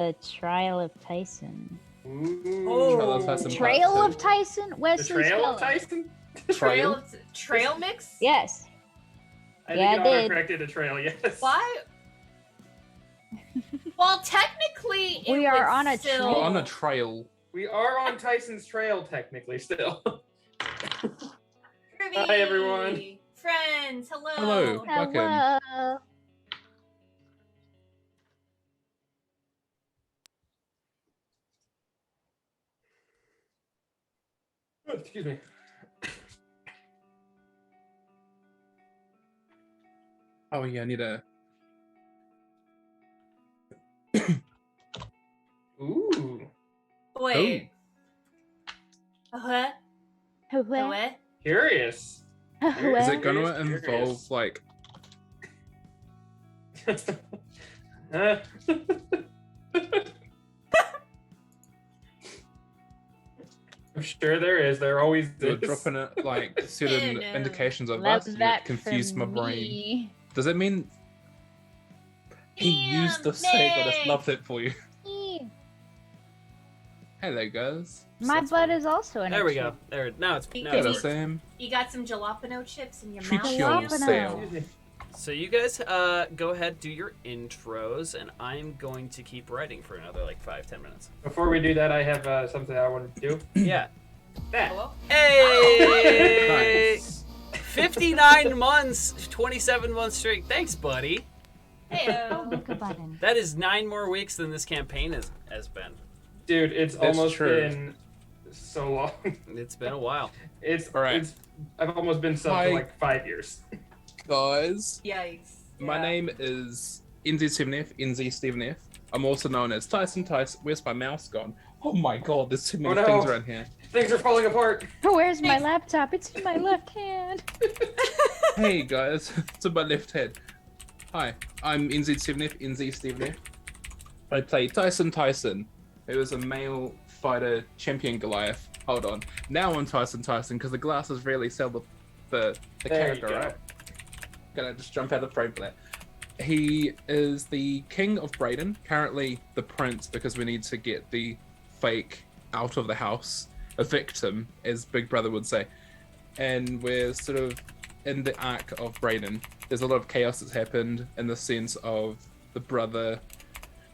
The Trial of Tyson. Ooh. Oh. Trail of Tyson? The Wesley Trail of Spelling. Tyson? Trail mix? Yes. I Yeah, think I you did. corrected a trail, yes. Why? Well, technically, We are on a still... trail. We're on a trail. We are on Tyson's trail, technically, still. Privy. Hi, everyone. Friends, hello. Hello. Welcome. Hello. Oh, excuse me. Oh yeah, I need a. Ooh. Wait. What? What? What? Curious. Is it going Curious, to involve curious. like? I'm sure there is. There always You're is. dropping it like certain No. indications of Love that. that It confused my for brain. me. Does it mean he used the seg? I just loved it for you. Hello, guys. My butt is also an There we go. extra. There. Now it's. Now Hello, it's working. Sam. You got some jalapeno chips in your Treat mouth? yourself. Excuse me. So you guys, go ahead, do your intros, and I'm going to keep writing for another like 5-10 minutes. Before we do that, I have something I want to do. Yeah. That. Hello? Hey! Nice. 59 months, 27 month streak. Thanks, buddy. Hey. Click a button. That is 9 more weeks than this campaign has been. Dude, it's That's almost true. been so long. It's been a while. All right. I've almost been sub Hi. for like 5 years. Guys, Yikes. my Yeah. name is NZ7F, NZ7F. I'm also known as Tyson. Where's my mouse gone? Oh my god, there's too many Oh, no. things around here. Things are falling apart. Where's my laptop? It's in my left hand. Hey guys, to my left hand. Hi, I'm NZ7F, NZ7F. I play Tyson, who is a male fighter champion Goliath. Hold on. Now I'm Tyson because the glasses really sell the There character, you go. right? Gonna just jump out of frame for that. He is the king of Brayden, currently the prince because we need to get the fake out of the house, a victim, as Big Brother would say. And we're sort of in the arc of Brayden. There's a lot of chaos that's happened in the sense of the brother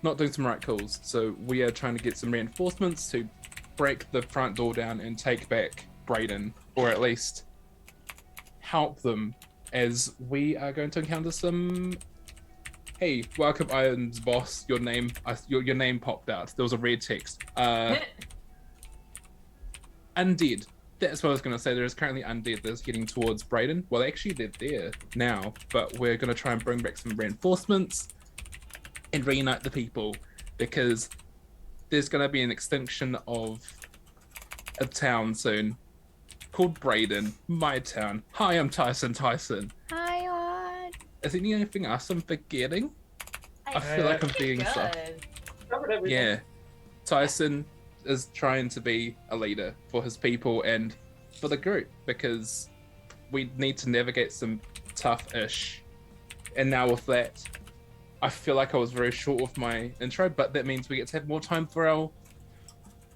not doing some right calls. So we are trying to get some reinforcements to break the front door down and take back Brayden, or at least help them, as we are going to encounter some. Hey, welcome, Iron's boss. Your name popped out. There was a red text. Undead. That's what I was going to say. There is currently undead that's getting towards Brayden. Well, actually, they're there now, but we're going to try and bring back some reinforcements and reunite the people, because there's going to be an extinction of a town soon called Brayden, my town. Hi, I'm Tyson. Hi, Odd. Is there anything else I'm forgetting? I feel like I'm being stuff. Covered everything. Yeah, Tyson is trying to be a leader for his people and for the group, because we need to navigate some tough-ish. And now with that, I feel like I was very short with my intro, but that means we get to have more time for our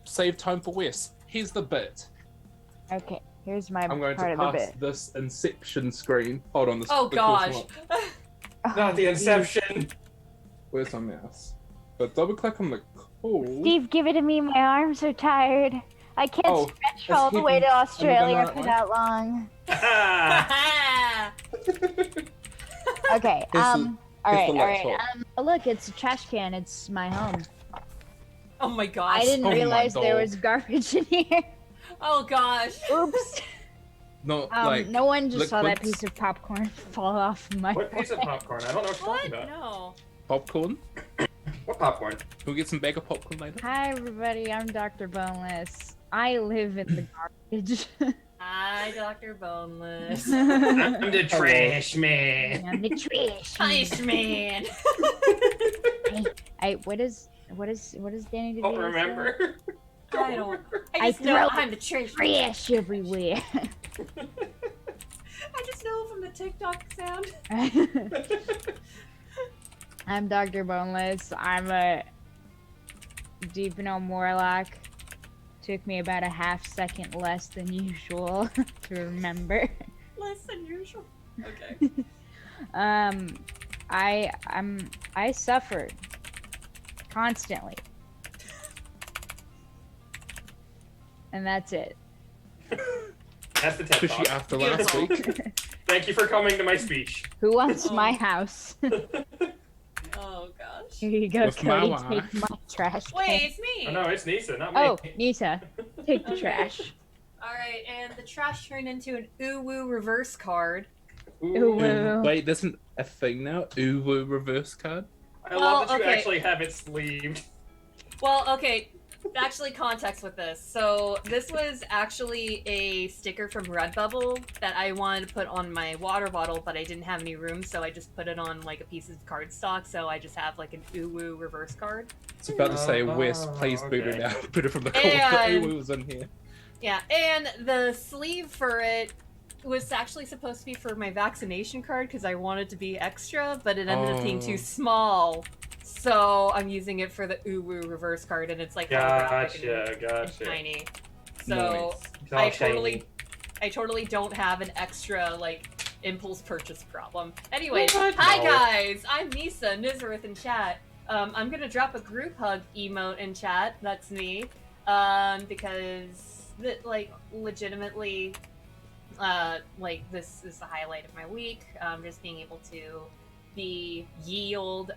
save time for Wes. Here's the bit. Okay, here's my I'm going part to of the pass bit. this Inception screen. Hold on. This. Oh the course gosh. one. Not the Inception. Where's my mouse? But double click on the code. Steve, give it to me. My arms are tired. I can't Oh, stretch it's all the way to hidden. Australia Am I going for the right that long. Ah. Okay. Here's All right. the All right. laptop. Look, it's a trash can. It's my home. Oh my gosh. I didn't Oh my realize there God. was garbage in here. Oh gosh. Oops. Not like No one just saw that liquids. piece of popcorn fall off my. What piece of popcorn? I don't know what you're What? talking about. No. popcorn. What popcorn? Can we get some bag of popcorn later? Hi everybody, I'm Dr. Boneless. I live in the garbage. Hi, Dr. Boneless. I'm the trash man. I'm the trash. Nice man. Hey, what is Danny Don't DeVito remember. I don't. I I just know throw I'm the trash. say? Trash everywhere. I just know from the TikTok sound. I'm Dr. Boneless. I'm a Deepno Morlock took me about a half second less than usual to remember. Less than usual. Okay. I suffered constantly. And that's it. That's the TED Especially Talk. after last Beautiful. week. Thank you for coming to my speech. Who wants Oh. my house? Oh gosh. Here you go, With my Cody. wife. Take my trash. Wait, can. it's me. Oh no, it's Nisa, not me. Oh, Nisa, take the Okay. trash. All right, and the trash turned into an Uwu reverse card. Ooh, woo. Wait, there's a thing now? Uwu reverse card? I love that you okay. actually have it sleeved. Well, okay. Actually, context with this. So this was actually a sticker from Redbubble that I wanted to put on my water bottle, but I didn't have any room, so I just put it on like a piece of cardstock. So I just have like an Uwu reverse card. I was about to say, Oh, Wes, please boot it okay. out. Put it from the corner. And- Uwu was in here. Yeah, and the sleeve for it was actually supposed to be for my vaccination card because I wanted to be extra, but it ended up being Oh. too small. So I'm using it for the Uwu reverse card, and it's like holographic and Gotcha. tiny. So It's all I shiny. totally don't have an extra like impulse purchase problem. Anyways, What? hi No. guys, I'm Nisa Nizareth in chat. I'm gonna drop a group hug emote in chat. That's me, because like legitimately, like this is the highlight of my week. Just being able to be ye old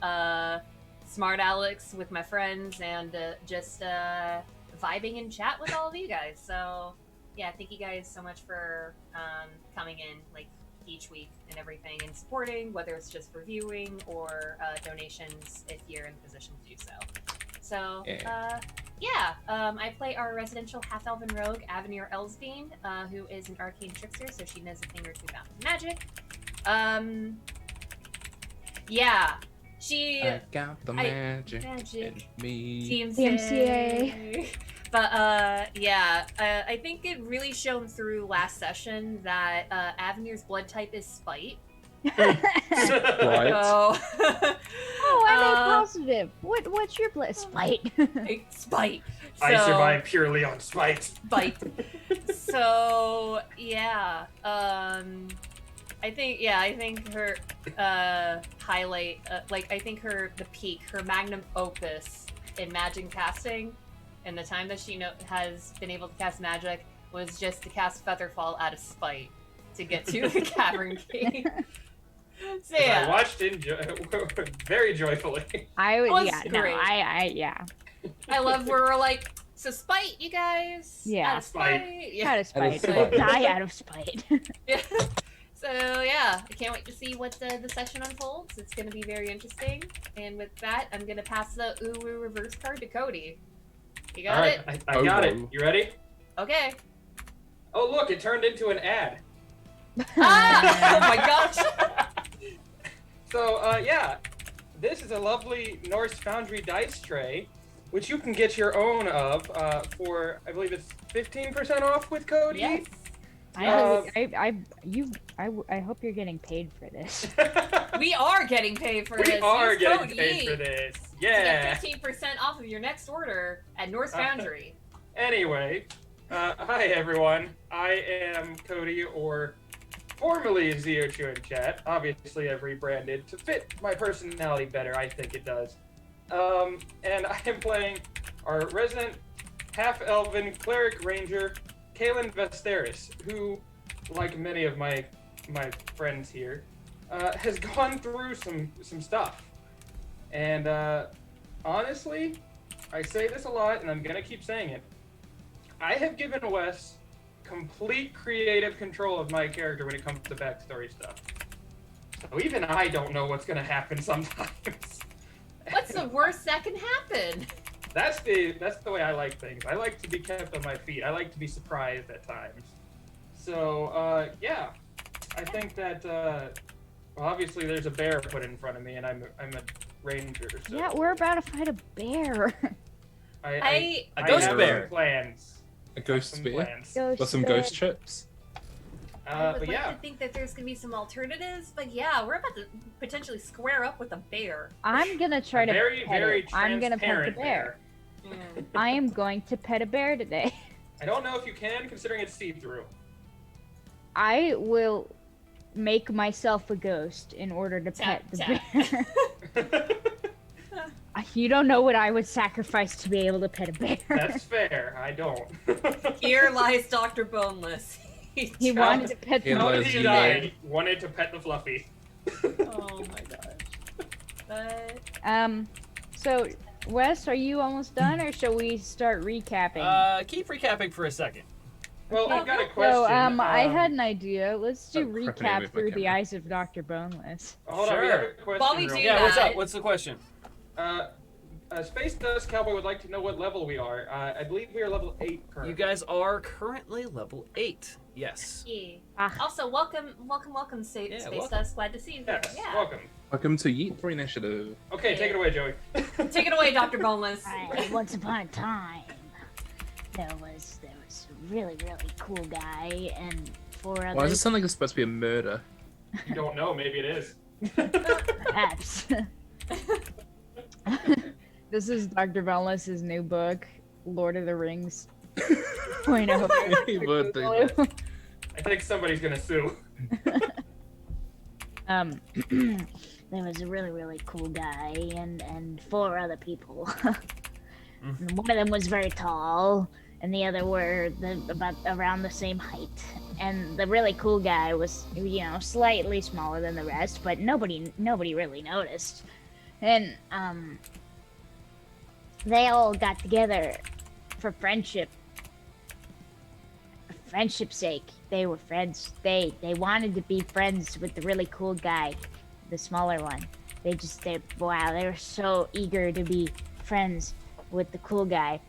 smart Alex with my friends and just vibing in chat with all of you guys. So yeah, thank you guys so much for coming in like each week and everything and supporting, whether it's just reviewing or donations if you're in a position to do so. So I play our residential half-elven rogue Avenir Elsbein, who is an arcane trickster, so she knows a thing or two about magic. Yeah, she I got the magic, magic. in me. DMCA. But I think it really shone through last session that Avenir's blood type is spite. Right. So, Oh, I'm A positive. What's your bliss? Spite. spite. I So- survive purely on spite. Spite. So yeah, I think her highlight, I think the peak, her magnum opus in magic casting, and the time that she has been able to cast magic was just to cast Featherfall out of spite to get to the Cavern King. So I yeah, watched very joyfully. I would, was yeah, no, great. yeah. I love where we're like, so spite, you guys. Yeah. Out of spite. Yeah. Out of spite. spite. We'll die out of spite. Yeah. So yeah, I can't wait to see what the session unfolds. It's going to be very interesting. And with that, I'm going to pass the Uwu reverse card to Cody. You got Alright, it? I got it. whoa. You ready? Okay. Oh look, it turned into an ad. Ah! Oh my gosh! So, yeah, this is a lovely Norse Foundry dice tray, which you can get your own of for, I believe it's 15% off with code Yes. Yeet. I hope you're getting paid for this. We are getting paid for We this. are Use getting code paid Yeet for this. to Yeah. get 15% off of your next order at Norse Foundry. Anyway, hi everyone. I am Cody, or formerly Ziochu in chat. Obviously, I've rebranded to fit my personality better. I think it does. And I am playing our resident half-elven cleric ranger, Kaelin Vesteris, who, like many of my friends here, has gone through some stuff. And honestly, I say this a lot, and I'm gonna keep saying it. I have given Wes complete creative control of my character when it comes to backstory stuff. So even I don't know what's gonna happen sometimes. What's the worst that can happen? That's the way I like things. I like to be kept on my feet. I like to be surprised at times. So yeah, I think that well, obviously there's a bear put in front of me, and I'm a ranger. So Yeah, we're about to fight a bear. I A ghost have bear. some plans. A ghost Some bear plans. with some ghost chips. I would But like yeah, to think that there's gonna be some alternatives, but yeah, we're about to potentially square up with a bear. I'm gonna try to very pet very it. I'm gonna pet the transparent bear. I am going to pet a bear today. I don't know if you can, considering it's see-through. I will make myself a ghost in order to pet the bear. You don't know what I would sacrifice to be able to pet a bear. That's fair. I don't. Here lies Dr. Boneless. He wanted to pet the He How bear. did was he you. die? He wanted to pet the Fluffy. Oh my gosh. But So, Wes, are you almost done, or shall we start recapping? Keep recapping for a second. Well, Okay. I've got a question. So, I had an idea. Let's do Oh, crap, I recap moved my through the camera. eyes of Dr. Boneless. Hold on, we have a Sure. question. While we real do Yeah, quick. what's that. up? What's the question? Space Dust Cowboy would like to know what level we are. I believe we are level 8 currently. You guys are currently level 8. Yes. yeah. Ah. Also, welcome, Space welcome. Dust. Glad to see you here. Yes, Yeah. welcome. Welcome to Yeet for Initiative. Okay, take it away, Joey. Take it away, Dr. Boneless. Alright, once upon a time, there was a really cool guy and four Why does it others, sound like it's supposed to be a murder? You don't know, maybe it is. perhaps. This is Dr. Boneless's new book, Lord of the Rings. Point out. He would do that. I think somebody's gonna sue. There was a really cool guy and four other people. And one of them was very tall, and the other were about around the same height. And the really cool guy was, slightly smaller than the rest, but nobody really noticed. And they all got together for friendship's sake. They were friends. They wanted to be friends with the really cool guy, the smaller one. They were so eager to be friends with the cool guy.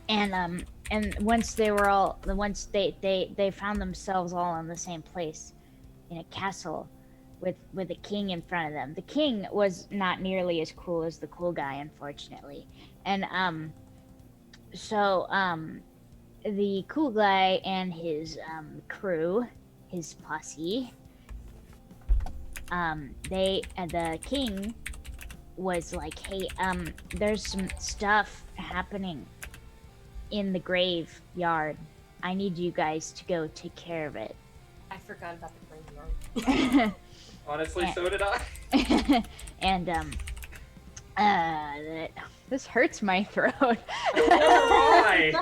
And once they found themselves all in the same place, in a castle, with a king in front of them. The king was not nearly as cool as the cool guy, unfortunately. And the cool guy and his crew, his posse, the king was like, hey, there's some stuff happening in the graveyard. I need you guys to go take care of it. I forgot about the graveyard. Honestly, so did I. And this hurts my throat. Why?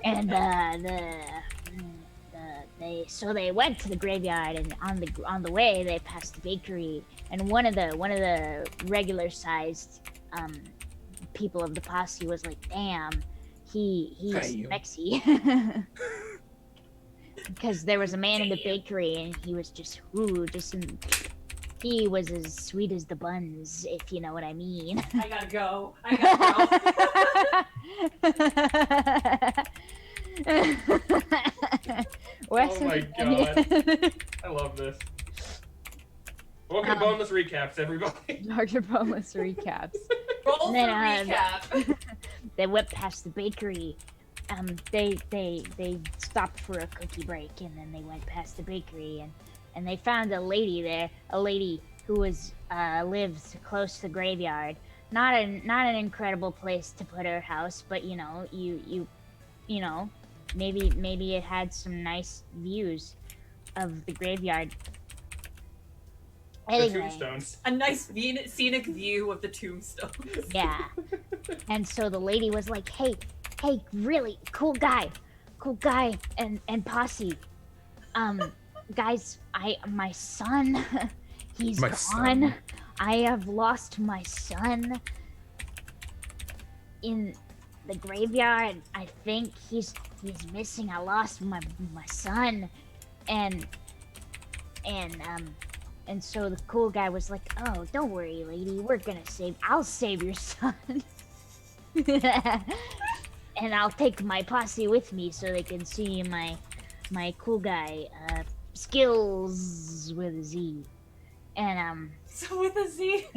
And they went to the graveyard, and on the way they passed the bakery, and one of the regular sized people of the posse was like, damn, he's Damn. Mexi. Because there was a man in the bakery, and he was he was as sweet as the buns, if you know what I mean. I gotta go. Wes, Oh my God. I love this. Welcome to Boneless Recaps, everybody. Dr. Boneless recaps. Roll for And then, recap. They went past the bakery. They stopped for a cookie break, and then they went past the bakery, and they found a lady there, a lady who was lived close to the graveyard. Not an incredible place to put her house, but you know, maybe it had some nice views of the graveyard. The Anyway, tombstones. A nice scenic view of the tombstones. yeah. And so the lady was like, hey, really cool guy and posse. Guys, my son, he's My gone. son. I have lost my son in the graveyard. I think he's missing. I lost my son, and so the cool guy was like, oh, don't worry, lady, I'll save your son. And I'll take my posse with me so they can see my cool guy skills with a Z. And So with a Z.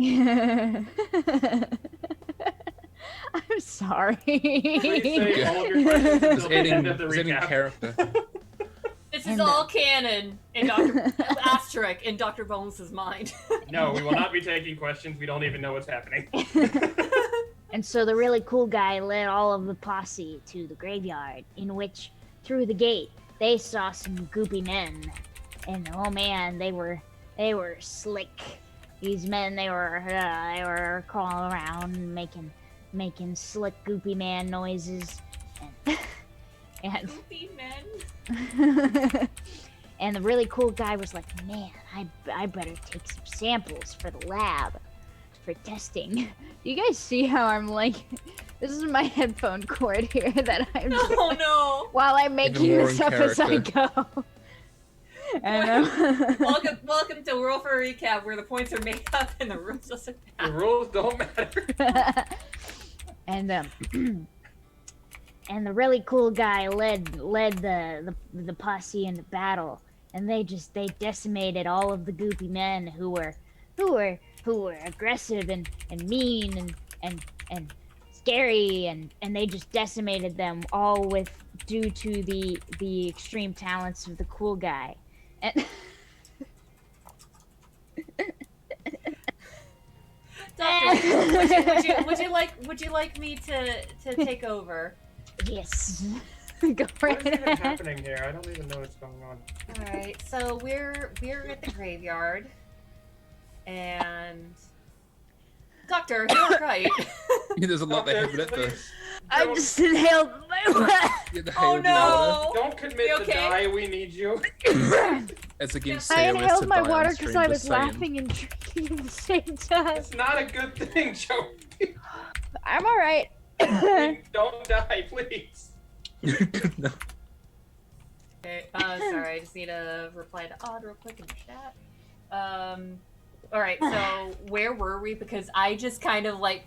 I'm sorry. Please say all of your questions It's until the end adding, of the it's adding recap. character. This is And, all canon in Dr. Asterisk in Dr. Bones' mind. No, we will not be taking questions. We don't even know what's happening. And so the really cool guy led all of the posse to the graveyard, in which, through the gate, they saw some goopy men. And oh man, they were slick. These men, they were crawling around, making slick goopy man noises, and Goofy men. and the really cool guy was like, man, I better take some samples for the lab for testing. Do you guys see how I'm like, this is my headphone cord here that I'm Oh no. while I'm making more this in up as I character. go. And, Welcome to Roll for a Recap, where the points are made up and the rules doesn't The matter. rules don't matter. and and the really cool guy led the posse into battle, and they decimated all of the goopy men who were aggressive and mean and scary, and they just decimated them all due to the extreme talents of the cool guy. And Doctor, would you like me to take over? yes, go What right is even ahead. happening here? I don't even know what's going on. All right, so we're at the graveyard, and Doctor, you're right. Yeah, there's a lot that happen at Please, this. I don't- just inhaled my Yeah, the Oh hail no! Don't commit You to okay? die. We need you. It's against I COS inhaled to my die on water stream, because I just was saying. laughing and drinking at the same time. It's not a good thing, Joe. I'm all right. Don't die, please. No. Okay, sorry, I just need to reply to Odd real quick in the chat. All right, so where were we? Because I just kind of like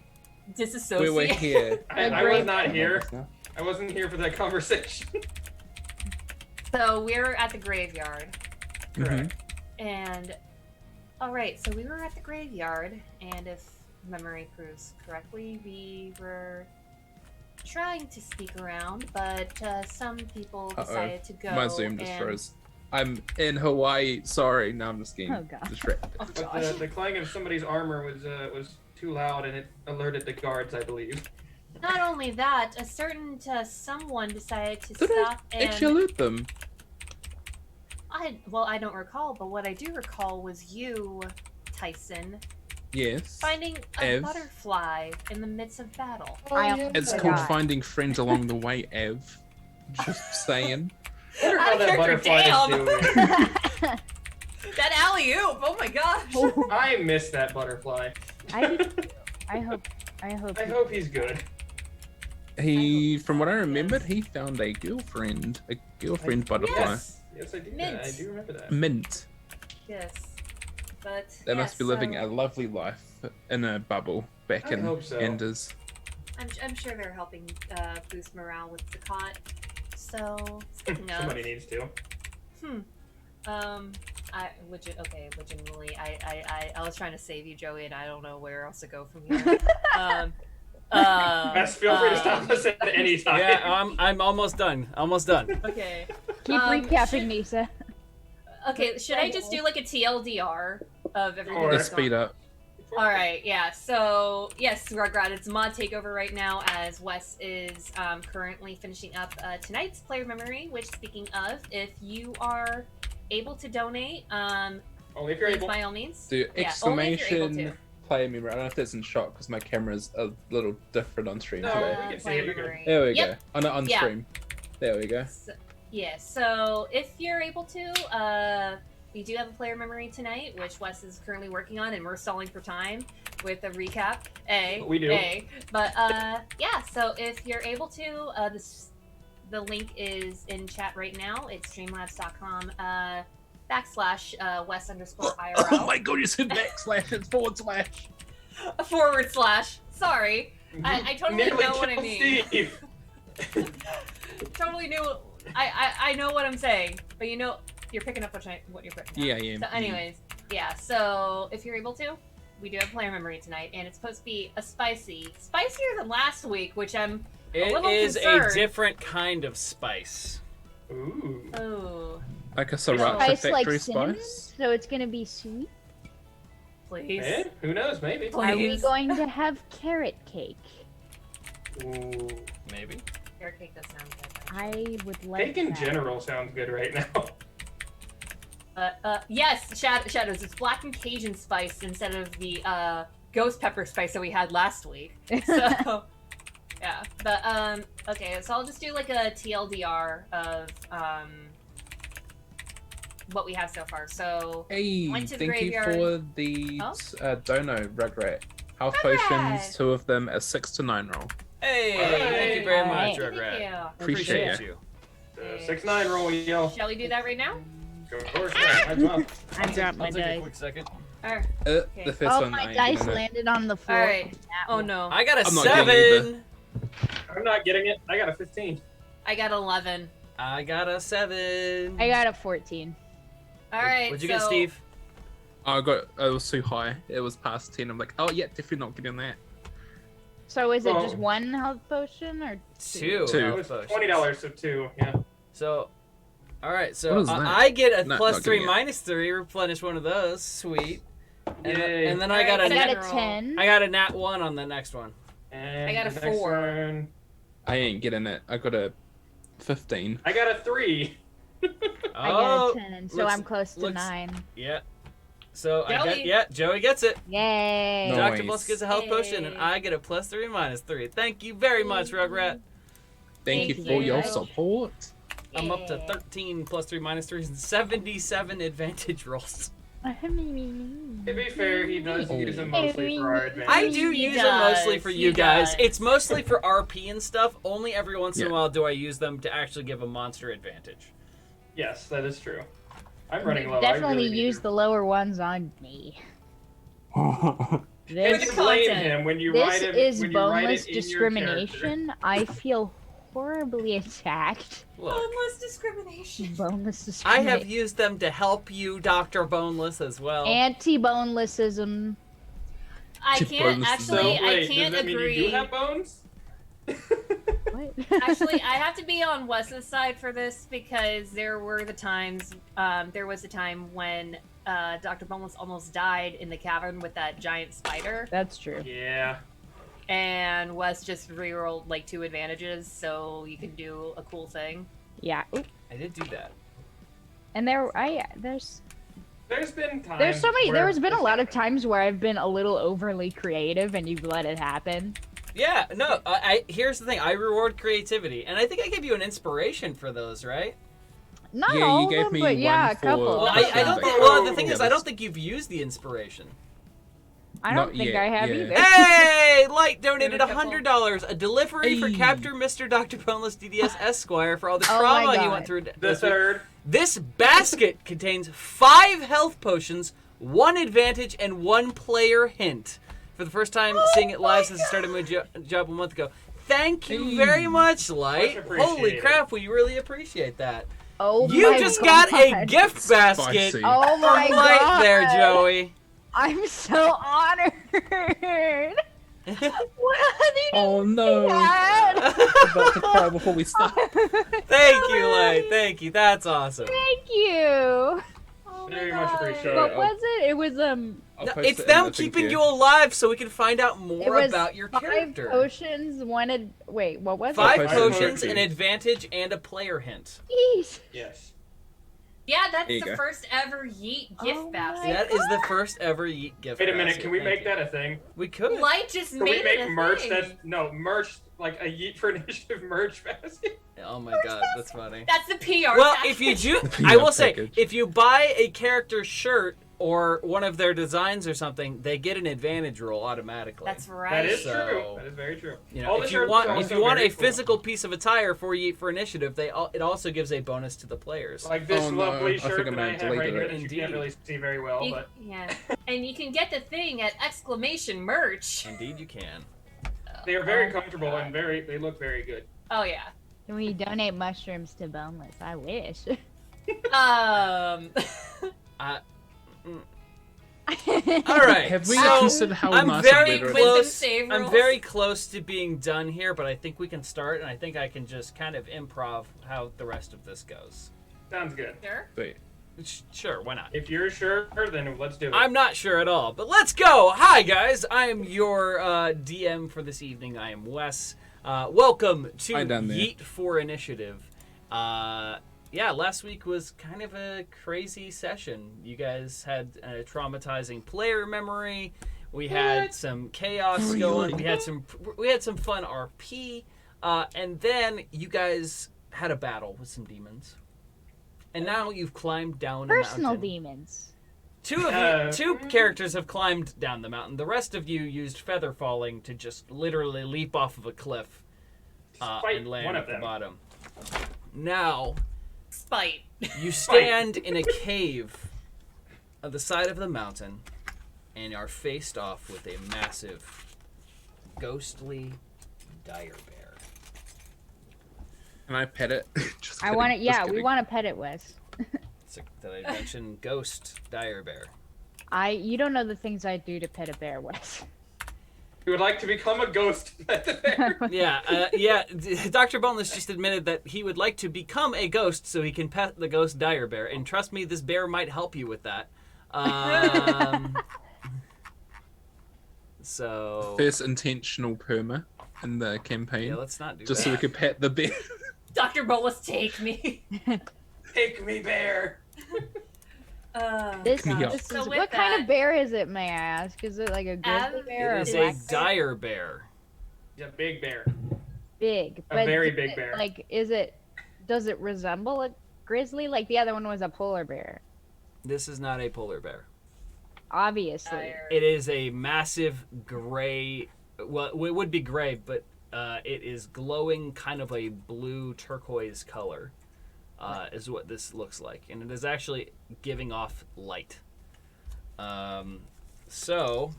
disassociated. We were here. I was not here. I wasn't here for that conversation. So we're at the graveyard, Correct. and all right, so we were at the graveyard, and if memory proves correctly, we were trying to sneak around, but some people decided to go. My Zoom just and... froze. I'm in Hawaii. Sorry, now I'm just getting Oh, God. distracted. Oh, But gosh. the clang of somebody's armor was too loud, and it alerted the guards, I believe. Not only that, a certain someone decided to Did I stop and actually alert them? I don't recall, but what I do recall was you, Tyson, Yes. finding a Ev. butterfly in the midst of battle. It's Oh, called God. finding friends along the way, Ev. Just saying. I wonder how that Character, butterfly damn. is doing. That alley oop! Oh my gosh! I miss that butterfly. I hope. I hope he's good. He, from what I remembered, he found a girlfriend butterfly. Yes, I do. Mint. I do remember that. Mint. Yes, but They must be living so a lovely life in a bubble back I in hope so. Enders. I'm sure they're helping boost morale with the cot. So speaking of, Somebody needs to. legitimately, I was trying to save you, Joey, and I don't know where else to go from here. Best, feel free to stop us at any time. Yeah, I'm almost done. Almost done. Okay. Keep recapping, Nisa. Okay, should I just do like a TLDR of everything Or- The that's speed going up. All right, yeah. So yes, Rugrat, it's mod takeover right now as Wes is currently finishing up tonight's player memory. Which, speaking of, if you are able to donate, Only if you're please, able. by all means. Do Yeah, only if you're able exclamation to. player memory. I don't know if that's in shot because my camera's a little different on stream No, today. we can see player it, you're good. memory. There we Yep. go. Oh, no, on Yeah. stream. There we go. So, yeah, so if you're able to, we do have a player memory tonight, which Wes is currently working on, and we're stalling for time with a recap. We do. But yeah, so if you're able to, the link is in chat right now. It's streamlabs.com / Wes_IRL. Oh my god, you said backslash, it's forward slash. / Sorry. I totally Nearly know what I killed mean. Steve. Totally knew. I know what I'm saying, but you know, you're picking up what you're picking up. Yeah, yeah. So, anyways, yeah. So if you're able to, we do have player memory tonight, and it's supposed to be a spicier than last week, which I'm. It little is a concerned. different kind of spice. Ooh. Oh, Like a Spice sriracha like factory cinnamon? spice. So it's gonna be sweet. please. Eh? Who knows? Maybe. Please. Are we going to have carrot cake? Ooh. Maybe. Carrot cake does sound good. I would like Cake in that. general sounds good right now. Yes, Shadows. It's black and Cajun spice instead of the ghost pepper spice that we had last week. So, yeah. But okay. So I'll just do like a TLDR of what we have so far. So Hey, Went to the thank you graveyard. for the Oh? dono, Rugrat. Health Rugrat! potions, 2 of them, a 6 to 9 roll. Hey, Alright. thank you very much, Alright. Rugrat. Thank you. Appreciate you. 6-9 roll, yo. Shall we do that right now? Go for it. Might as well. I dropped my I'll take a dice. quick second. Alright. The first Oh, one, I my ain't dice getting it. landed on the floor. Alright. That Oh one. no. I got a I'm not getting 7. I'm not getting it. I got a 15. I got 11. I got a 7. I got a 14. Alright. What'd you get, Steve? It was too high. It was past 10. I'm like, oh yeah, definitely not getting that. So is it Well- just one health potion or 2. Two. It health was potions. $20, so 2. Yeah. So, all right. What So is that? I get a Not plus 3, getting it. minus 3. Replenish one of those. Sweet. And, Yay. and then I got Alright, a I got nat, a roll. 10. I got a nat 1 on the next one. And I got a the next 4. one, I ain't getting it. I got a 15. I got a 3. I Oh, got a 10, so looks- I'm close to looks- 9. yeah. So I got Joey. Joey gets it. Yay! No. Dr. Nice. Plus gets a health potion, and Yay. I get a plus 3, minus 3. Thank you very much, Rugrat. Thank you Thank for you. your support. I'm up to Yay. 13 plus 3, minus 3, and 77 advantage rolls. To be fair, he does use them mostly for our advantage. I do He use them mostly does, for he you guys. does. It's mostly for RP and stuff. Only every once in a Yeah. while do I use them to actually give a monster advantage. Yes, that is true. I'm running low. I Definitely really need use to- the lower ones on me. And This, the you blame content. him when you this write him. is when you write boneless it in your character. discrimination. I feel horribly attacked. Look, Boneless discrimination. Boneless I discrimination. have used them to help you, Dr. Boneless, as well. Anti-bonelessism. I Chip can't bones. So actually. wait, I can't does that mean agree. you do have bones? What? Actually, I have to be on Wes's side for this because there was a time when Dr. Boneless almost died in the cavern with that giant spider, That's true. Yeah. and Wes just rerolled like 2 advantages so you can do a cool thing. Yeah. Oop. I did do that. And there's There's been times. there's so many. where There's been a this lot of happened. times where I've been a little overly creative, and you've let it happen. Yeah, no, here's the thing. I reward creativity, and I think I gave you an inspiration for those, right? Not Yeah, you all gave of them, me but yeah, one a for- couple. Well, Oh, I don't that's think. right. Well, the thing Yeah, is, I don't that's- think you've used the inspiration. I Not don't think yet, I have yeah. either. Hey, Light donated Maybe a couple. $100. A delivery for Hey. Captain Mr. Dr. Boneless DDS Esquire for all the Oh trauma my he God. went through. The this week. third. This basket contains 5 health potions, 1 advantage, and 1 player hint. For the first time seeing it live since I started my job a month ago. Thank you Hey. very much, Light. Much Holy appreciated. crap, we really apprappreciate that. Oh You my just God. got a gift basket Spicy. Oh my from Light God. there, Joey. I'm so honored. What? I didn't Oh see no! that. About to cry before we start. Thank you, Light. Thank you. That's awesome. Thank you. Oh Very my much God. appreciated. What I'll- was it? It was I'll No, post it's it in them the thing keeping here. you alive so we can find out it more was about your 5 character. potions, wait, what was 5 Five potions, potions. an advantage, and a player hint. it? Jeez. Yes. Yeah, that's There you the go. first ever Yeet gift Oh basket. my That is the first ever Yeet gift. Wait a minute. basket. Can we Thank make you. that a thing? We could. Light just Can made we make it a merch thing. that's merch like a Yeet for Initiative merch basket? Oh my god, that's funny. That's the PR. Well, package. if you do, The I will peanut say, package. if you buy a character shirt or one of their designs or something, they get an advantage roll automatically. That's right. That is So- true. That is very true. You All know, the if you shirts want, are if also you want very a cool. physical piece of attire for Yeet for Initiative, it also gives a bonus to the players. Like this Oh, no, lovely I think shirt I that might I have have right deleted here it. that you Indeed. can't really see very well, You- but yeah, and you can get the thing at exclamation merch. Indeed, you can. they are very Oh my comfortable God. and they look very good. Oh yeah. Can we donate mushrooms to Boneless? I wish. All right. Have we so considered how I'm nice very and better it Wisdom close. is? save I'm rules. very close to being done here, but I think we can start, and I think I can just kind of improv how the rest of this goes. Sounds good. Sure. Wait. Sure, why not? If you're sure, then let's do it. I'm not sure at all, but let's go. Hi, guys. I am your DM for this evening. I am Wes. Welcome to Hi down there. Yeet for Initiative. Yeah, last week was kind of a crazy session. You guys had a traumatizing player memory. We had some chaos going. We had some fun RP, and then you guys had a battle with some demons. And now you've climbed down a Personal mountain. demons. Two of you, two characters have climbed down the mountain. The rest of you used feather falling to just literally leap off of a cliff Fight and land one of at the them. bottom. Now Spite. you stand in a cave on the side of the mountain and are faced off with a massive, ghostly dire bear. Can I pet it? Just I kidding, want it. just Yeah, we kidding. want to pet it, Wes. Did I mention ghost dire bear? You don't know the things I do to pet a bear, Wes. You would like to become a ghost at the fair? Yeah. Dr. Boneless just admitted that he would like to become a ghost so he can pet the ghost dire bear. And trust me, this bear might help you with that. So First intentional perma in the campaign. yeah, let's not do just that. so we could pet the bear. Dr. Bolus, take me. Take me, bear. This Me up. is So with what kind that- of bear is it? May I ask? Is it like a grizzly bear or It is a a black bear? dire bear. He's a big bear. Big, A but very does big it, bear. Like, does it resemble a grizzly? Like the other one was a polar bear. This is not a polar bear. Obviously. It is a massive gray. Well, it would be gray, but it is glowing, kind of a blue turquoise color. Is what this looks like, and it is actually giving off light. So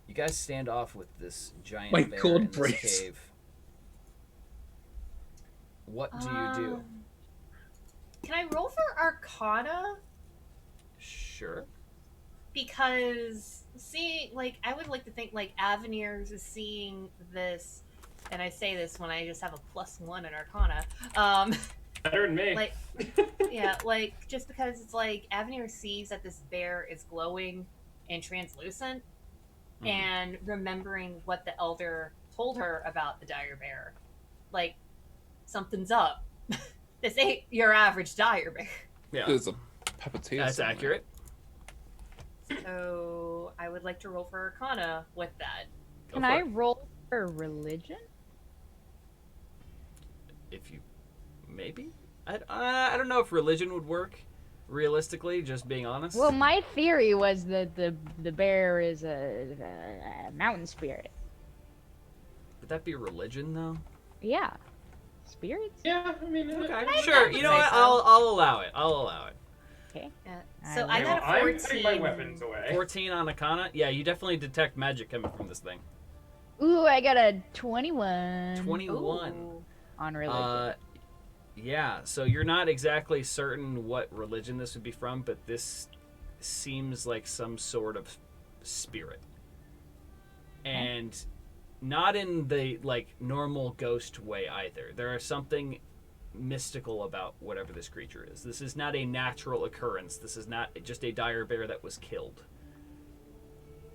you guys stand off with this giant My bear God, in this Brace. cave. What do you do? Can I roll for Arcana? Sure. Because I would like to think Avenir's is seeing this, and I say this when I just have a +1 in Arcana. Better than me. Like, yeah, just because it's Avenir sees that this bear is glowing and translucent, Mhm. and remembering what the elder told her about the dire bear, something's up. This ain't your average dire bear. Yeah, There's a puppeteer. that's somewhere. accurate. So I would like to roll for Arcana with that. Go Can for I it. roll for religion? If you maybe I don't know if religion would work realistically, just being honest. Well, my theory was that the bear is a mountain spirit. Would that be religion though? Yeah. Spirits? Yeah, I mean, Okay, I sure. would You know say what? so. I'll allow it. Okay. Yeah. I So I will. got a I'm 14. putting my weapons away. 14 on Arcana. Yeah, you definitely detect magic coming from this thing. Ooh, I got a 21 21. Ooh. on religion. Yeah. So you're not exactly certain what religion this would be from, but this seems like some sort of spirit, and not in the normal ghost way either. There is something mystical about whatever this creature is. This is not a natural occurrence. This is not just a dire bear that was killed.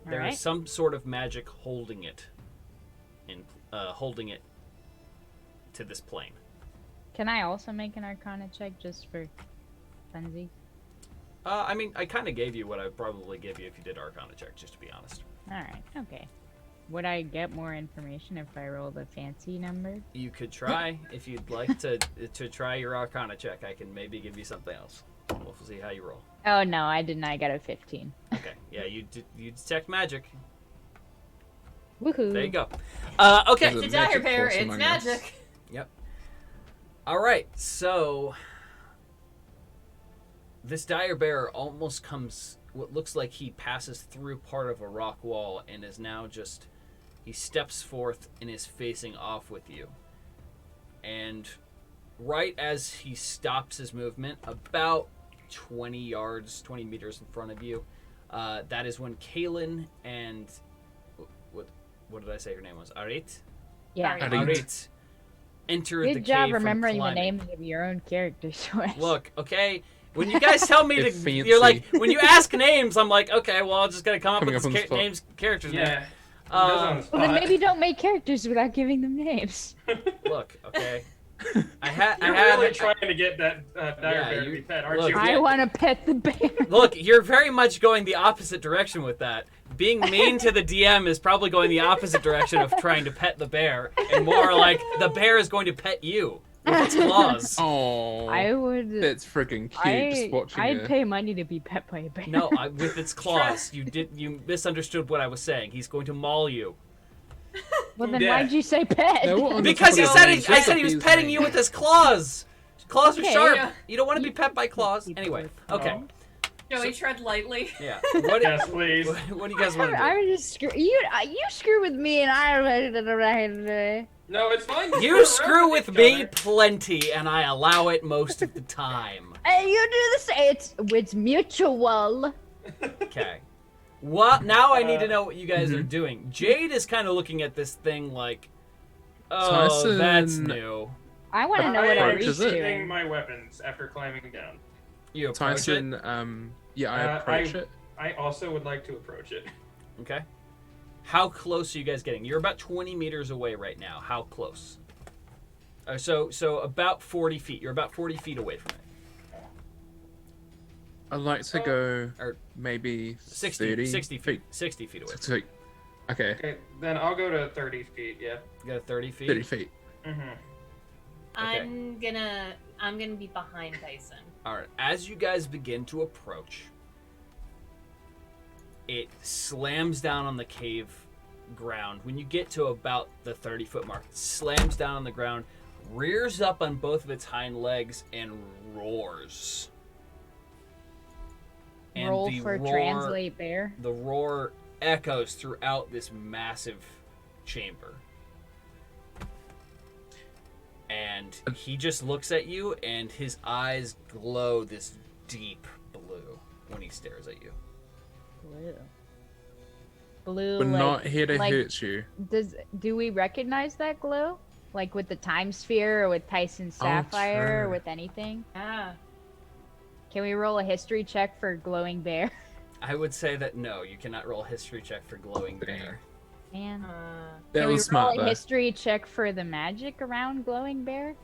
There is Alright. some sort of magic holding it to this plane. Can I also make an Arcana check just for funsies? I mean, I kind of gave you what I'd probably give you if you did Arcana check, just to be honest. Alright, okay. Would I get more information if I rolled a fancy number? You could try if you'd like to try your Arcana check. I can maybe give you something else. We'll see how you roll. Oh no, I didn't. I got a 15. Okay. Yeah, you detect magic. Woohoo. There you go. Okay. There's It's a dire magic bear. force It's among us. magic. Yep. All right. So this dire bear almost comes. What looks like he passes through part of a rock wall and is now just. He steps forth and is facing off with you. And right as he stops his movement, about 20 meters in front of you, that is when Kaylin and what did I say her name was? Arit? Yeah. Arit. Arit enter the Good job cave from remembering the climbing. names of your own characters. Look, okay. When you guys tell me Get to, you're like, fancy. when you ask names, I'm like, okay, well, I'm just gonna come up Coming with up on the this spot. names, characters. Yeah. Now. He does on the Well, then spot. maybe don't make characters without giving them names. Look, okay. I You're had really trying to get that dire Yeah, bear to you- be pet, aren't look, you? I want to pet the bear. Look, you're very much going the opposite direction with that. Being mean to the DM is probably going the opposite direction of trying to pet the bear, and more like the bear is going to pet you with its claws. Oh, I would. that's freaking cute. Just watching I'd it. pay money to be pet by a bear. No, with its claws. You misunderstood what I was saying. He's going to maul you. Well, then Yeah. why'd you say pet? They were on the Because top he of said the he, I said he was these petting things. you with his claws. Claws are Okay, sharp. yeah. You don't want to be pet by claws. People Anyway, with okay. Joey, tread lightly. Yeah. What, Yes, please. what do you guys want to do? I would just screw you. You screw with me, and I. No, it's fine. You screw around with each me other. plenty, and I allow it most of the time. And you do the same. It's mutual. Okay. Well, now I need to know what you guys are doing. Jade is kind of looking at this thing like, oh, Tyson- that's new. I want to know I what am Ari's Is it? shooting doing. my weapons after climbing down. You approach Tyson, it. yeah, I approach it. I also would like to approach it. Okay. How close are you guys getting? You're about 20 meters away right now. How close? So about 40 feet. You're about 40 feet away from it. I'd like to go Or maybe 60, 30 60 feet. 60 feet away. 60 feet. Okay, Okay, then I'll go to 30 feet, yeah. You got 30 feet? 30 feet. Mm-hmm. I'm gonna be behind Tyson. All right. As you guys begin to approach, it slams down on the cave ground. When you get to about the 30-foot mark, it slams down on the ground, rears up on both of its hind legs, and roars. And Roll the for roar- translate bear. The roar echoes throughout this massive chamber. And he just looks at you, and his eyes glow this deep blue when he stares at you. Blue. Blue. We're like, not here to like, hurt you. Do we recognize that glow? Like with the time sphere, or with Tyson's sapphire, or true. with anything? Ah. Can we roll a history check for glowing bear? I would say that no, you cannot roll a history check for glowing bear. Man. That Can was we smart roll a though. history check for the magic around glowing bear?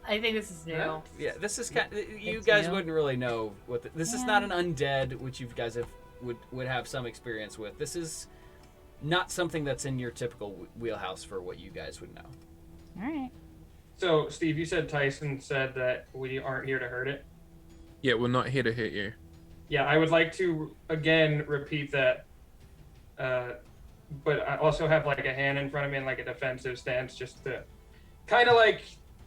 I think this is new. Yeah. Yeah, this is kind. You It's guys new. wouldn't really know what this is. Yeah. Not an undead, which you guys would have some experience with. This is not something that's in your typical wheelhouse for what you guys would know. All right. So, Steve, you said Tyson said that we aren't here to hurt it. Yeah, we're not here to hurt you. Yeah, I would like to, again, repeat that. But I also have, like, a hand in front of me and, like, a defensive stance just to kind of like,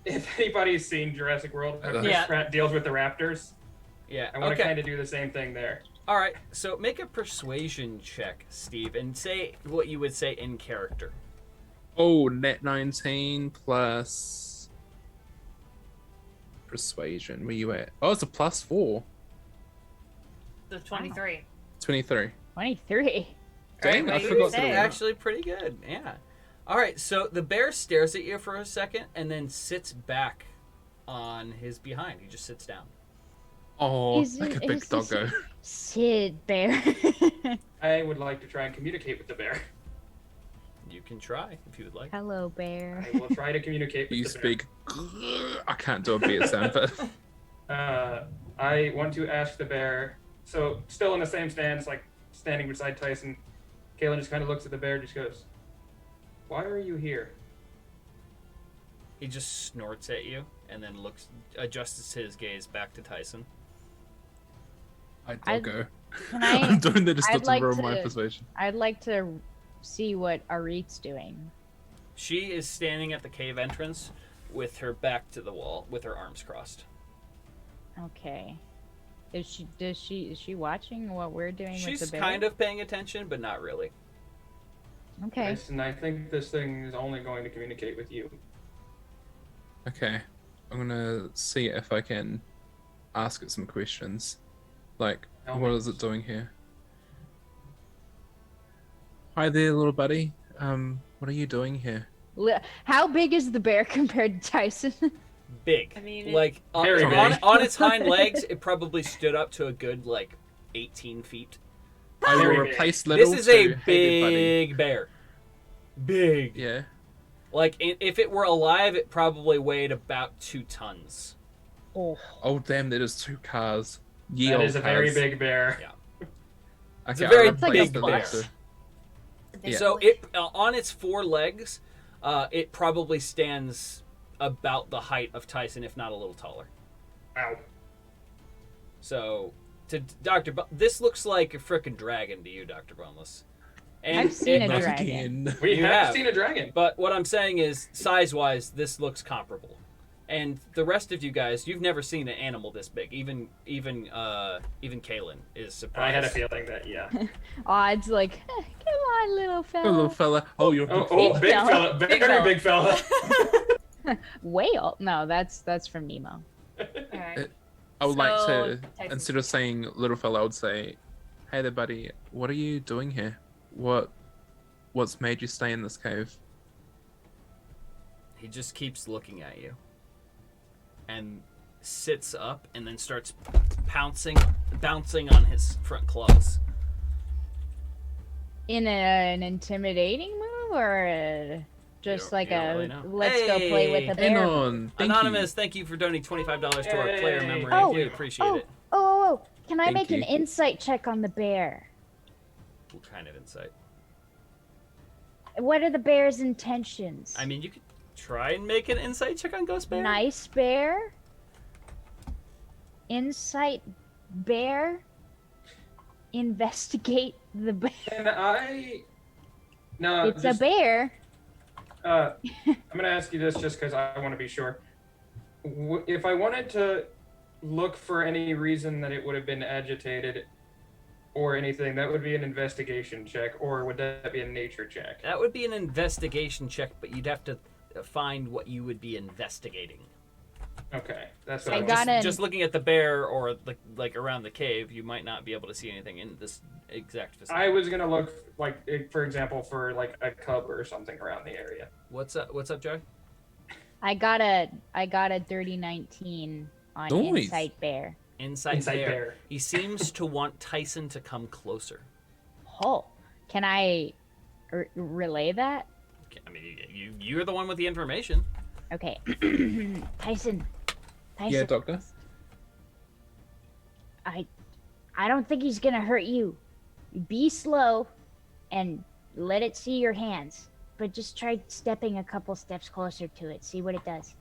if anybody's seen Jurassic World, Yeah. Rat deals with the raptors. Yeah. I want to Okay. kind of do the same thing there. All right. So make a persuasion check, Steve, and say what you would say in character. Oh, net 19 plus persuasion. Where you at? Oh, it's a +4. The 23. 23. 23. Dang, what I do you forgot say? to. Actually, pretty good. Yeah. All right. So the bear stares at you for a second and then sits back on his behind. He just sits down. Oh, Is like it- a big is this- doggo. Sid bear. I would like to try and communicate with the bear. You can try if you would like. Hello, bear. I will try to communicate with You the bear. speak. I can't do a beat sound, but I want to ask the bear. So, still in the same stance, like standing beside Tyson, Kalen just kind of looks at the bear, and just goes, "Why are you here?" He just snorts at you and then adjusts his gaze back to Tyson. I I'd- doggo. Can I'm I? doing that just I'd not to like ruin my to- persuasion. I'd like to see what Arit's doing. She is standing at the cave entrance with her back to the wall, with her arms crossed. Okay. Is she watching what we're doing with She's the bear? kind of paying attention, but not really. Okay. Tyson, I think this thing is only going to communicate with you. Okay, I'm gonna see if I can ask it some questions. Like, Tell what me. is it doing here? Hi there, little buddy. What are you doing here? How big is the bear compared to Tyson? Big. I mean, like Very on, big. on its hind legs, it probably stood up to a good 18 feet. I will Very big. replace little This is to a "Hey, good buddy." big bear. Big. Yeah. Like if it were alive, it probably weighed about 2 tons. Oh, Oh damn, that is 2 cars. Ye That old is a very cars. big bear. Yeah. Okay, a very I'll replace big the bear. little to- Yeah. So it on its 4 legs, it probably stands about the height of Tyson, if not a little taller. Wow. So to Dr. This looks like a frickin' dragon to you, Dr. Boneless. And I've seen a Not dragon. again. We You have have. seen a dragon. But what I'm saying is, size-wise, this looks comparable. And the rest of you guys, you've never seen an animal this big. Even Kaylin is surprised. I had a feeling that, yeah. Odds like, come on, little Oh, fella. little fella. Oh, you're Oh, big fella. Big Very fella. big fella. Whale? No, that's from Nemo. Alright. I would like So, to, Tyson- instead of saying little fella, I would say, "Hey there, buddy. What are you doing here? What's made you stay in this cave?" He just keeps looking at you. And sits up and then starts bouncing on his front claws. In an intimidating move, or just You like don't a really know. let's go play with a Hang bear? on. Thank Anonymous, thank you for donating $25 to our player Yay. memory. Oh, We appreciate oh, it. oh, can I Thank make an you. insight check on the bear? What kind of insight? What are the bear's intentions? I mean, you could try and make an insight check on Ghost Bear. Nice bear? Insight bear? Investigate the bear. And I... No, It's just, a bear. I'm going to ask you this just because I want to be sure. If I wanted to look for any reason that it would have been agitated or anything, that would be an investigation check, or would that be a nature check? That would be an investigation check, but you'd have to find what you would be investigating. Okay, that's what I I, got want. it. Just looking at the bear or like around the cave, you might not be able to see anything in this exact vicinity. I was gonna look for example, for like a cub or something around the area. What's up, Joey? I got a dirty 19 on Nice. insight bear. Insight Bear. bear. He seems to want Tyson to come closer. Oh, can I relay that? I mean, you're the one with the information. Okay. Tyson. Yeah, doctor. I don't think he's gonna hurt you. Be slow and let it see your hands. But just try stepping a couple steps closer to it. See what it does.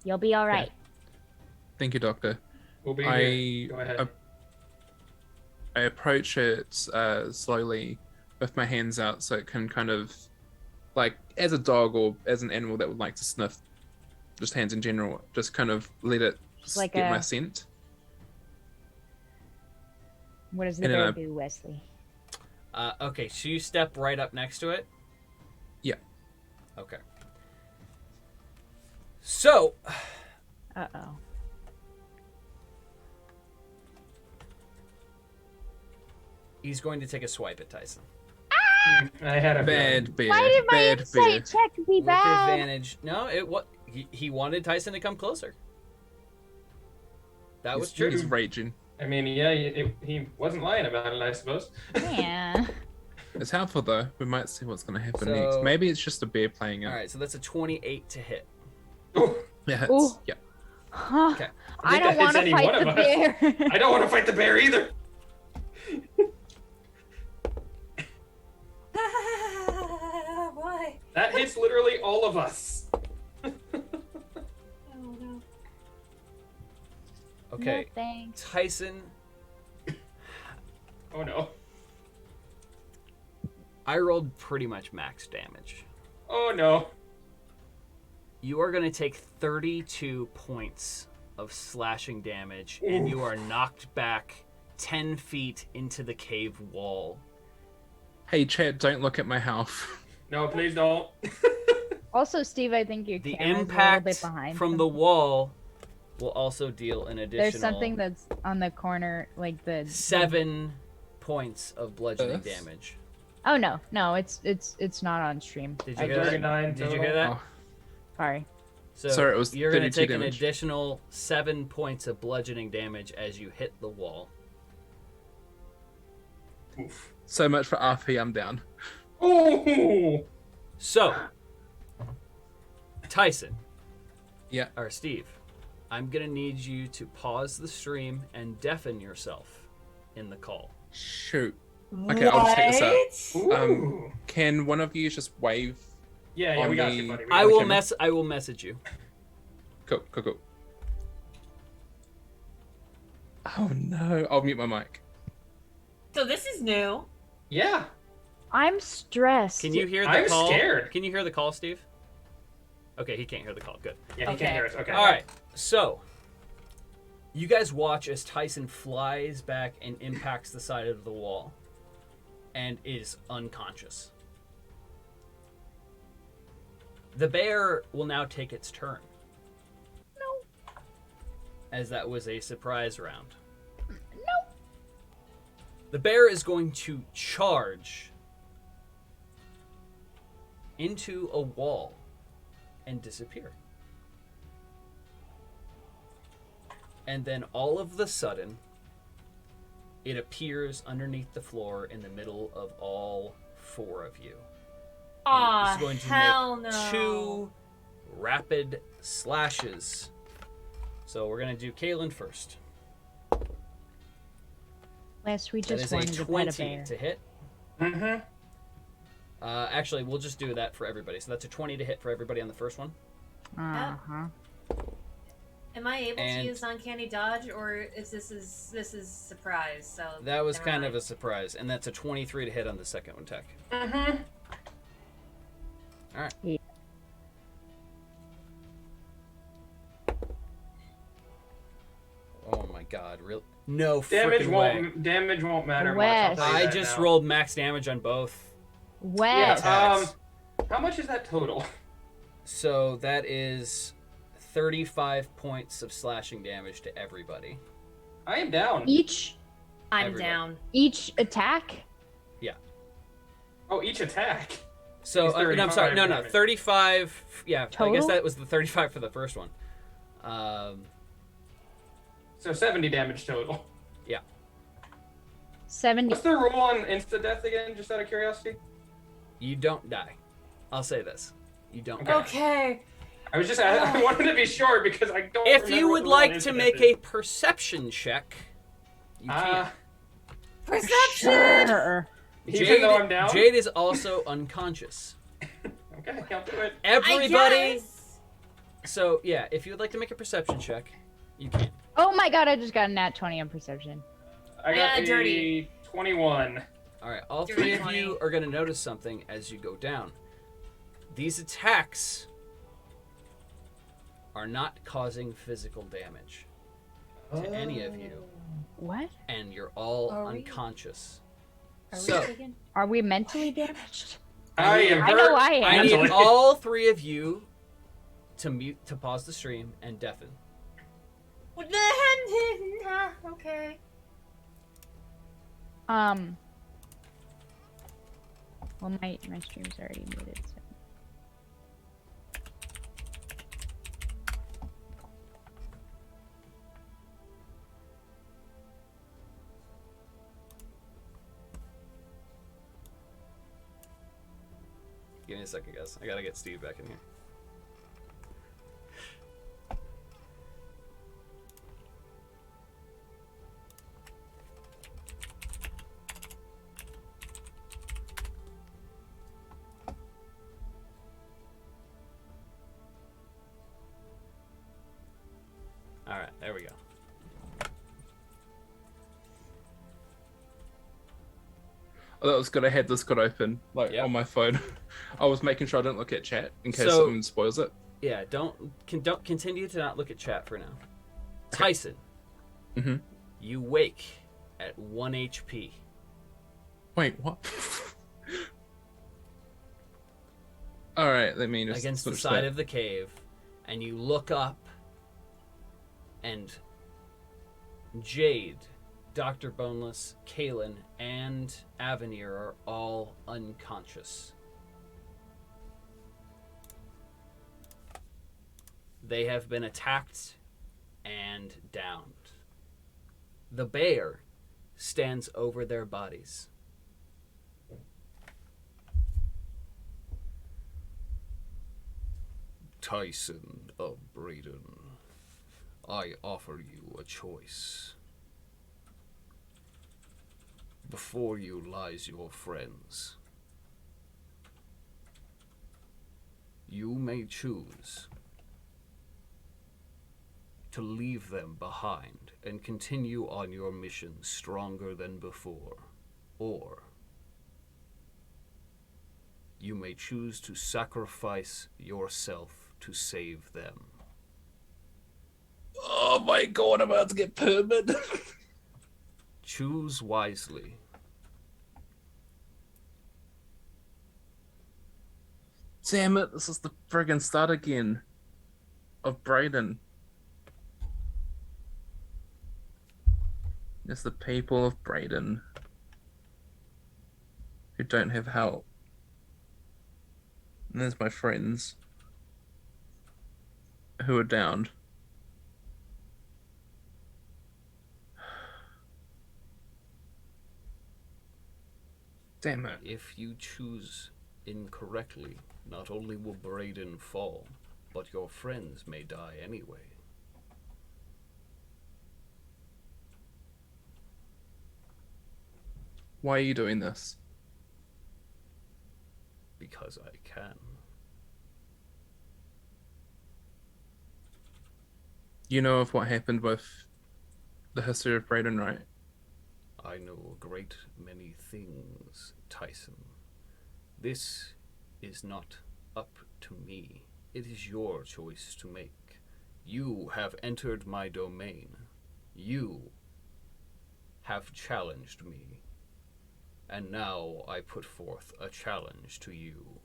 You'll be all right. Thank you, doctor. We'll be I here. Go ahead. I approach it slowly with my hands out so it can kind of, like, as a dog or as an animal that would like to sniff, just hands in general, just kind of let it Like get a- my scent. What does the And then bear I- do, Wesley? Okay, so you step right up next to it? Yeah. Okay. So, Uh-oh. he's going to take a swipe at Tyson. I had a feeling. Bad bear. Why did my Bad bear. insight check be With bad? advantage. No, he wanted Tyson to come closer. That was true. He's raging. I mean, yeah, he wasn't lying about it, I suppose. Yeah. It's helpful though. We might see what's going to happen So- next. Maybe it's just a bear playing it. All right, so that's a 28 to hit. Ooh, Yeah. Ooh. It's, yeah. Huh. Okay. I think don't that hits want to any fight one the of us. bear. I don't want to fight the bear either. Why? That hits literally all of us. Oh no. Okay, No, thanks. Tyson, Oh no. I rolled pretty much max damage. Oh no. You are going to take 32 points of slashing damage, and you are knocked back 10 feet into the cave wall. Hey, Chad, don't look at my health. No, please don't. Also, Steve, I think your The camera's a little impact bit behind. from the wall will also deal an additional There's something that's on the corner, like the 7 points of bludgeoning Earth? damage. Oh no, it's not on stream. Did I you hear just- that? 39 Did you hear that? Oh, Sorry. So Sorry, it was you're going to 32 take an damage. additional 7 points of bludgeoning damage as you hit the wall. Oof. so much for RP. I'm down. Ooh. So, Tyson. Yeah. Or Steve, I'm going to need you to pause the stream and deafen yourself in the call. Shoot. Okay, I'll just take this What? out. Ooh. Can one of you just wave? Yeah, on we got the- you, buddy. I got will you. I will message you. Cool. Oh no! I'll mute my mic. So this is new. Yeah. I'm stressed. Can you hear the I'm call? scared. Can you hear the call, Steve? Okay, he can't hear the call. Good. Yeah, he Okay. can't hear us. Okay. All right. So, you guys watch as Tyson flies back and impacts the side of the wall and is unconscious. The bear will now take its turn. No. As that was a surprise round. No. The bear is going to charge into a wall and disappear. And then all of the sudden, it appears underneath the floor in the middle of all 4 of you. Aw, It's going to hell make no. 2 rapid slashes. So we're going to do Kaylin first. Last we That just is a wanted to pet a 20 bear. to hit. Mm-hmm. Actually, we'll just do that for everybody. So that's a 20 to hit for everybody on the first one. Uh-huh. Am I able And- to use uncanny dodge, or is this is surprise? So That was never kind of mind. a surprise. And that's a 23 to hit on the second one attack. Mm-hmm. All right. Yeah. Oh my god, real no Damage freaking way. won't matter Wes. much. I'll tell you I that just now. rolled max damage on both. Wes. attacks. How much is that total? So that is 35 points of slashing damage to everybody. I am down. Each I'm everybody. down. attack? Oh, each attack. So It's no, I'm sorry, 35 no, damage. 35. Yeah, I guess Total? that was the 35 for the first one. So 70 damage total. 70. What's the rule on insta death again? Just out of curiosity. You don't die. I'll say this: you don't. Okay. Die. Okay. I was just I wanted to be sure because I don't. If remember you what would the rule on like to insta make death is. a perception check, you can. Perception. Sure. Even though I'm down. Jade is also unconscious. Okay, I'll do it. Everybody. I guess. So yeah, if you would like to make a perception check, you can. Oh my god, I just got a nat 20 on perception. I got Yeah, a dirty. 21. All right, all Dirty 3 of 20. you are going to notice something as you go down. These attacks are not causing physical damage to any of you, What? and you're all Are we- unconscious. Are we So taking- Are we mentally damaged? I am I hurt. know I am. I need mentally. all 3 of you to pause the stream and deafen. What the Okay. Well, my stream's already muted, so. Give me a second, guys. I gotta get Steve back in here. All right, there we go. Oh, that was good. I had Discord open, Yep. on my phone. I was making sure I didn't look at chat in case So- someone spoils it. Yeah, don't continue to not look at chat for now. Tyson, Mhm. you wake at 1 HP. Wait, what? All right, let me just Against the switch side that. of the cave, and you look up, and Jade Dr. Boneless, Kalen, and Avenir are all unconscious. They have been attacked and downed. The bear stands over their bodies. Tyson of Braden, I offer you a choice. Before you lies your friends. You may choose to leave them behind and continue on your mission stronger than before, or you may choose to sacrifice yourself to save them. Oh my god, I'm about to get permanent. Choose wisely. Damn it, this is the friggin' start again of Braden. It's the people of Braden who don't have help. And there's my friends who are downed. Damn it. If you choose incorrectly, not only will Braden fall, but your friends may die anyway. Why are you doing this? Because I can. You know of what happened with the history of Braden, right? I know a great many things, Tyson. This is not up to me. It is your choice to make. You have entered my domain. You have challenged me. And now I put forth a challenge to you.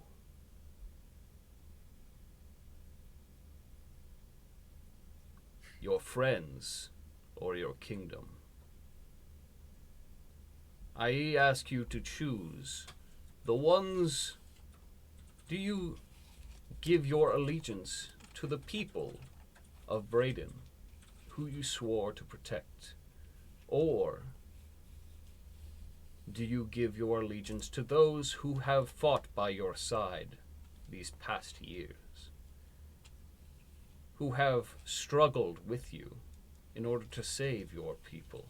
Your friends or your kingdom. I ask you to choose the ones. Do you give your allegiance to the people of Braden, who you swore to protect? Or do you give your allegiance to those who have fought by your side these past years, who have struggled with you in order to save your people?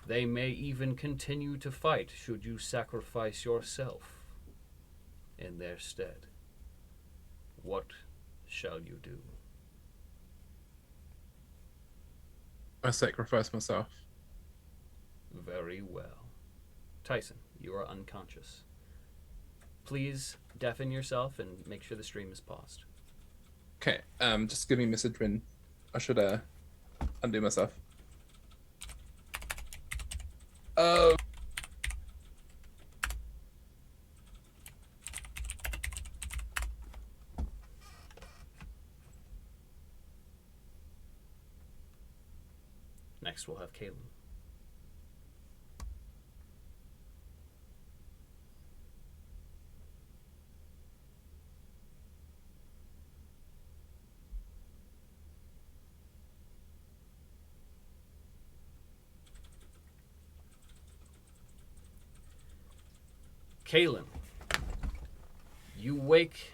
They may even continue to fight should you sacrifice yourself in their stead. What shall you do? I sacrifice myself. Very well. Tyson, you are unconscious. Please deafen yourself and make sure the stream is paused. Okay, just give me a message when I should undo myself. Next we'll have Kalen. Kalen, you wake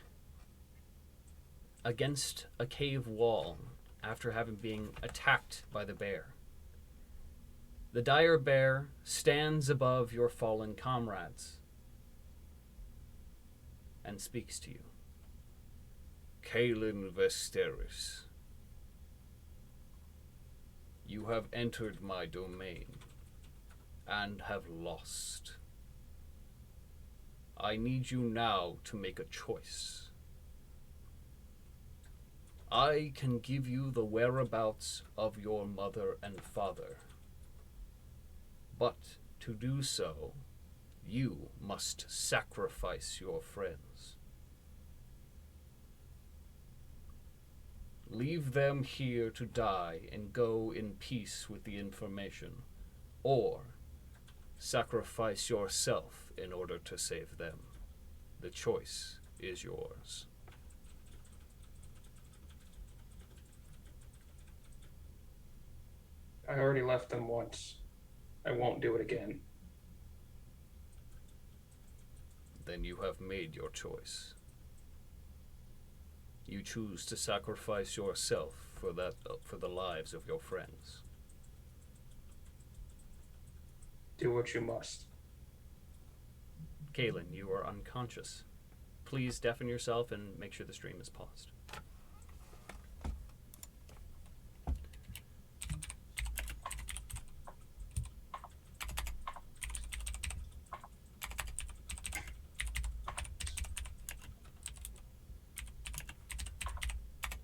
against a cave wall after having been attacked by the bear. The dire bear stands above your fallen comrades and speaks to you. Kalen Vesteris, you have entered my domain and have lost. I need you now to make a choice. I can give you the whereabouts of your mother and father, but to do so, you must sacrifice your friends. Leave them here to die and go in peace with the information, or sacrifice yourself in order to save them. The choice is yours. I already left them once. I won't do it again. Then you have made your choice. You choose to sacrifice yourself for the lives of your friends. Do what you must. Kaylin, you are unconscious. Please deafen yourself and make sure the stream is paused.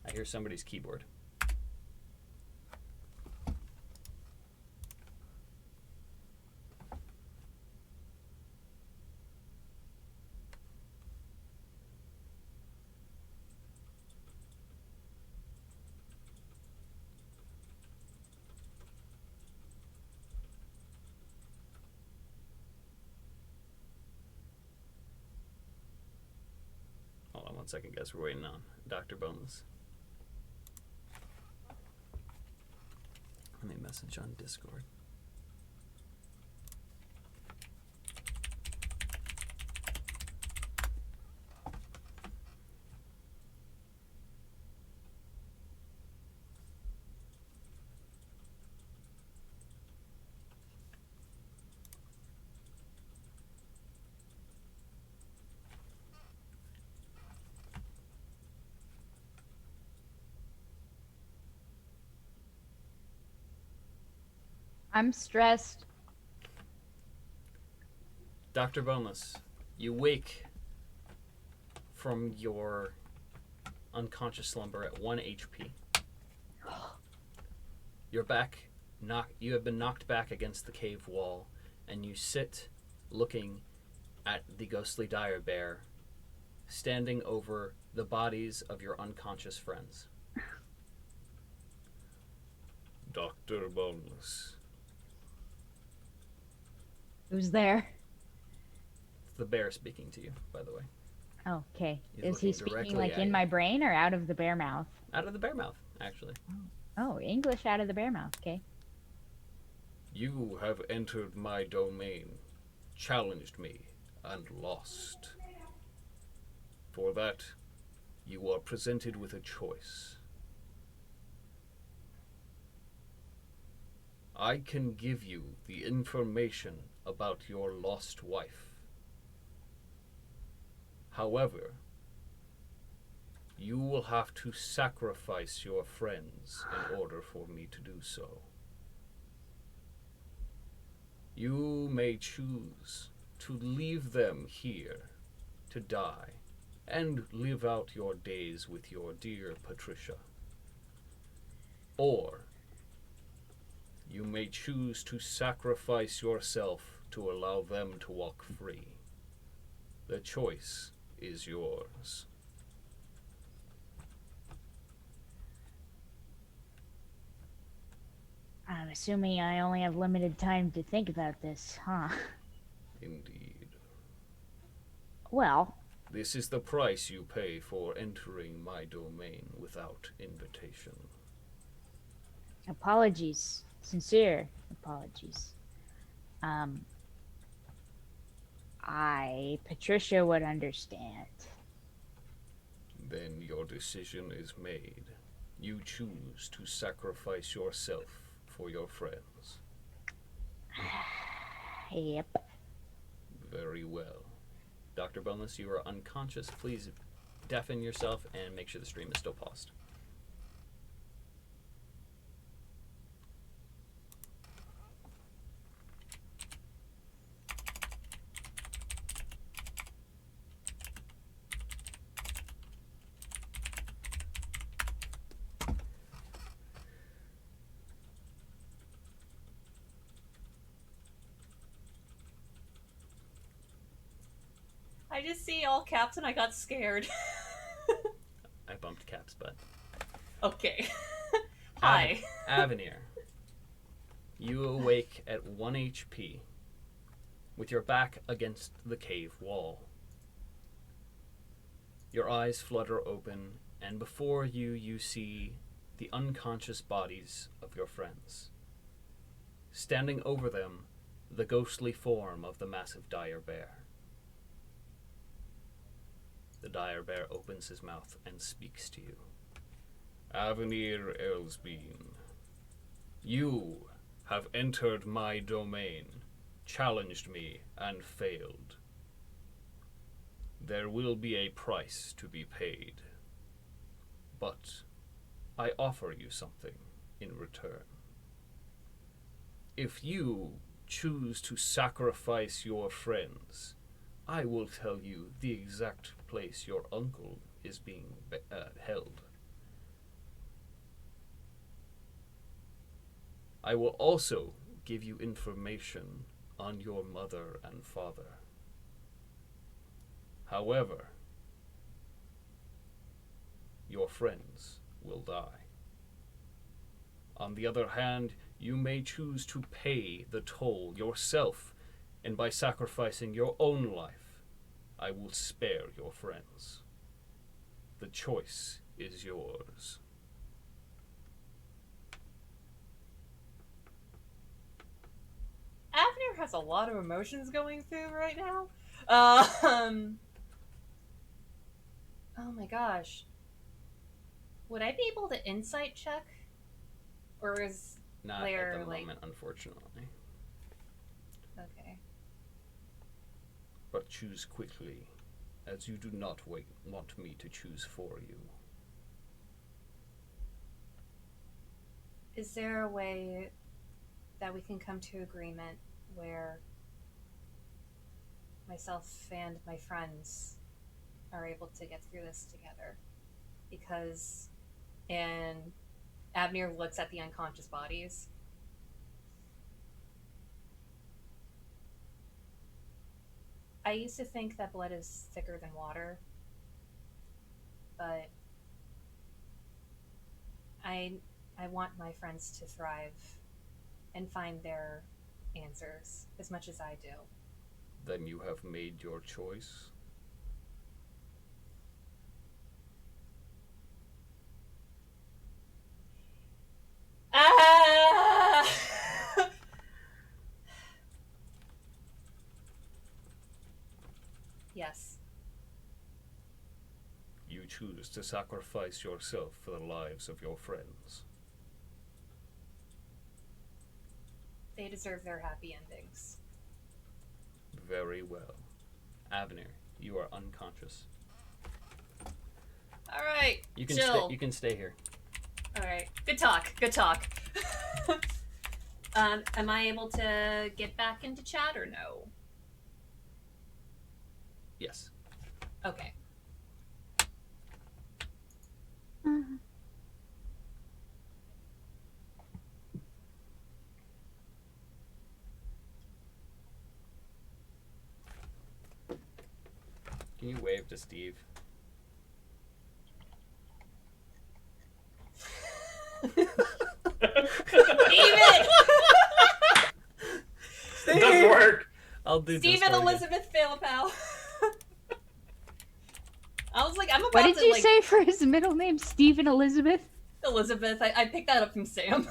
I hear somebody's keyboard. Hold on one second, guys. We're waiting on Dr. Boneless. Let me message on Discord. I'm stressed. Dr. Boneless, you wake from your unconscious slumber at 1 HP. You're back. You have been knocked back against the cave wall, and you sit looking at the ghostly dire bear standing over the bodies of your unconscious friends. Dr. Boneless. Who's there? It's the bear speaking to you, by the way. Oh, okay. He's Is he looking speaking directly like at in you. my brain or out of the bear mouth? Out of the bear mouth, actually. Oh, English out of the bear mouth. Okay. You have entered my domain, challenged me, and lost. For that, you are presented with a choice. I can give you the information about your lost wife. However, you will have to sacrifice your friends in order for me to do so. You may choose to leave them here to die and live out your days with your dear Patricia. Or you may choose to sacrifice yourself to allow them to walk free. The choice is yours. I'm assuming I only have limited time to think about this, huh? Indeed. Well, This is the price you pay for entering my domain without invitation. apologies. Sincere apologies. Patricia would understand. Then your decision is made. You choose to sacrifice yourself for your friends. Yep. Very well. Dr. Boneless, you are unconscious. Please deafen yourself and make sure the stream is still paused. I just see all caps and I got scared. I bumped Cap's butt. Okay. Hi. Avenir. You awake at 1 HP, with your back against the cave wall. Your eyes flutter open, and before you, you see the unconscious bodies of your friends. Standing over them, the ghostly form of the massive dire bear. The dire bear opens his mouth and speaks to you. Avenir Elsbeen, you have entered my domain, challenged me, and failed. There will be a price to be paid, but I offer you something in return. If you choose to sacrifice your friends, I will tell you the exact place your uncle is being held. I will also give you information on your mother and father. However, your friends will die. On the other hand, you may choose to pay the toll yourself, and by sacrificing your own life, I will spare your friends. The choice is yours. Avner has a lot of emotions going through right now. Oh my gosh. Would I be able to insight check? Or is Not Blair, at the like... moment, unfortunately. Okay. But choose quickly, as you do not want me to choose for you. Is there a way that we can come to agreement where myself and my friends are able to get through this together? Because, and Abner looks at the unconscious bodies. I used to think that blood is thicker than water, but I want my friends to thrive and find their answers as much as I do. Then you have made your choice. Ah! Yes. You choose to sacrifice yourself for the lives of your friends. They deserve their happy endings. Very well. Avner, you are unconscious. All right. You can chill. you can stay here. All right. Good talk. Good talk. Am I able to get back into chat or no? Yes. Okay. Can you wave to Steve? Steven! It doesn't work. I'll do Stephen Discord Elizabeth Failpow. I was like, I'm about What did to you like say for his middle name? Stephen Elizabeth? Elizabeth. I picked that up from Sam.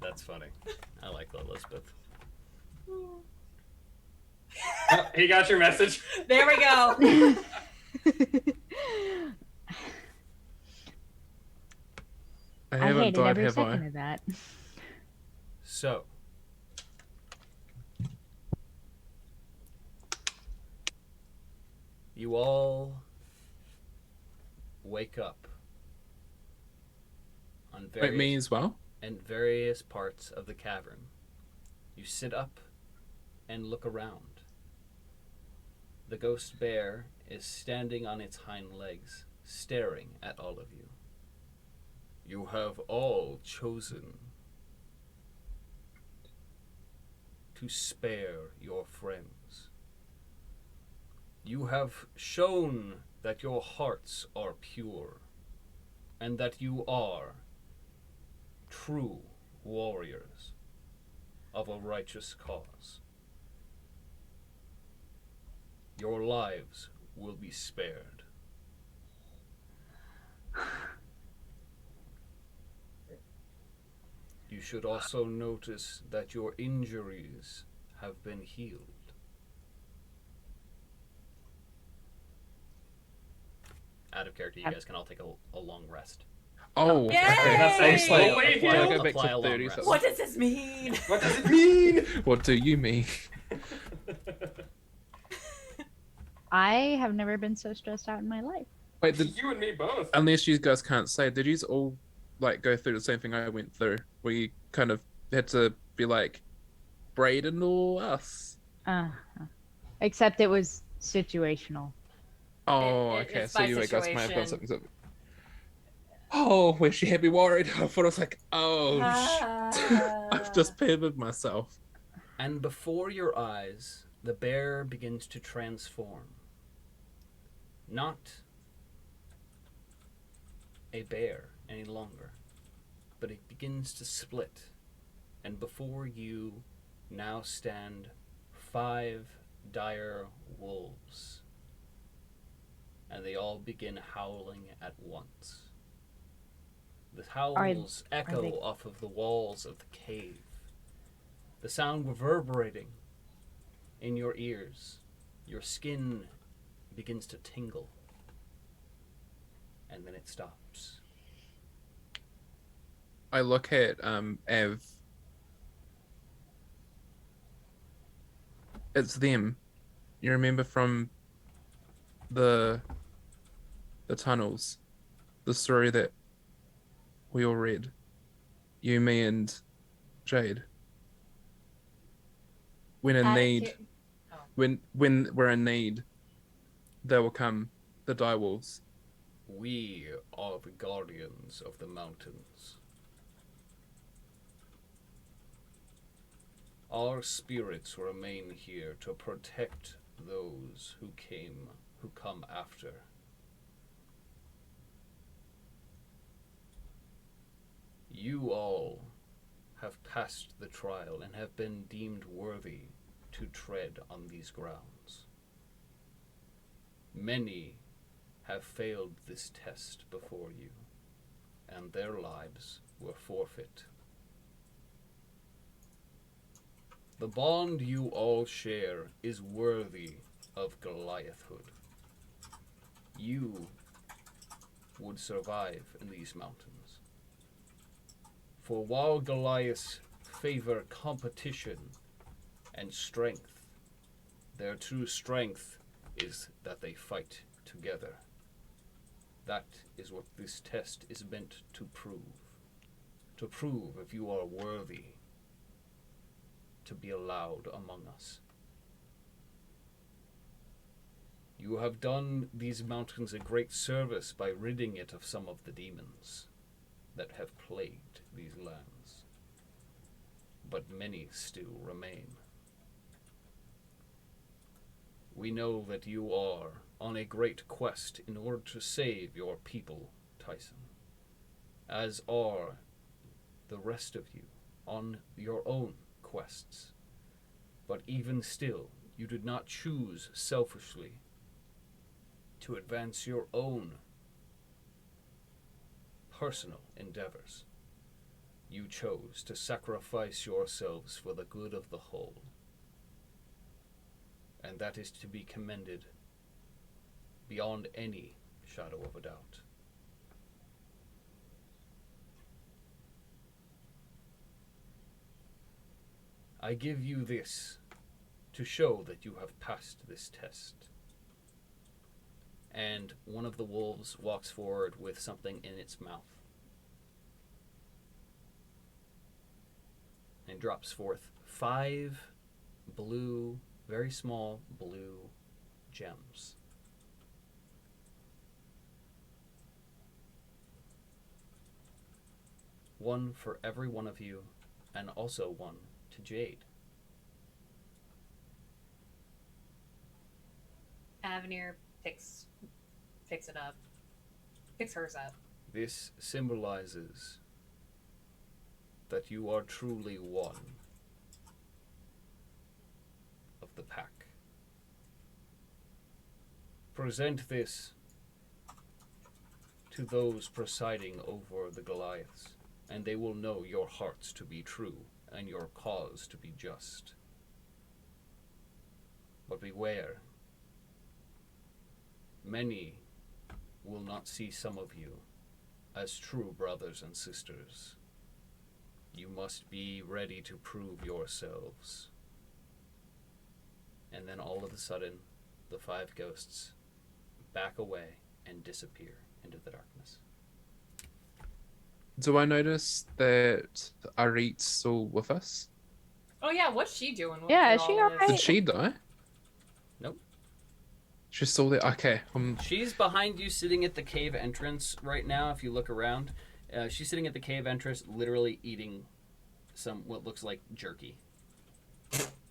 That's funny. I like Elizabeth. Oh, he got your message. There we go. I I haven't hated died, every have second I? of that. So, you all wake up on Wait, me as well? in various parts of the cavern. You sit up and look around. The ghost bear is standing on its hind legs, staring at all of you. You have all chosen to spare your friends. You have shown that your hearts are pure and that you are true warriors of a righteous cause. Your lives will be spared. You should also notice that your injuries have been healed. Out of character, you guys can all take a long rest. Oh, Yay! okay. That's I was like, slowly can I healed. go back Apply to a long 30 rest. something? What does this mean? What does it mean? What do you mean? I have never been so stressed out in my life. Wait, did, You and me both. unless you guys can't say, did you all like go through the same thing I went through, where you kind of had to be like, Braden or us? Uh, except it was situational. Oh, okay. It's So by you guys might have done situation. something. Oh, where she had me worried. I thought I was like, oh, I've just pampered myself. And before your eyes, the bear begins to transform. Not a bear any longer, but it begins to split. And before you now stand 5 dire wolves. And they all begin howling at once. The howls echo they- off of the walls of the cave. The sound reverberating in your ears. Your skin begins to tingle. And then it stops. I look at Ev. It's them. You remember from the tunnels, the story that we all read. You, me, and Jade. When in need, when we're in need, they will come, the direwolves. We are the guardians of the mountains. Our spirits remain here to protect those who come after. You all have passed the trial and have been deemed worthy to tread on these grounds. Many have failed this test before you, and their lives were forfeit. The bond you all share is worthy of Goliathhood. You would survive in these mountains. For while Goliaths favor competition and strength, their true strength is that they fight together. That is what this test is meant to prove. To prove if you are worthy to be allowed among us. You have done these mountains a great service by ridding it of some of the demons that have plagued these lands. But many still remain. We know that you are on a great quest in order to save your people, Tyson, as are the rest of you on your own quests. But even still, you did not choose selfishly to advance your own personal endeavors. You chose to sacrifice yourselves for the good of the whole. And that is to be commended beyond any shadow of a doubt. I give you this to show that you have passed this test. And one of the wolves walks forward with something in its mouth and drops forth 5 blue, very small blue gems. One for every one of you, and also one to Jade. Avenir picks it up. Picks hers up. This symbolizes that you are truly one of the pack. Present this to those presiding over the Goliaths, and they will know your hearts to be true and your cause to be just. But beware, many will not see some of you as true brothers and sisters. You must be ready to prove yourselves. And then all of a sudden, the 5 ghosts back away and disappear into the darkness. Do I notice that Arit's still with us? Oh yeah, what's she doing? Yeah, through is she all of alright? this? Did she die? Nope. She's still there. Okay. She's behind you, sitting at the cave entrance right now. If you look around, she's sitting at the cave entrance, literally eating some what looks like jerky.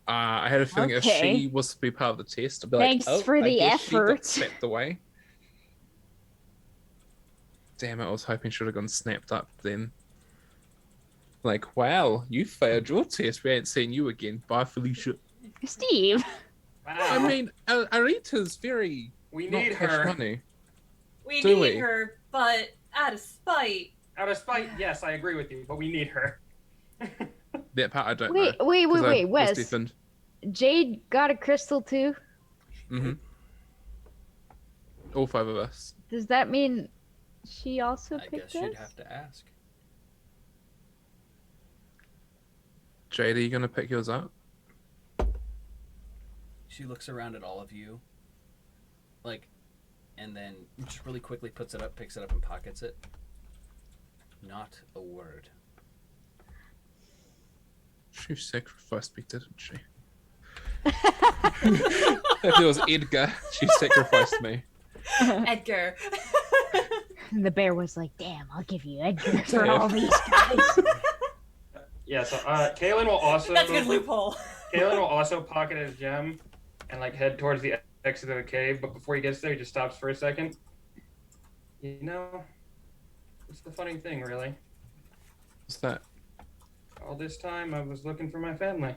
I had a feeling if Okay. she was to be part of the test, I'd be Thanks like, oh, for I the guess she got effort. snapped away. Damn it, I was hoping she would have gone snapped up then. Like, wow, you failed your test. We ain't seen you again. Bye, Felicia. Steve. Wow. I mean, Arita's very we not need cash her. money. We Do need we? her, but out of spite. Out of spite, yes, I agree with you, but we need her. That part I don't Wait, know. wait, 'cause I wait, was Wes. deafened. Jade got a crystal too. Mm-hmm. All 5 of us. Does that mean she also I picked guess us? you'd have to ask. Jade, are you gonna pick yours up? She looks around at all of you, like, and then just really quickly puts it up, picks it up, and pockets it. Not a word. She sacrificed me, didn't she? If it was Edgar, she sacrificed me. Edgar. And the bear was like, "Damn, I'll give you Edgar for all these guys." Yeah, so Kaylin will also That's a good loophole. Kaylin will also pocket his gem and like head towards the exit of the cave, but before he gets there, he just stops for a second. You know, it's the funny thing, really. What's that? All this time, I was looking for my family.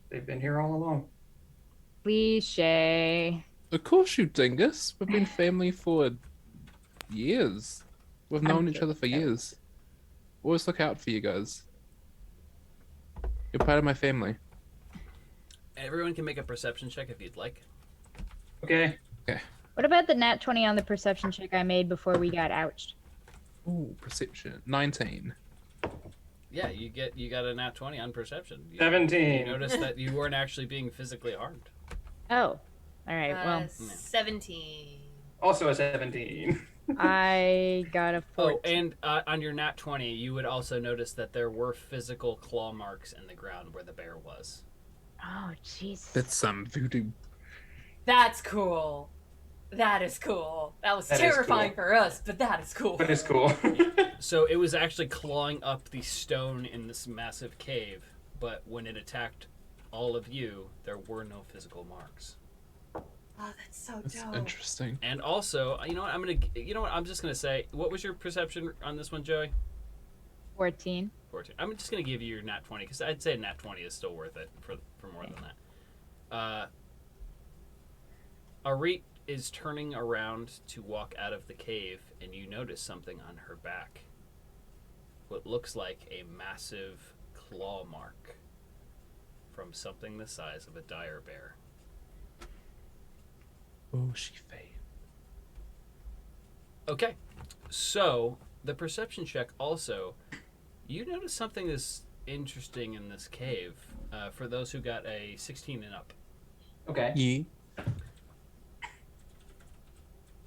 They've been here all along. Cliche. Of course, you dingus. We've been family for years. We've known each other for years. Always look out for you guys. You're part of my family. Everyone can make a perception check if you'd like. Okay. What about the nat 20 on the perception check I made before we got ouched? Ooh, perception. 19. Yeah, you got a nat 20 on perception. You 17. noticed that you weren't actually being physically harmed. Oh. Alright, well, 17. Also a 17. I got a 14. Oh, and on your nat 20, you would also notice that there were physical claw marks in the ground where the bear was. Oh, Jesus. That's some voodoo. That's cool. That is cool. That was That is terrifying cool. for us, but that is cool. But it's cool. So it was actually clawing up the stone in this massive cave, but when it attacked all of you, there were no physical marks. Oh, that's so That's dope. interesting. And also, you know what? I'm just gonna say, what was your perception on this one, Joey? 14. 14. I'm just gonna give you your nat 20 because I'd say nat 20 is still worth it for more than that. Arit is turning around to walk out of the cave, and you notice something on her back. What looks like a massive claw mark from something the size of a dire bear. Oh, she fade. Okay, so the perception check also, you notice something that's interesting in this cave for those who got a 16 and up. Okay. Yeah.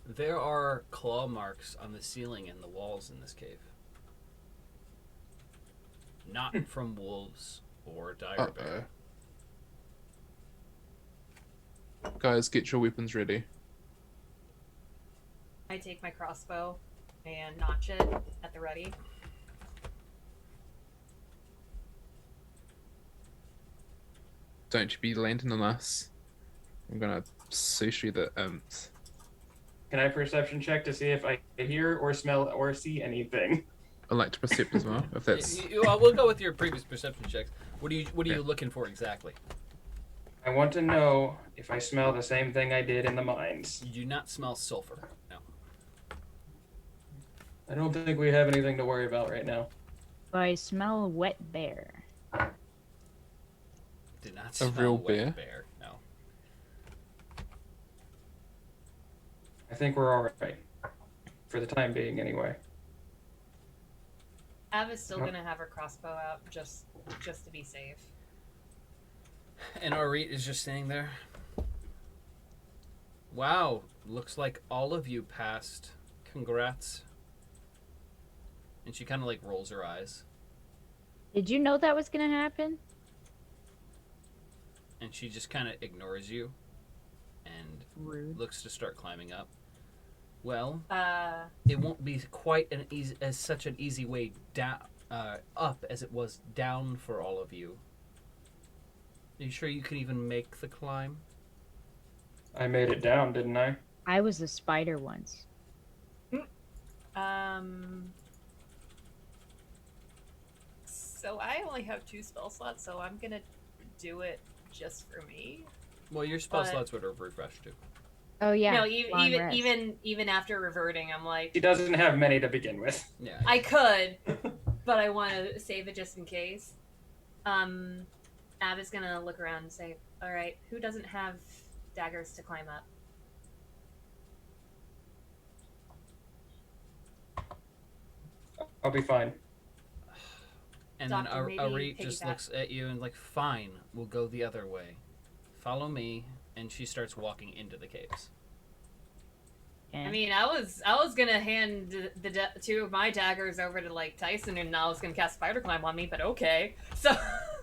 There are claw marks on the ceiling and the walls in this cave. Not from wolves or dire bear. Guys, get your weapons ready. I take my crossbow and notch it at the ready. Don't you be landing on us. I'm gonna sushi the imps. Can I perception check to see if I hear or smell or see anything? I'd like to percept as well, if that's... We'll go with your previous perception checks. What are you Yeah. looking for exactly? I want to know if I smell the same thing I did in the mines. You do not smell sulfur. No. I don't think we have anything to worry about right now. I smell a wet bear. Did not smell real wet bear. No. I think we're all right. For the time being, anyway. Ava's still Yep. gonna have her crossbow out just to be safe. And Arit is just standing there. Wow, looks like all of you passed. Congrats. And she kind of like rolls her eyes. Did you know that was gonna happen? And she just kind of ignores you and Rude. looks to start climbing up. Well, Uh, it won't be quite such an easy way down up as it was down for all of you. Are you sure you can even make the climb? I made it down, didn't I? I was a spider once. So I only have 2 spell slots, so I'm gonna do it just for me. Well, your spell But- slots would have refreshed too. Oh yeah. No, long rest. even after reverting, I'm like, He doesn't have many to begin with. Yeah. I could, but I want to save it just in case. Ab is gonna look around and say, "All right, who doesn't have daggers to climb up?" I'll be fine. And then Doctor, maybe Arit just piggyback. looks at you and like, fine, we'll go the other way. Follow me, and she starts walking into the caves. Yeah. I mean, I was gonna hand the 2 of my daggers over to like Tyson, and I was gonna cast spider climb on me, but okay. So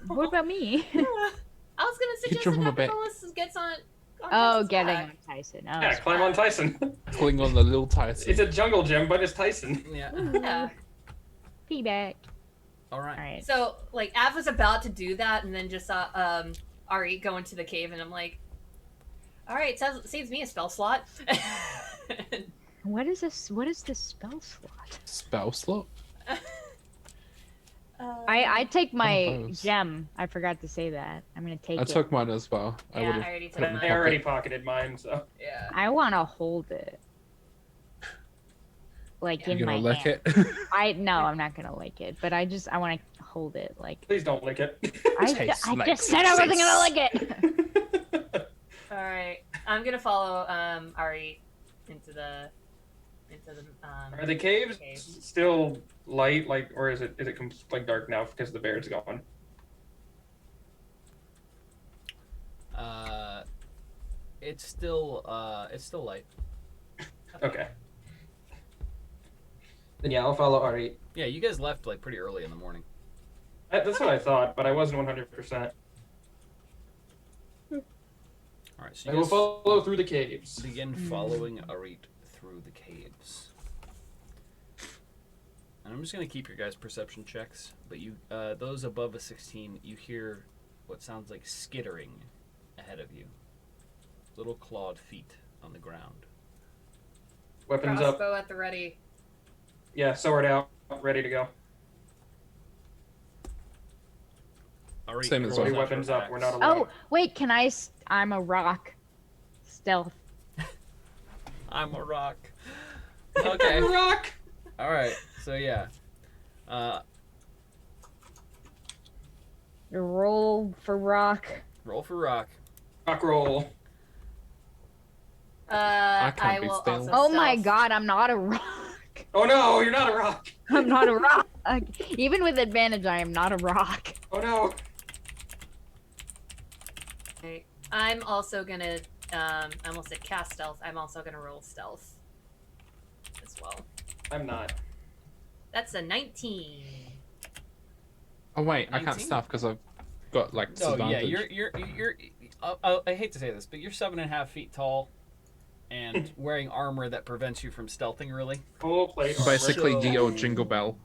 What about me? I was gonna suggest jump that on my Dr. back. Melissa gets on. Oh, Tyson's getting back. on Tyson. Oh, Yeah, that's climb on Tyson. Cling on the little Tyson. It's a jungle gym, but it's Tyson. Yeah. Yeah. Piggyback. All right. All right. So like Av was about to do that, and then just saw Ari go into the cave, and I'm like, all right, saves me a spell slot. What is this? What is this spell slot? Spell slot? I take my those. gem. I forgot to say that. I'm gonna take I it. took mine as well. I Yeah, would have I already put it in took my I already pocket. pocketed mine, so. Yeah. I want to hold it. Like in You're my gonna lick hand. it? No, I'm not gonna lick it, but I want to hold it. Like Please don't lick it. Tastes I like just said I wasn't gonna success. lick it. All right, I'm gonna follow Ari into the Are the caves cave. still light, like, or is it like dark now because the bear's gone? It's still light. Okay. Then yeah, I'll follow Ari. Yeah, you guys left like pretty early in the morning. That's what I thought, but I wasn't 100%. All right, so I you will guys follow through the caves. begin following Arit through the caves. And I'm just gonna keep your guys' perception checks, but you, those above a 16, you hear what sounds like skittering ahead of you. Little clawed feet on the ground. Weapons up. Crossbow at the ready. Yeah, sword out. Ready to go. Arit, Same as roll Everybody out weapons your up. We're axe. not alone. Oh wait, can I? I'm a rock. Stealth. I'm a rock. Okay. Rock! All right. So yeah. Roll for rock. Roll for rock. Rock roll. I can't be will stealth. also Oh my stealth. god, I'm not a rock. Oh no, you're not a rock! I'm not a rock. Even with advantage, I am not a rock. Oh no! Okay. I'm also gonna I almost said cast stealth. I'm also gonna roll stealth as well. I'm not. That's a 19. Oh wait, I 19? can't stuff because I've got like Oh yeah, disadvantage. you're. I hate to say this, but you're 7.5 feet tall, and wearing armor that prevents you from stealthing. Really? Full plate armor. Basically, So- ye old jingle bell.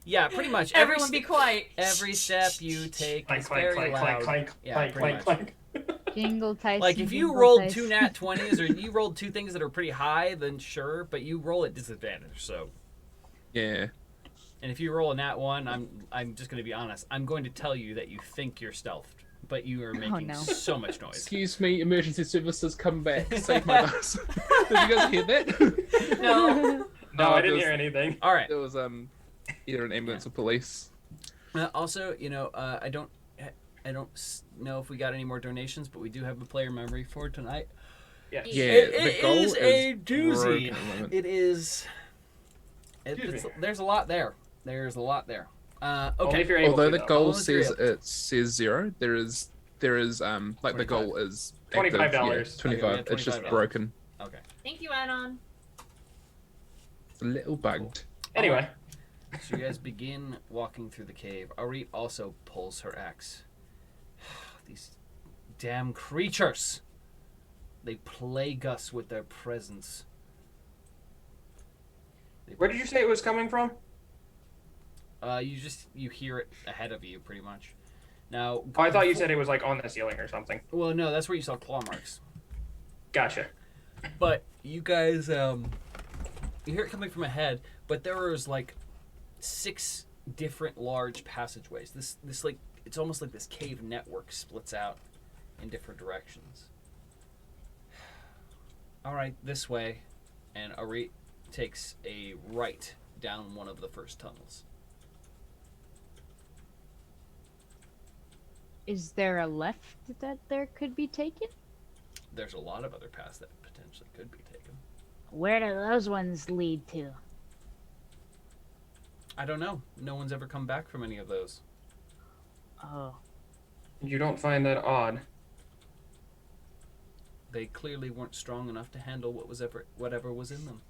Yeah, pretty much. Everyone be quiet. every step you take Clank, is clank, very clank, loud. clank, clank, Yeah, clank, pretty clank, much. clank. Jingle Tyson. Like, if you jingle rolled Tyson. 2 nat 20s or you rolled 2 things that are pretty high, then sure, but you roll at disadvantage, so. Yeah. And if you roll a nat 1, I'm just going to be honest. I'm going to tell you that you think you're stealthed, but you are making no. so much noise. Excuse me, emergency services, come back, save my dice. Did you guys hear that? No. No, I didn't there's- hear anything. All right. There was either an ambulance or police. Also, I don't know if we got any more donations, but we do have a player memory for tonight. Yes. Yeah, It the goal is a is doozy. broken at the moment. It is. Excuse me. There's a lot there. There's a lot there. Only Okay. if you're able Although to, the though. goal Only if you're says able. it says 0, there is like the goal is active, $25. Yeah, Okay, 25. we have It's just $25. broken. Okay. Thank you, Anon. It's a little bugged. Anyway, So you guys begin walking through the cave. Ari also pulls her axe. These damn creatures. They plague us with their presence. where did you say it was coming from? You hear it ahead of you pretty much. Now, Oh, I thought you said it was like on the ceiling or something. well, no, that's where you saw claw marks. Gotcha. But you guys, you hear it coming from ahead, but there was like 6 different large passageways. This like, it's almost like this cave network splits out in different directions. All right, this way, and Ari takes a right down one of the first tunnels. Is there a left that there could be taken? There's a lot of other paths that potentially could be taken. Where do those ones lead to? I don't know. No one's ever come back from any of those. Oh. You don't find that odd. They clearly weren't strong enough to handle whatever was in them.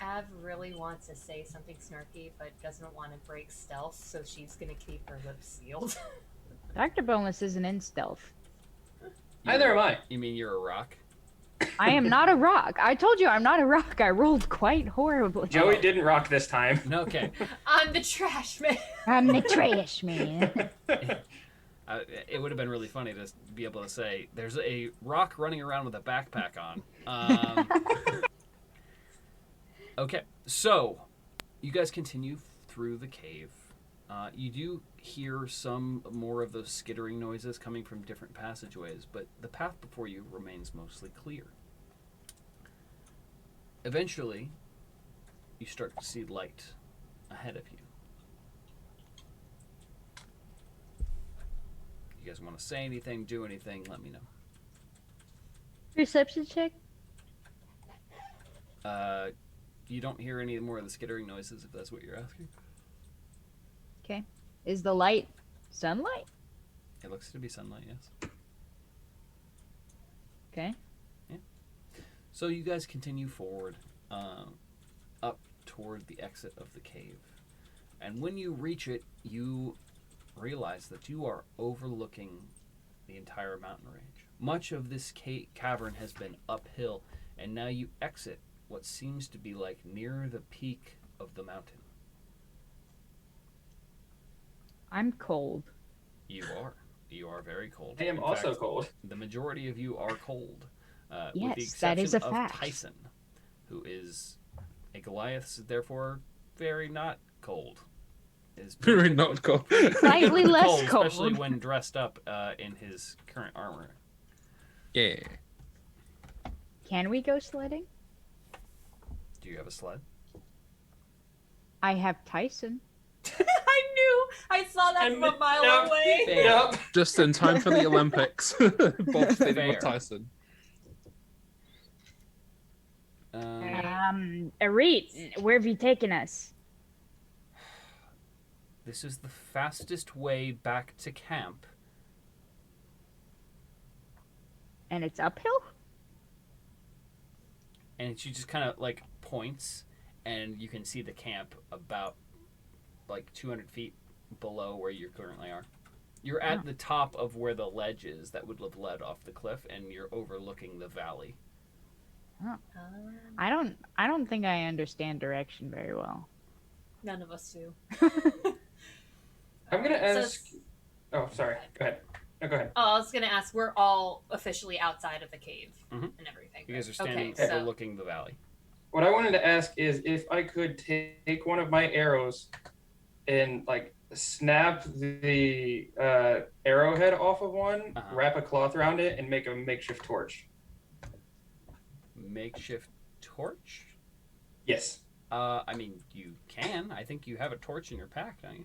Av really wants to say something snarky, but doesn't want to break stealth, so she's gonna keep her lips sealed. Dr. Boneless isn't in stealth. Neither am I. You mean you're a rock? I am not a rock. I told you I'm not a rock. I rolled quite horribly. Joey didn't rock this time. No, okay. I'm the trash man. I'm the trash man. It would have been really funny to be able to say, there's a rock running around with a backpack on. Okay, so you guys continue through the cave. You do hear some more of those skittering noises coming from different passageways, but the path before you remains mostly clear. Eventually, you start to see light ahead of you. You guys want to say anything, do anything, let me know. Perception check? You don't hear any more of the skittering noises, if that's what you're asking. Okay. Is the light sunlight? It looks to be sunlight, yes. Okay. So you guys continue forward, up toward the exit of the cave. And when you reach it, you realize that you are overlooking the entire mountain range. Much of this cavern has been uphill, and now you exit what seems to be like near the peak of the mountain. I'm cold. You are. You are very cold. I am In also fact, cold. The majority of you are cold. With the Yes, exception that is a of fact. Tyson, who is a Goliath, therefore very not cold. Is Very not cool. Slightly less cold. especially when dressed up in his current armor. Yeah. Can we go sledding? Do you have a sled? I have Tyson. I knew! I saw that from a mile Yep. away. Fair. Yep. Just in time for the Olympics. Bob steady Fair. with Tyson. Arit, where have you taken us? This is the fastest way back to camp. And it's uphill? And she just kind of like points, and you can see the camp about like 200 feet below where you currently are. You're at Oh. the top of where the ledge is that would have led off the cliff, and you're overlooking the valley. I don't think I understand direction very well. None of us do. I'm gonna So ask. Oh, sorry. Go ahead. No, go ahead. Oh, I was gonna ask. We're all officially outside of the cave Mhm. and everything. You guys are standing Okay, so overlooking the valley. What I wanted to ask is if I could take one of my arrows and like snap the arrowhead off of one, wrap a cloth around it, and make a makeshift torch. Makeshift torch? Yes. I mean, you can. I think you have a torch in your pack, don't you?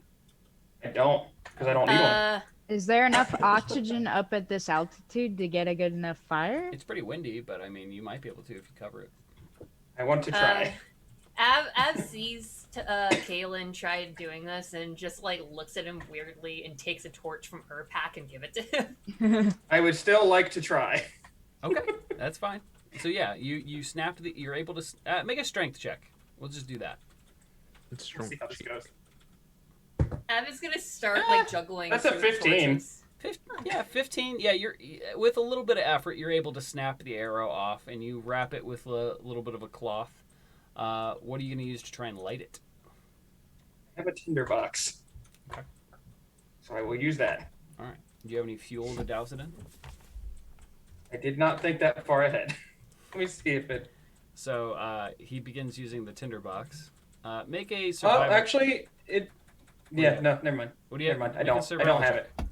I don't, because I don't need one. Is there enough oxygen up at this altitude to get a good enough fire? It's pretty windy, but I mean, you might be able to if you cover it. I want to try. Av sees Kaylin tried doing this and just like looks at him weirdly and takes a torch from her pack and give it to him. I would still like to try. Okay, that's fine. So yeah, you snapped the. You're able to make a strength check. We'll just do that. It's Let's strong. see how this goes. Av is gonna start like juggling. That's a through 15. torches. 15. Yeah, you're with a little bit of effort, you're able to snap the arrow off, and you wrap it with a little bit of a cloth. What are you going to use to try and light it? I have a tinderbox. Okay. So I will use that. All right. Do you have any fuel to douse it in? I did not think that far ahead. Let me see if it. So he begins using the tinderbox. Make a Oh, survival. actually, it. Yeah, no, never mind. What do you have? Never mind. Make a I survival don't have check. it.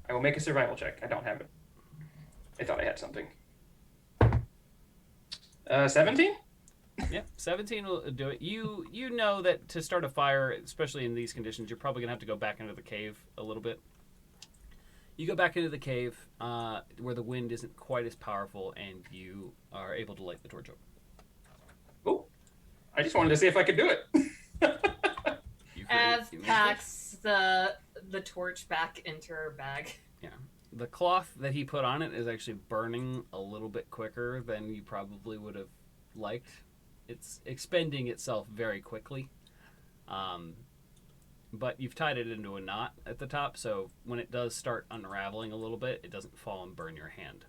I will make a survival check. I don't have it. I thought I had something. 17? Yeah, 17 will do it. You know that to start a fire, especially in these conditions, you're probably gonna have to go back into the cave a little bit. You go back into the cave where the wind isn't quite as powerful, and you are able to light the torch up. Oh, I just wanted to see if I could do it. Av packs the torch back into her bag. Yeah. The cloth that he put on it is actually burning a little bit quicker than you probably would have liked. It's expending itself very quickly. But you've tied it into a knot at the top, so when it does start unraveling a little bit, it doesn't fall and burn your hand.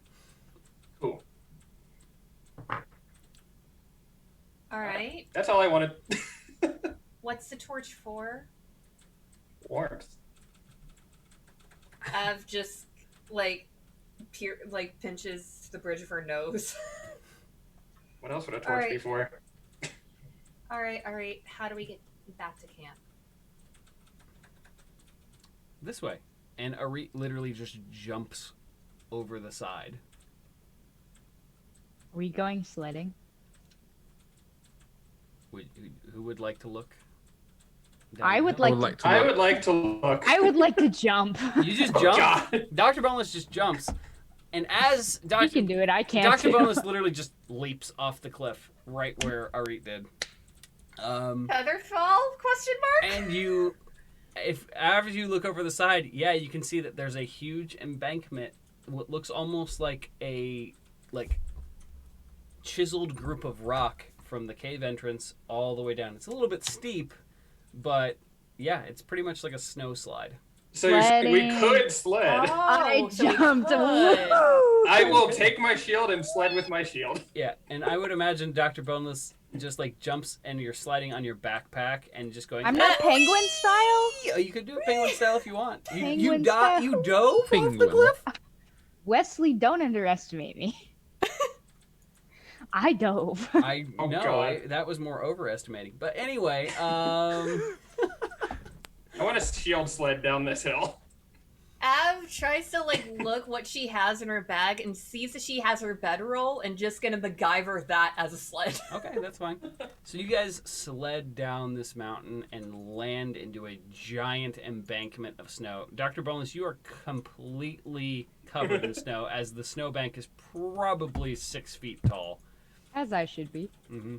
Cool. All right. That's all I wanted. What's the torch for? Warmth. Av just pinches the bridge of her nose. What else would a torch Alright. be for? All right. How do we get back to camp? This way. And Arit literally just jumps over the side. Are we going sledding? Who would like to look? I would downhill? like I would like to look. I would like to jump. You just Oh, jump. God. Dr. Boneless just jumps. And as You Dr. can do it. I can't. Dr. too. Boneless literally just leaps off the cliff right where Arit did. Featherfall? Question mark. And you, if after you look over the side, yeah, you can see that there's a huge embankment. What looks almost like a chiseled group of rock from the cave entrance all the way down. It's a little bit steep, but yeah, it's pretty much like a snow slide. So you're saying we Sledding. could sled. I so we jumped. could. Woo! I will take my shield and sled with my shield. Yeah, and I would imagine Dr. Boneless just like jumps and you're sliding on your backpack and just going. I'm not penguin style. Yeah, you could do it penguin style if you want. You Penguin style. you dove off the Penguin. cliff. Wesley, don't underestimate me. I dove. I Oh, know God. that was more overestimating. But anyway, I want to shield sled down this hill. Av tries to look what she has in her bag and sees that she has her bedroll and just gonna MacGyver that as a sled. okay, that's fine. So you guys sled down this mountain and land into a giant embankment of snow. Dr. Boneless, you are completely covered in snow, as the snowbank is probably 6 feet tall. As I should be. Mm-hmm.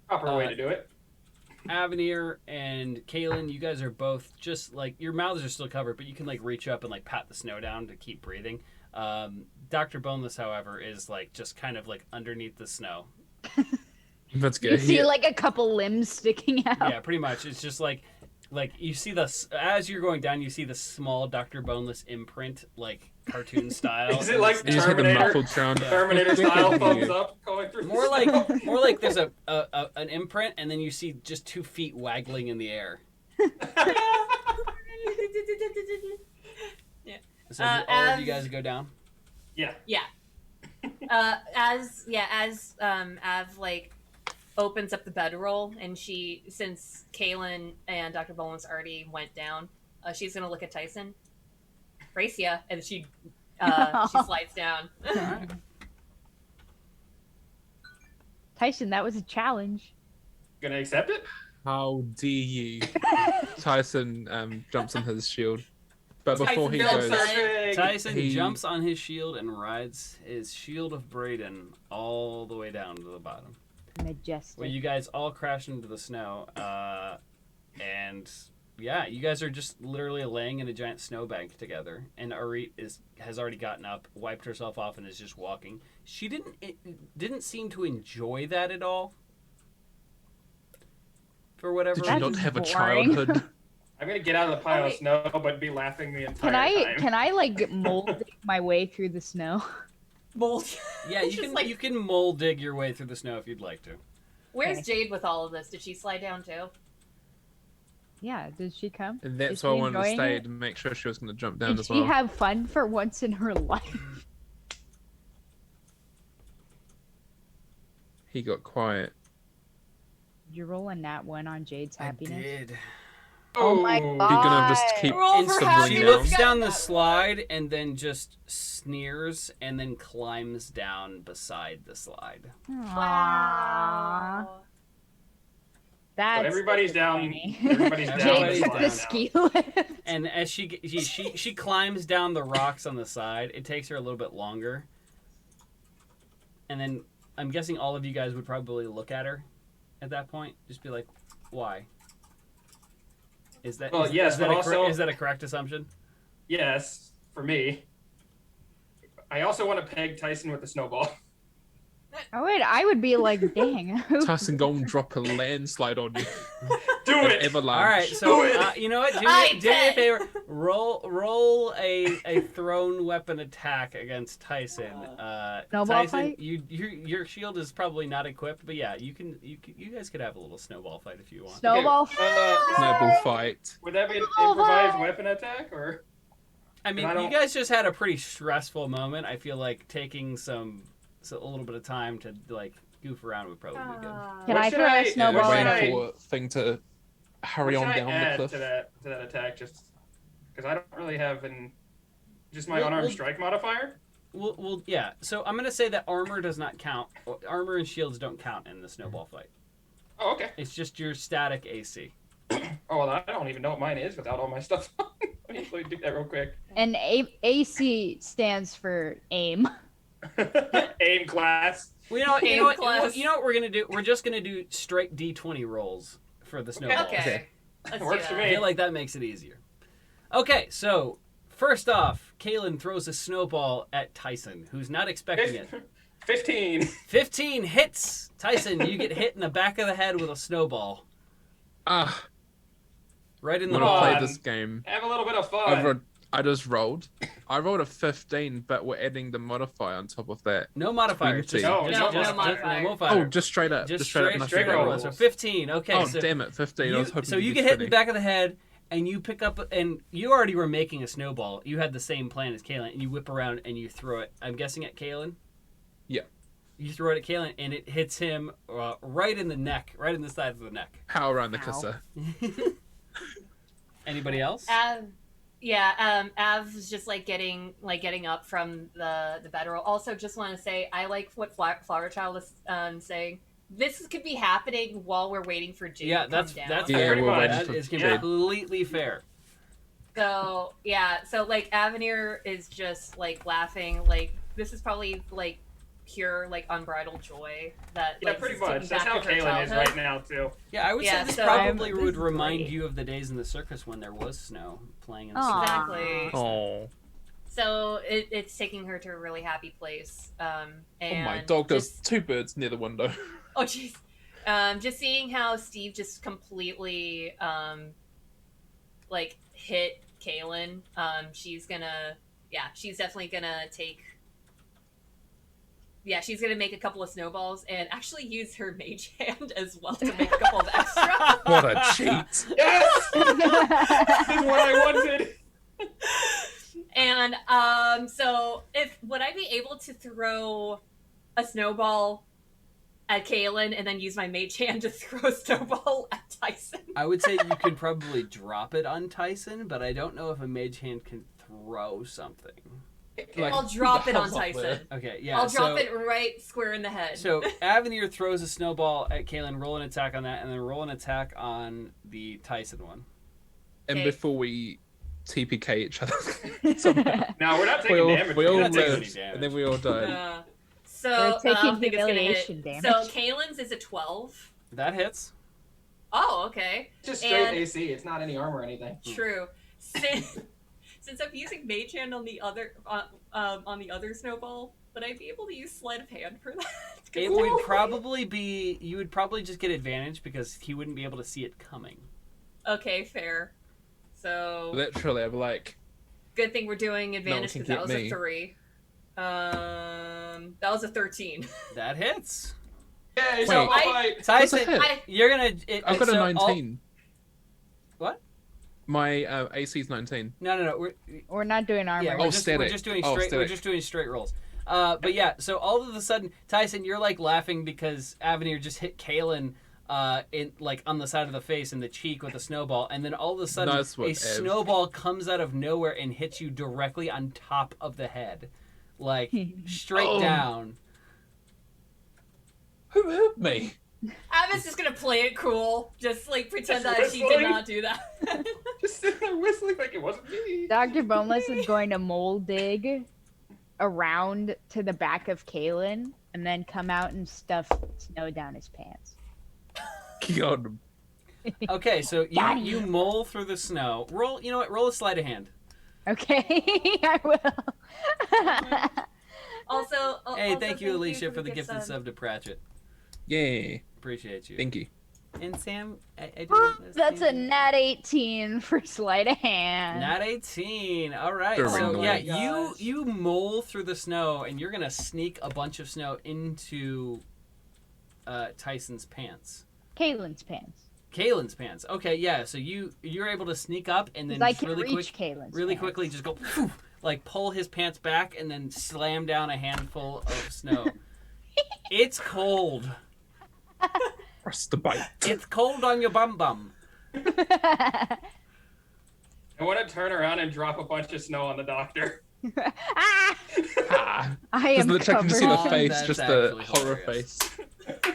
Proper way to do it. Avenir and Kaylin, you guys are both just like, your mouths are still covered, but you can like reach up and like pat the snow down to keep breathing. Dr. Boneless, however, is like just kind of like underneath the snow. That's You good. see like a couple limbs sticking out. Yeah, pretty much. It's just like you see as you're going down, you see the small Dr. Boneless imprint, like cartoon style. Is it like You just hear the Terminator? muffled sound. Terminator style thumbs up going through. more like there's an imprint, and then you see just 2 feet waggling in the air. Yeah. So all of you guys go down. Yeah. As Av like opens up the bedroll, and since Kaylin and Dr. Bowen's already went down, she's gonna look at Tyson, brace ya, and she slides down. Alright. Tyson, that was a challenge. Gonna accept it? How dare you? Tyson jumps on his shield. But before Tyson he jumps goes, on Perfect. Tyson He- jumps on his shield and rides his shield of Braden all the way down to the bottom, Majestic. where you guys all crash into the snow. And yeah, you guys are just literally laying in a giant snowbank together. And Arit has already gotten up, wiped herself off, and is just walking. She didn't seem to enjoy that at all. For whatever did you That's not have a boring. childhood? I'm gonna get out of the pile of wait. snow, but be laughing the entire time. Can I like mold my way through the snow? Mold. Yeah, you Just can like- you can mole dig your way through the snow if you'd like to. Where's Okay. Jade with all of this? Did she slide down too? Yeah, did she come? And that's Is why I she wanted to enjoying stay it? to make sure she was going to jump down Did as she well. have fun for once in her life? He got quiet. Did you roll a nat one on Jade's happiness? I did. Oh my Oh. You're gonna just keep Roll for instantly happiness. She down. looks Got down the that slide and then just sneers and then climbs down beside the slide. Aww. That's everybody's down. disappointing. Everybody's down. Everybody's Jade down took now. the ski lift. And as she climbs down the rocks on the side, it takes her a little bit longer. And then I'm guessing all of you guys would probably look at her at that point, just be like, "Why?" Is that Well, yes, is that but a also- is that a correct assumption? Yes, for me. I also want to peg Tyson with the snowball. I would be like, dang. who- Tyson, go and drop a landslide on you. Do An it. avalanche. All right, so Do it. you know what? Do I me a bet. favor. Roll a thrown weapon attack against Tyson. Snowball Tyson, fight? your shield is probably not equipped, but yeah, you guys could have a little snowball fight if you want. Snowball. Snowball fight. Would that be an Oh, improvised wow. weapon attack, or I mean, I you don't- guys just had a pretty stressful moment. I feel like taking a little bit of time to like goof around would probably be good. Can What I should throw I- a what snowball should at I- her? Waiting for thing to hurry what on should I down the add cliff. to that attack? Just because I don't really have just my Well, unarmed well- strike modifier. Well, yeah. So I'm gonna say that armor does not count. Armor and shields don't count in the snowball fight. Oh, okay. It's just your static AC. Oh, well, I don't even know what mine is without all my stuff on. Let me do that real quick. And AC stands for aim. Aim class. Well, you know what? Game class. You know what we're gonna do? We're just gonna do straight D20 rolls for the snowballs. Okay. Let's Works do for I that. me. feel like that makes it easier. Okay, so first off, Kaylin throws a snowball at Tyson, who's not expecting it. 15. 15 hits. Tyson, you get hit in the back of the head with a snowball, Ah, right in the when I Come ball. played on. this game, Have a little bit of fun. I just rolled. I rolled a 15, but we're adding the modifier on top of that. No modifiers. 20. Just, No, just, no just, modifier. no modifier. Oh, just straight up. Just straight up. straight, nothing straight but roll. rolls. So 15. Okay. Oh, so damn it, 15. I was hoping so you you'd get be hit in the 20. back of the head, and you pick up, and you already were making a snowball. You had the same plan as Kaylin, and you whip around and you throw it. I'm guessing at Kaylin? Yeah. You throw it at Kaylin, and it hits him right in the neck, right in the side of the neck. Power around the Ow. kisser. Anybody else? Av's just like getting up from the bedroll. Also, just want to say I like what Flower Child is saying. This could be happening while we're waiting for Jade Yeah, to that's come down. that's Yeah, fair. we're waiting That for is Jade. completely fair. So yeah, so like Avenir is just like laughing. Like this is probably like pure like unbridled joy that Yeah, like pretty is much. taking That's back how to her Kaylin is childhood. right now, too. Yeah, I would Yeah, say this so- probably This would is remind great. you of the days in the circus when there was snow playing in the Aw. snow. Exactly. Oh. So it's taking her to a really happy place. Oh, And my dog does just- two birds near the window. Oh jeez. Just seeing how Steve just completely like hit Kaylin. She's definitely gonna she's gonna make a couple of snowballs and actually use her mage hand as well to make a couple of extra. What a cheat. Yes! This is what I wanted. And so would I be able to throw a snowball at Kaylin and then use my mage hand to throw a snowball at Tyson? I would say you could probably drop it on Tyson, but I don't know if a mage hand can throw something. Like, I'll drop it on hell's up there? Tyson. Okay, yeah. I'll drop it right square in the head. So Avenir throws a snowball at Kaylin, roll an attack on that, and then roll an attack on the Tyson one. And Okay. before we TPK each other, somehow, Now we're not we taking all, damage. we We're all not taking any lived, damage. and then we all died. So We're taking I don't think it's gonna humiliation hit. damage. So Kaylin's is a 12. That hits. Oh, okay. just straight And- AC. It's not any armor or anything. True. Since I'm using mage hand on the other snowball, would I be able to use sleight of hand for that? It would probably be. You would probably just get advantage because he wouldn't be able to see it coming. Okay, fair. So Literally, I'm like, good thing we're doing advantage can because that get was me. a 3. That was a 13. That hits. Yeah, Wait. so I- Tyson, hit. you're gonna. I've got a so 19. What? My AC is 19. No. We're not doing armor. Yeah, Oh, we're static. just doing Oh, straight. We're static. just doing straight rolls. But yeah, so all of a sudden, Tyson, you're like laughing because Avenir just hit Kaylin in like on the side of the face and the cheek with a snowball, and then all of a sudden, Nice one, a Ev. snowball comes out of nowhere and hits you directly on top of the head, like straight Oh. down. Who hit me? Avis is gonna play it cool, just like pretend Just that she did whistling? not do that. just sitting there whistling like it wasn't me. Dr. Boneless is going to mole dig around to the back of Kalen and then come out and stuff snow down his pants. God. Okay, so Got you him. mole through the snow. Roll. You know what? Roll a sleight of hand. Okay, I will. Also, Hey, thank you, Alicia, for the gifted sub. sub to Pratchett. Yeah. Appreciate you. Thank you. And Sam, I do That's a nat 18 for sleight of hand. Nat 18. All right. Very So nice. yeah, you mole through the snow, and you're gonna sneak a bunch of snow into Tyson's pants. Kalen's pants. Kaylin's pants. Okay, yeah. So you're able to sneak up and then 'Cause I just can really reach quick, Kalen's really pants. quickly, just go poof, like pull his pants back and then slam down a handful of snow. It's cold. Press the bite. It's cold on your bum bum. I want to turn around and drop a bunch of snow on the doctor. Ah! Ah. I am Just literally, I can see covered. the face, That's just the actually horror hilarious. face.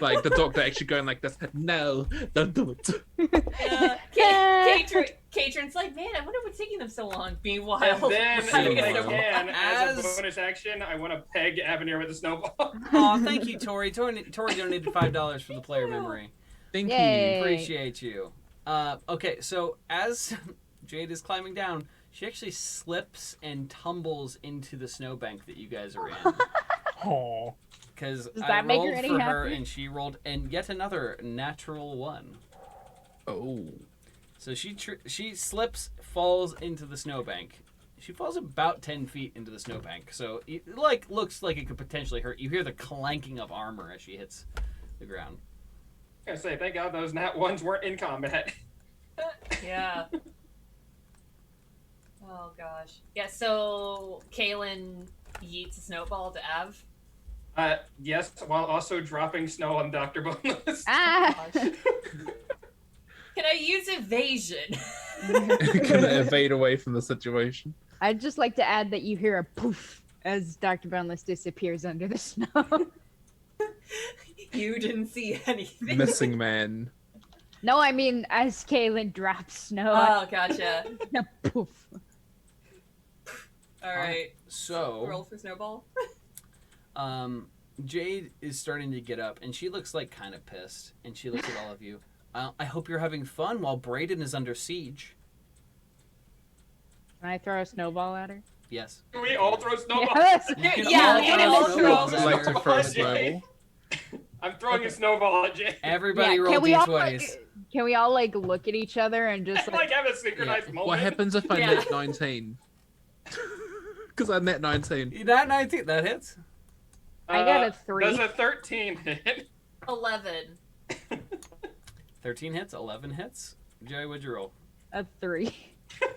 Like the doctor actually going like this. No, don't do it. Katrin's like, man, I wonder what's taking them so long. Meanwhile, And then, having a if I snowball. can, as a As- bonus action, I want to peg Avenir with a snowball. Aw, thank you, Tori. Tori donated $5 for the player memory. Thank Yay. Appreciate you. Okay, so as Jade is climbing down, she actually slips and tumbles into the snowbank that you guys are in. you. Aw. Because Does I that make her rolled any for her happier? and she rolled, and yet another natural 1. Oh. So she slips, falls into the snowbank. She falls about 10 feet into the snowbank. So it looks like it could potentially hurt. You hear the clanking of armor as she hits the ground. I gotta say, thank God those nat ones weren't in combat. Yeah. Oh gosh. Yeah. So Kaylin yeets a snowball to Av. Yes, while also dropping snow on Dr. Boneless. Ah! Can I use evasion? Gonna evade away from the situation. I'd just like to add that you hear a poof as Dr. Boneless disappears under the snow. You didn't see anything. Missing man. No, I mean as Kaylin drops snow. Oh, gotcha. Poof. All right. So Roll for snowball. Jade is starting to get up, and she looks like kind of pissed. And she looks at all of you. I hope you're having fun while Brayden is under siege. Can I throw a snowball at her? Yes. Can we all throw snowballs? Yes! You can Yeah, all we can throw all snowballs throw at Like her. to throw a Jade. snowball. I'm throwing a snowball at Jay. Everybody Yeah, roll can we all d20s. can we all like look at each other and I just like have a synchronized Yeah. moment. What happens if I Yeah. net 19? Because I net 19. That 19, that hits. I got a 3. Does a 13 hit? 11. 13 hits, 11 hits. Joey, what'd you roll? a 3.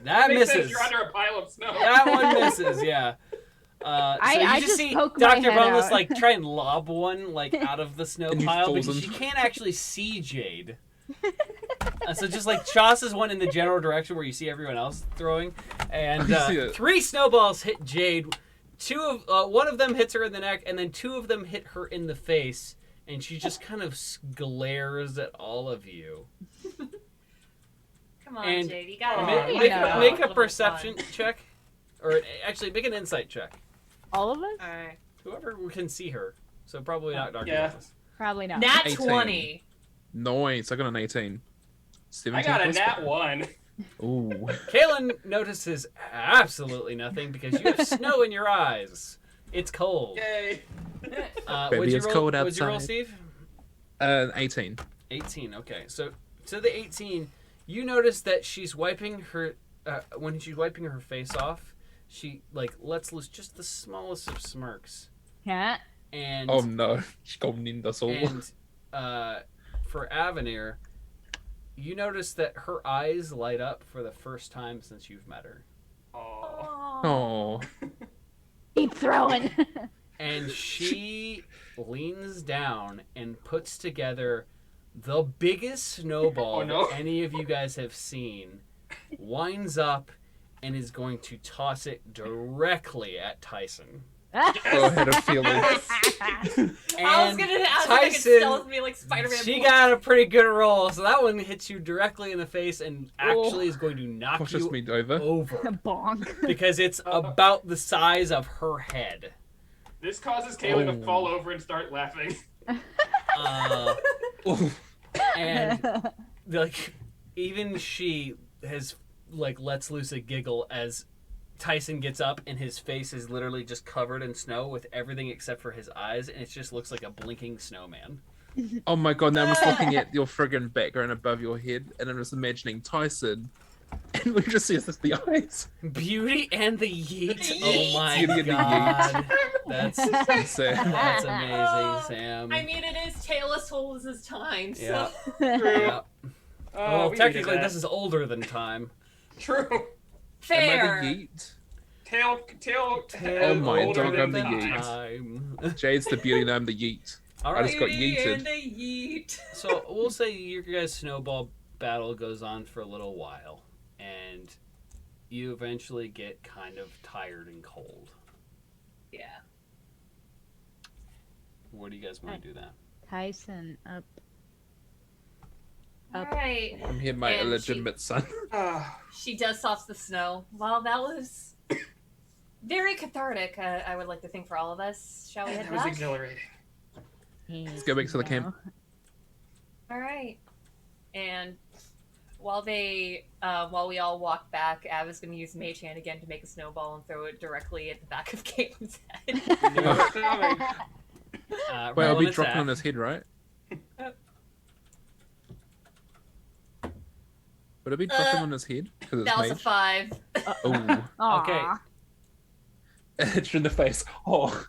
That Makes sense, misses. you're under a pile of snow. That one misses. Yeah. So I you just see poke my Dr. head Boneless out. like try and lob one like out of the snow And he pile falls because she into- can't actually see Jade. So just like tosses one in the general direction where you see everyone else throwing, and I see it. 3 snowballs hit Jade. One of them hits her in the neck, and then 2 of them hit her in the face, and she just kind of glares at all of you. Come on, And Jade, you gotta Aw, Make no. make a little perception fun. check, or actually make an insight check. All of us? All right. Whoever can see her, so probably not Dr. Yeah. Boneless. Probably not. Nat 18. 20. Nice. I got an 18. I 17 got a plus nat five. 1. Ooh. Kaylin notices absolutely nothing because you have snow in your eyes. It's cold. Yay. Baby, What'd you it's roll, cold what'd you roll, outside. Steve? 18. 18. Okay, so to the 18, you notice that she's wiping her when she's wiping her face off. She like lets loose just the smallest of smirks, Yeah. and Oh no. She's going in the soul. and for Avenir, you notice that her eyes light up for the first time since you've met her. Aw. Oh. Keep throwing. And she leans down and puts together the biggest snowball Oh, no. that any of you guys have seen, winds up, and is going to toss it directly at Tyson. Oh, I had a feeling. I was And gonna ask if I could Tyson, stealth me like Spider-Man. she got a pretty good roll, so that one hits you directly in the face and actually is going to knock Pushes you me over. over Bonk. because it's about the size of her head. This causes Kaylin Oh. to fall over and start laughing. Uh, Ooh. and like even she has like lets loose a giggle as Tyson gets up and his face is literally just covered in snow with everything except for his eyes, and it just looks like a blinking snowman. Oh my god, now I'm just looking at your friggin' background above your head, and I'm just imagining Tyson. And we just see this the eyes. Beauty and the Yeet. Yeet. Oh my Beauty and the god. That's So, that's amazing, Sam. I mean, it is Tale as Old as his time, so. Yeah. True. Yeah. Well, We technically, needed that. this is older than time. True. am Fair. I the Yeet? Tail. Oh my older dog, than I'm the time. Yeet. Time. Jade's the beauty, and I'm the Yeet. All I right. just got Beauty yeeted. and a yeet. So we'll say your guys' snowball battle goes on for a little while, and you eventually get kind of tired and cold. Yeah. Where do you guys want to do that? Tyson up. All Up. right. I'm here, my And illegitimate son. Ah, She does off the snow. Well, that was very cathartic. I would like to think for all of us. Shall we head that was back? exhilarating. Let's go back to the camp. All right. And while we all walk back, Av is going to use Mage Hand again to make a snowball and throw it directly at the back of Caitlin's head. Wait, I'll roll be an dropping attack. on his head, right? Would it be dropping on his head? Because it's That was a mage. 5. Oh. Aw. Okay. Hit you in the face. Oh.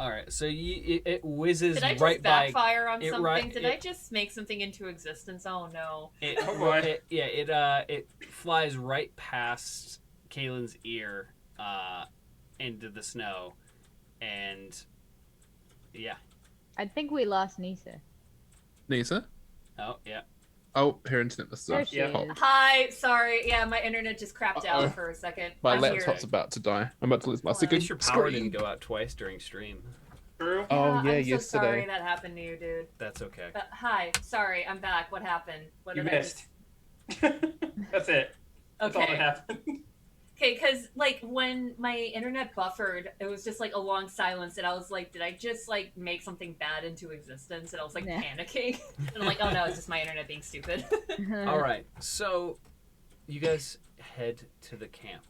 All right, so it whizzes Did I just right by. backfire on it something? right- Did it- I just make something into existence? Oh no. It, Oh, boy. it flies right past Kaylin's ear into the snow, and yeah. I think we lost Nisa. Nisa? Oh yeah. Oh, her internet was There off. she Yeah. is. Hi, sorry. Yeah, my internet just crapped Uh-oh. out for a second. My I'm laptop's here. about to die. I'm about to lose my Well, At second least your power screen. didn't go out twice during stream. True. Oh, yeah, I'm so yesterday. sorry that happened to you, dude. That's okay. Hi, sorry, I'm back. What happened? What You did I missed. That's it. That's all that Okay. happened. Okay, because like when my internet buffered, it was just like a long silence, and I was like, "Did I just like make something bad into existence?" And I was like Nah. panicking, and I'm like, "Oh no, it's just my internet being stupid." All right, so you guys head to the camp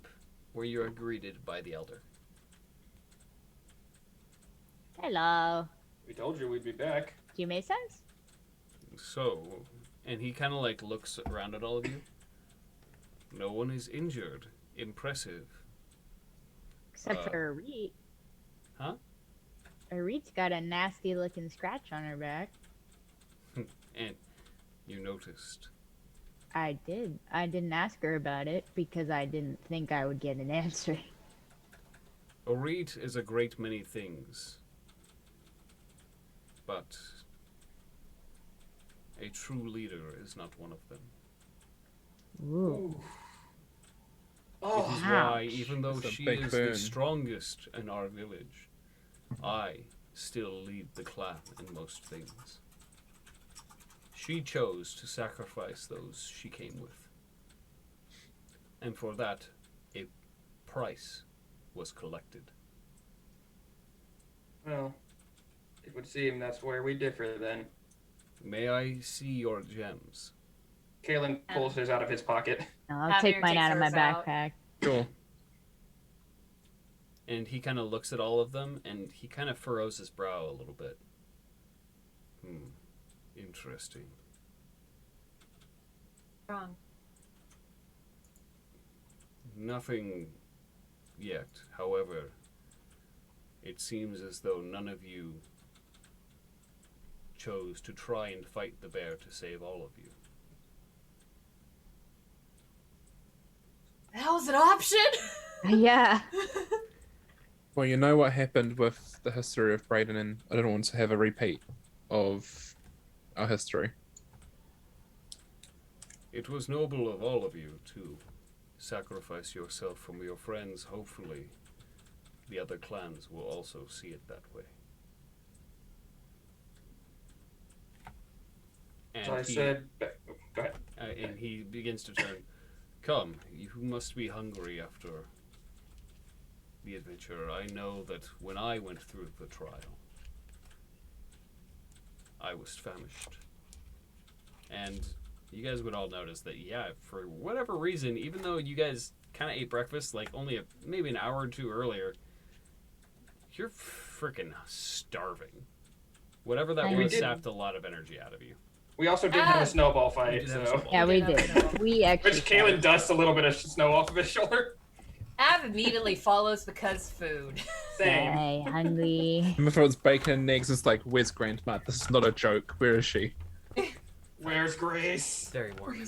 where you are greeted by the elder. Hello. We told you we'd be back. Do you make sense? So, and he kind of like looks around at all of you. No one is injured. Impressive. Except Uh, for Arit. huh? Arit's got a nasty looking scratch on her back. And you noticed. I did. I didn't ask her about it because I didn't think I would get an answer. Orit is a great many things, but a true leader is not one of them. Ooh. It Oh, is Wow. why, even though That's a she big is burn. the strongest in our village, I still lead the clan in most things. She chose to sacrifice those she came with. And for that, a price was collected. well, it would seem that's where we differ then. May I see your gems? Kalen pulls his out of his pocket. No, I'll Abner take mine takes out of my hers out. backpack. Sure. And he kind of looks at all of them, and he kind of furrows his brow a little bit. Interesting. Wrong. Nothing yet. However, it seems as though none of you chose to try and fight the bear to save all of you. That was an option? Yeah. Well, you know what happened with the history of Brayden, and I don't want to have a repeat of our history. It was noble of all of you to sacrifice yourself for your friends. Hopefully, the other clans will also see it that way. And So I said, go ahead. and he begins to turn. Come, you must be hungry after the adventure. I know that when I went through the trial, I was famished. And you guys would all notice that, yeah, for whatever reason, even though you guys kind of ate breakfast like only maybe an hour or two earlier, you're freaking starving. Whatever that And we was did- sapped a lot of energy out of you. We also did have a snowball fight, did have a so. snowball. Yeah, we did have did. it. We actually. Which Kalen dusts a little bit of snow off of his shoulder. Ab immediately follows because food. Same. Hey, hungry. If it was bacon and eggs, it's like, where's Grandma? This is not a joke. Where is she? Where's Grace? Very warm.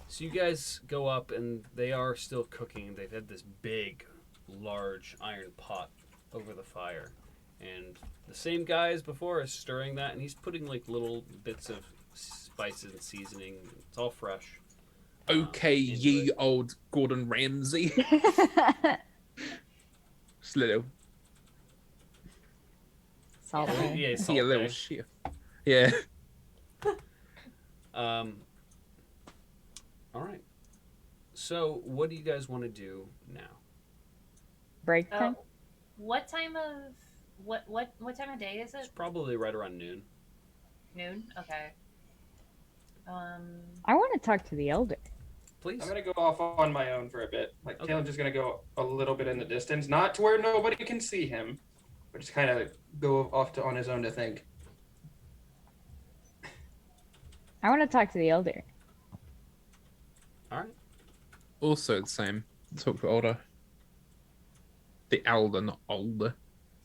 So you guys go up, and they are still cooking. They've had this big, large iron pot over the fire. And the same guy as before is stirring that, and he's putting like little bits of spices and seasoning. It's all fresh. Okay, into ye it. old Gordon Ramsay. Just a little, Salt. Yeah. Yeah, a salt little bay. chef. Yeah. All right. So, what do you guys want to do now? Break time. What time of what time of day is It's it? probably right around noon. Noon. Okay. I want to talk to the elder. Please. I'm gonna go off on my own for a bit. Like, Okay. Kalen's just gonna go a little bit in the distance, not to where nobody can see him, but just kind of go off on his own to think. I want to talk to the elder. All right. Also the same. Talk to older. The elder, not older.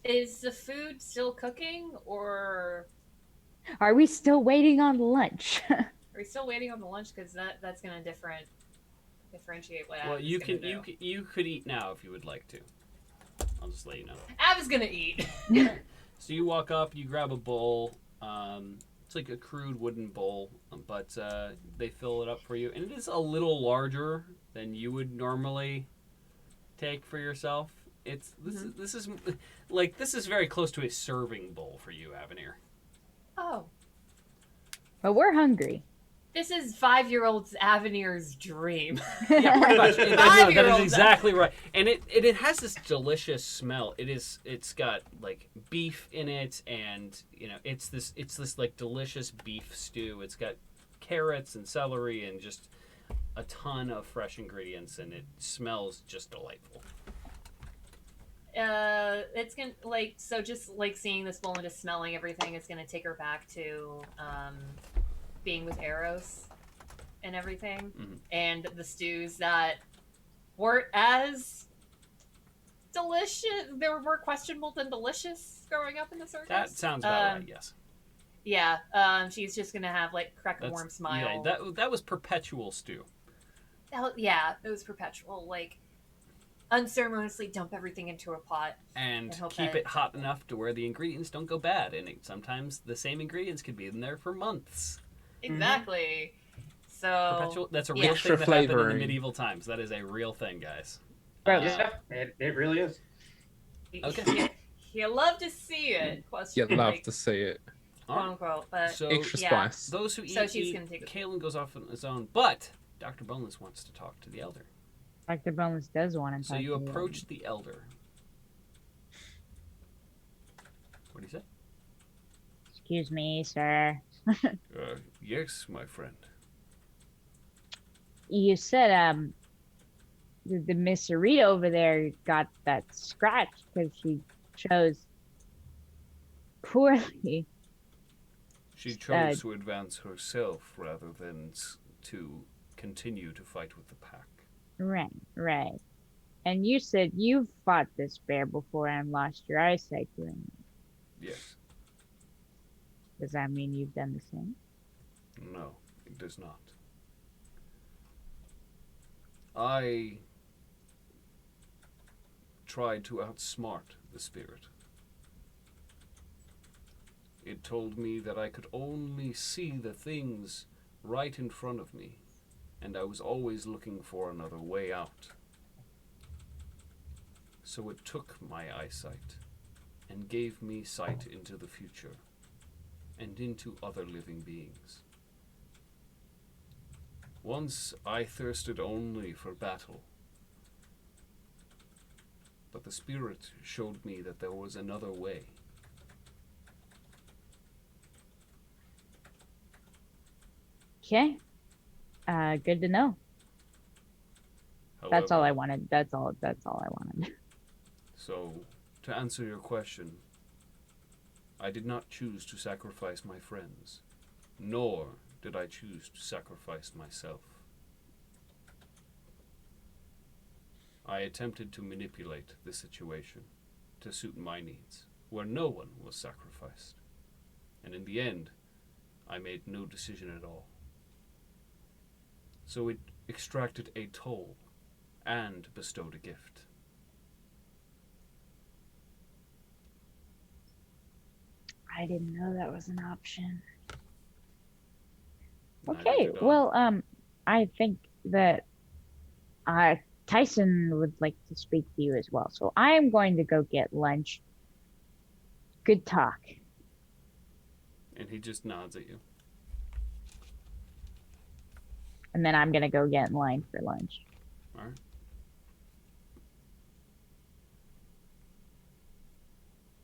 Is the food still cooking, or Are we still waiting on lunch? are we still waiting on the lunch? Because that's gonna differentiate what. Well, Ab is you gonna can do. you could eat now if you would like to. I'll just let you know. Ab is gonna eat. So you walk up, you grab a bowl. It's like a crude wooden bowl, but they fill it up for you, and it is a little larger than you would normally take for yourself. It's this is very close to a serving bowl for you, Avenir. Oh, But we're hungry. this is 5-year-old Avenir's dream. Yeah, pretty much. That is 5-year-old. exactly right. And it has this delicious smell. It's got like beef in it, and it's this like delicious beef stew. It's got carrots and celery and just a ton of fresh ingredients, and it smells just delightful. It's gonna just like seeing this bowl and just smelling everything is gonna take her back to being with Eros and everything, Mhm. and the stews that weren't as delicious. They were more questionable than delicious growing up in the circus. That sounds about Um, right. Yes. Yeah, she's just gonna have like crack a warm smile. Yeah, that was perpetual stew. Yeah, it was perpetual. Like unceremoniously dump everything into a pot And hope keep that it hot enough to where the ingredients don't go bad. And sometimes the same ingredients could be in there for months. exactly. So Perpetual. That's a yeah. real Extra thing that happened in the flavoring. medieval times. That is a real thing, guys. Gross. Yeah, it really is. Okay. You love to see it. Question You'd love like to see it. All quote right. unquote, but So Extra yeah. spice. those who eat, So she's eat. gonna take it. Kalen goes off on his own, but Dr. Boneless wants to talk to the elder. Dr. Boneless does want to So talk you to the approach the elder. What do you say? Excuse me, sir. Yes, my friend. You said the Miss Sarita over there got that scratch because she chose poorly. She chose to advance herself rather than to continue to fight with the pack. Right. And you said you fought this bear before and lost your eyesight doing it. Yes. Does that mean you've done the same? No, it does not. I tried to outsmart the spirit. It told me that I could only see the things right in front of me, and I was always looking for another way out. So it took my eyesight and gave me sight into the future and into other living beings. Once I thirsted only for battle, but the spirit showed me that there was another way. Okay. Good to know. That's all However, I wanted. That's all I wanted. So, to answer your question, I did not choose to sacrifice my friends, nor did I choose to sacrifice myself. I attempted to manipulate the situation to suit my needs, where no one was sacrificed. And in the end, I made no decision at all. So it extracted a toll and bestowed a gift. I didn't know that was an option. Neither Okay, did I. well, I think that Tyson would like to speak to you as well. So I am going to go get lunch. Good talk. And he just nods at you. And then I'm gonna go get in line for lunch. All right.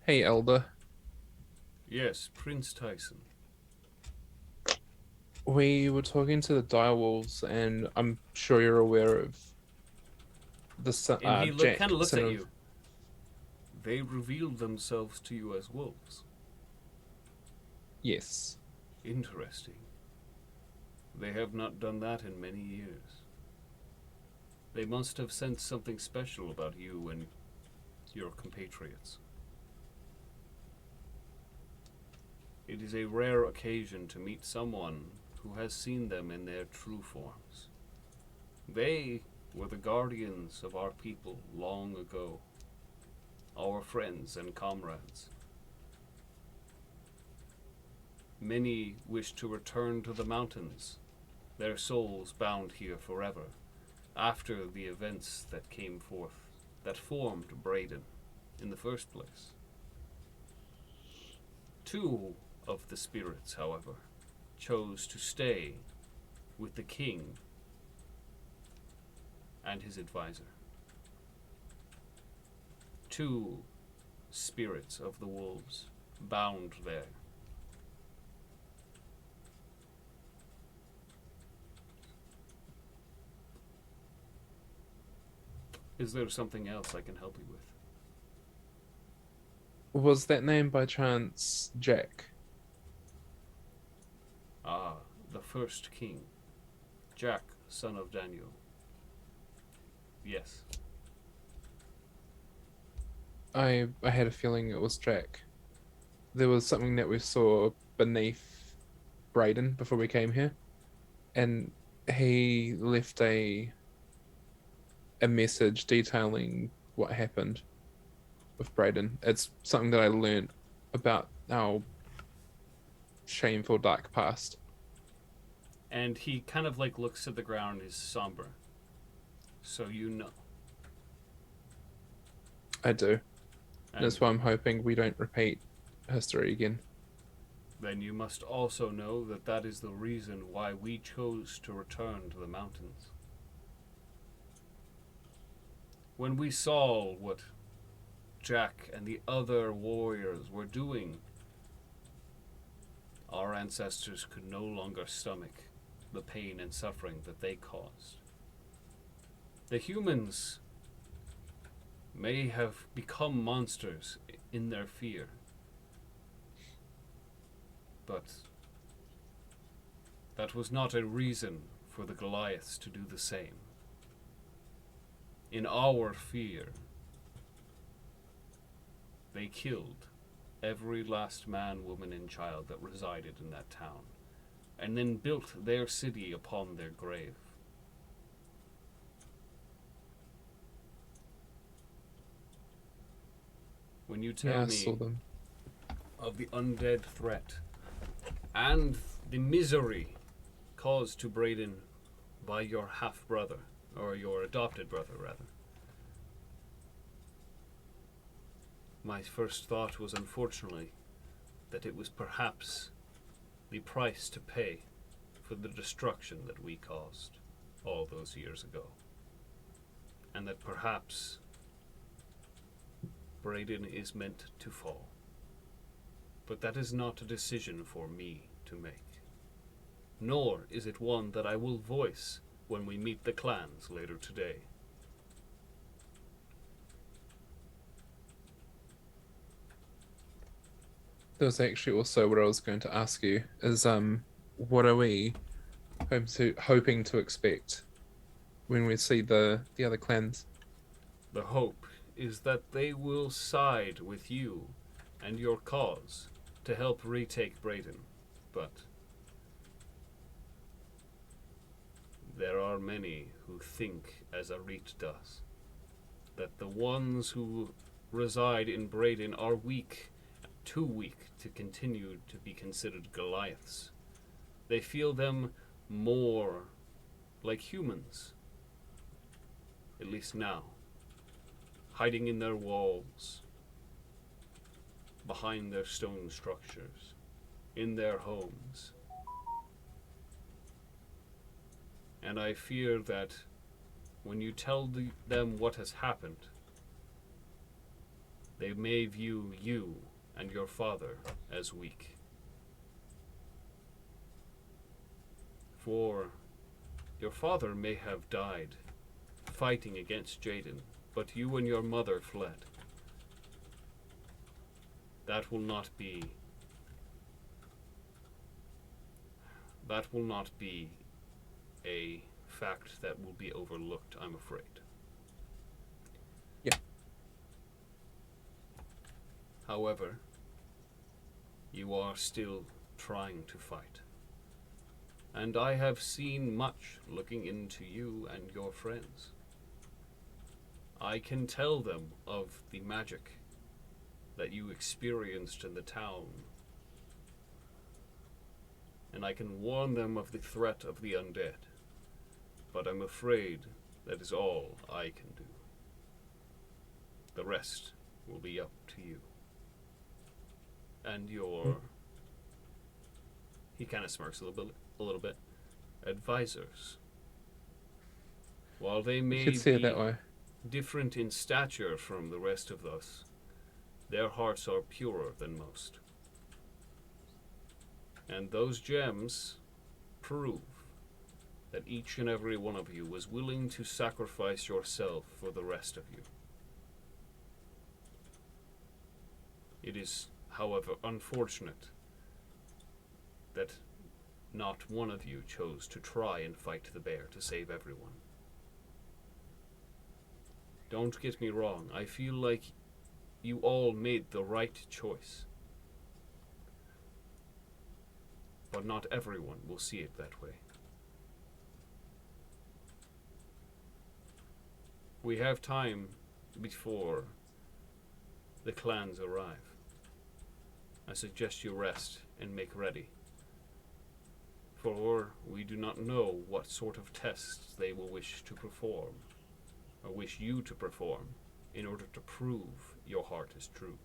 Hey, Elder. Yes, Prince Tyson. We were talking to the direwolves, and I'm sure you're aware of the And he Jack, kind of looks son at of- you. They revealed themselves to you as wolves. Yes. Interesting. They have not done that in many years. They must have sensed something special about you and your compatriots. It is a rare occasion to meet someone who has seen them in their true forms. They were the guardians of our people long ago, our friends and comrades. Many wish to return to the mountains, their souls bound here forever, after the events that came forth, that formed Braden in the first place. Two of the spirits, however, chose to stay with the king and his advisor. Two spirits of the wolves bound there. Is there something else I can help you with? Was that name by chance Jack? Ah, the first king, Jack, son of Daniel. Yes. I had a feeling it was Jack. There was something that we saw beneath Brayden before we came here, and he left a message detailing what happened with Brayden. It's something that I learned about our shameful dark past. And he kind of like looks at the ground and is somber. So you know. I do. And That's why I'm hoping we don't repeat history again. then you must also know that that is the reason why we chose to return to the mountains. When we saw what Jack and the other warriors were doing, our ancestors could no longer stomach the pain and suffering that they caused. The humans may have become monsters in their fear, but that was not a reason for the Goliaths to do the same. In our fear, they killed every last man, woman, and child that resided in that town, and then built their city upon their grave. When you tell Yeah, I me saw them. of the undead threat and the misery caused to Brayden by your half-brother, or your adopted brother, rather, my first thought was, unfortunately, that it was perhaps the price to pay for the destruction that we caused all those years ago. And that perhaps Brayden is meant to fall. But that is not a decision for me to make. Nor is it one that I will voice when we meet the clans later today. That was actually also what I was going to ask you, is what are we hoping to expect when we see the other clans? The hope is that they will side with you and your cause to help retake Brayden, but there are many who think as Arit does, that the ones who reside in Brayden are weak, too weak to continue to be considered Goliaths. They feel them more like humans, at least now, hiding in their walls, behind their stone structures, in their homes. And I fear that when you tell them what has happened, they may view you and your father as weak. For your father may have died fighting against Jaden, but you and your mother fled. That will not be a fact that will be overlooked, I'm afraid. Yeah. However, you are still trying to fight. And I have seen much looking into you and your friends. I can tell them of the magic that you experienced in the town. And I can warn them of the threat of the undead. But I'm afraid that is all I can do. The rest will be up to you. And your... He kind of smirks a little bit. Advisors. While they You may could see it be that way. different in stature from the rest of us, their hearts are purer than most. And those gems prove that each and every one of you was willing to sacrifice yourself for the rest of you. It is, however, unfortunate that not one of you chose to try and fight the bear to save everyone. Don't get me wrong, I feel like you all made the right choice. but not everyone will see it that way. We have time before the clans arrive. I suggest you rest and make ready, for we do not know what sort of tests they will wish to perform, or wish you to perform, in order to prove your heart is true.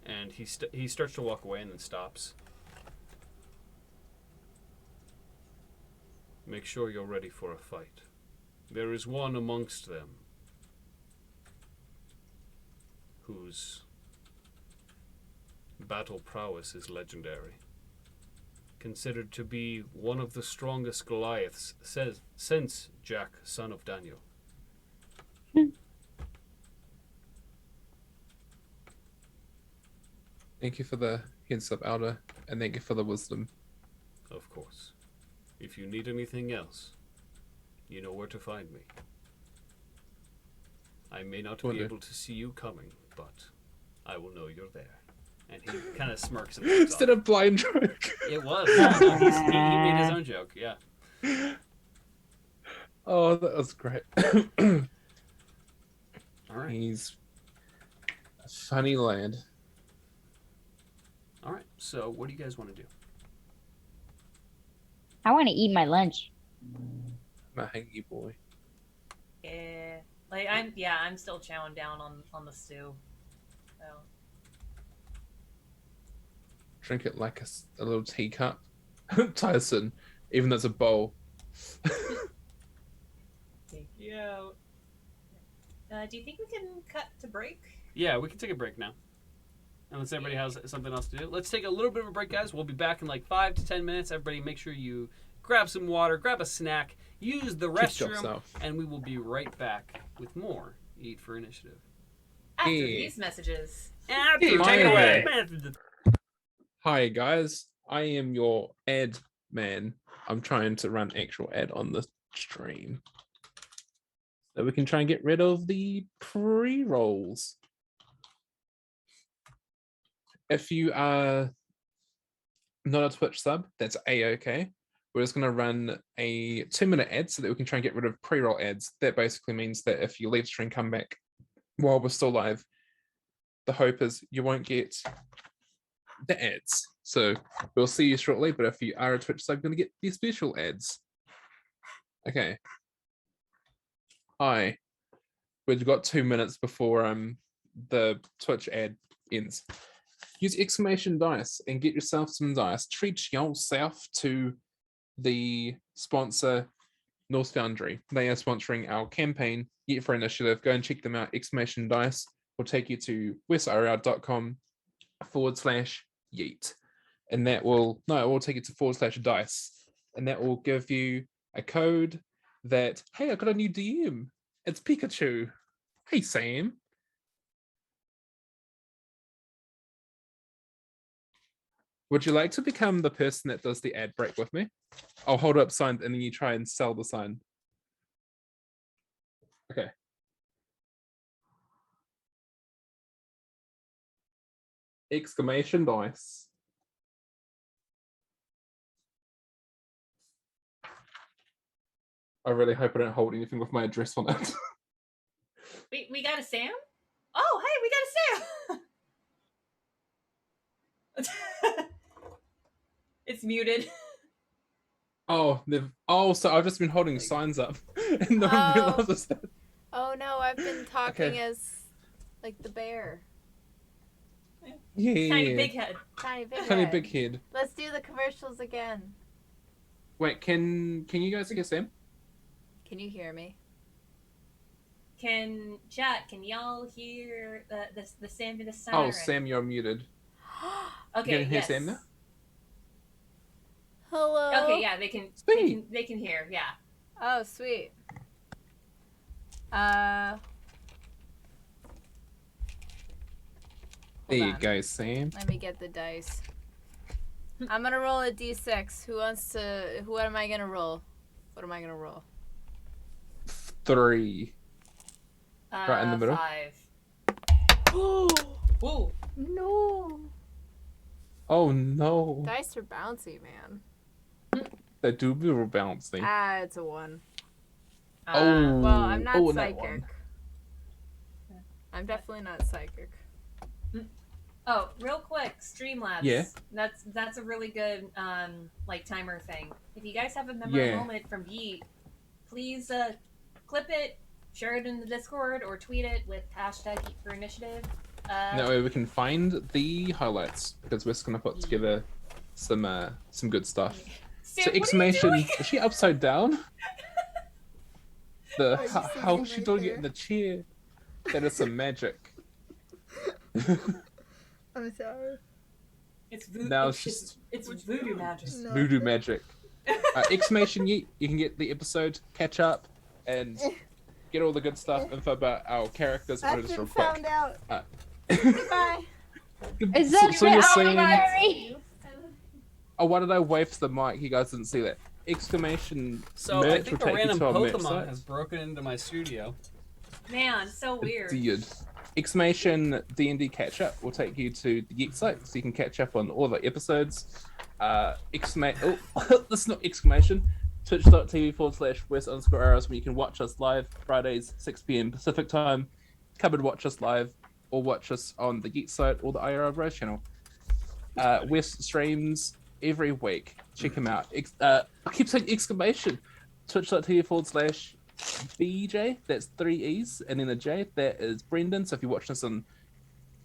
And he starts to walk away and then stops. Make sure you're ready for a fight. There is one amongst them whose battle prowess is legendary. Considered to be one of the strongest Goliaths since Jack, son of Daniel. Thank you for the heads up, Elder, and thank you for the wisdom. Of course. If you need anything else, you know where to find me. I may not be able to see you coming, but I will know you're there. And he kind of smirks and walks Instead off. of blind joke. It was. No, he made his own joke, yeah. Oh, that was great. All right. He's a funny lad. All right. So, what do you guys want to do? I want to eat my lunch. I'm a hangry boy. Yeah. I'm still chowing down on the stew. So. Drink it like a little teacup. Tyson, even though it's a bowl. Take you out. Do you think we can cut to break? Yeah, we can take a break now. Unless everybody has something else to do. Let's take a little bit of a break, guys. We'll be back in like 5 to 10 minutes. Everybody make sure you grab some water, grab a snack, use the restroom, and we will be right back with more Eat for Initiative. After these messages. After take it away. Hi guys, I am your ad man. I'm trying to run actual ad on the stream. So we can try and get rid of the pre-rolls. If you are not a Twitch sub, that's a-okay. We're just going to run a 2-minute ad so that we can try and get rid of pre-roll ads. That basically means that if you leave stream, come back while we're still live, the hope is you won't get the ads. So we'll see you shortly, but if you are a Twitch sub, you're going to get the special ads. Okay. Hi. We've got 2 minutes before the Twitch ad ends. Use exclamation dice and get yourself some dice. Treat yourself to the sponsor, North Foundry. They are sponsoring our campaign, Yeet for Initiative. Go and check them out. Exclamation dice will take you to westirl.com/Yeet. And that will, no, it will take you to /dice. And that will give you a code that, hey, I got a new DM. It's Pikachu. Hey, Sam. Would you like to become the person that does the ad break with me? I'll hold up signs and then you try and sell the sign. Okay. Exclamation dice. I really hope I don't hold anything with my address on it. We got a Sam? Oh, hey, we got a Sam! It's muted. Oh, so I've just been holding signs up and no one realizes that. Oh no, I've been talking as like the bear. Yeah. Tiny big head. Tiny big head. Let's do the commercials again. Wait, can you guys hear Sam? Can you hear me? Can y'all hear the Sam in the siren? Oh, Sam, you're muted. Okay, you can hear yes. Sam now? Hello. Okay, yeah, they can hear, yeah. Oh, sweet. There you on. go, Sam. Let me get the dice. I'm gonna roll a d6. What am I gonna roll? What am I gonna roll? 3. Right in the middle. 5. Ooh. No. Oh no. Dice are bouncy, man. They do be real bouncy. Ah, it's a 1. Oh. Well, I'm not Oh, and that psychic. one. I'm definitely not psychic. Oh, real quick, Streamlabs. Yeah. That's a really good like timer thing. If you guys have a memorable moment from Yeet, please clip it, share it in the Discord, or tweet it with hashtag Yeet for Initiative. That way we can find the highlights because we're just gonna put together some good stuff. Sam, So what are you exclamation! doing? Is she upside down? I was just How thinking is she right doing there. it in the chair? That is some magic. I'm sorry. It's voodoo. Now It's voodoo magic. No. voodoo magic. Exclamation Yeet! You can get the episode, catch up, and get all the good stuff, info about our characters. I've Just been real quick. found out. Uh, Goodbye. Is that so you're it? saying? Mary? Oh, why did I wave to the mic? You guys didn't see that. Exclamation So I merch think will a take you random to our merch Pokemon site. has broken into my studio. Man, so weird. Dude. Exclamation D&D catch up will take you to the Yeet site so you can catch up on all the episodes. Exclamation, oh, this is not exclamation. Twitch.tv/West_Arrows where you can watch us live Fridays 6 p.m. Pacific time. Come and watch us live or watch us on the Yeet site or the IRL Bros channel. West streams every week. Check him out. I keep saying exclamation. Twitch.tv/BJ, that's 3 E's, and then a J, that is Brendan. So if you're watching us on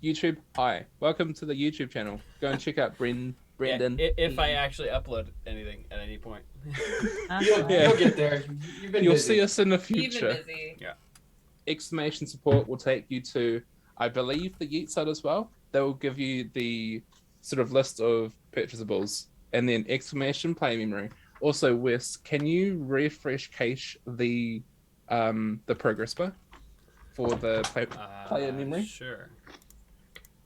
YouTube, hi. Welcome to the YouTube channel. Go and check out Brendan. If I actually upload anything at any point. You'll get there. You've been You'll busy. see us in the You've been future. busy. Exclamation support will take you to, I believe, the Yeet site as well. They will give you the sort of list of purchasables, and then exclamation play memory. Also, Wes, can you refresh cache the progress bar for the player memory? Sure.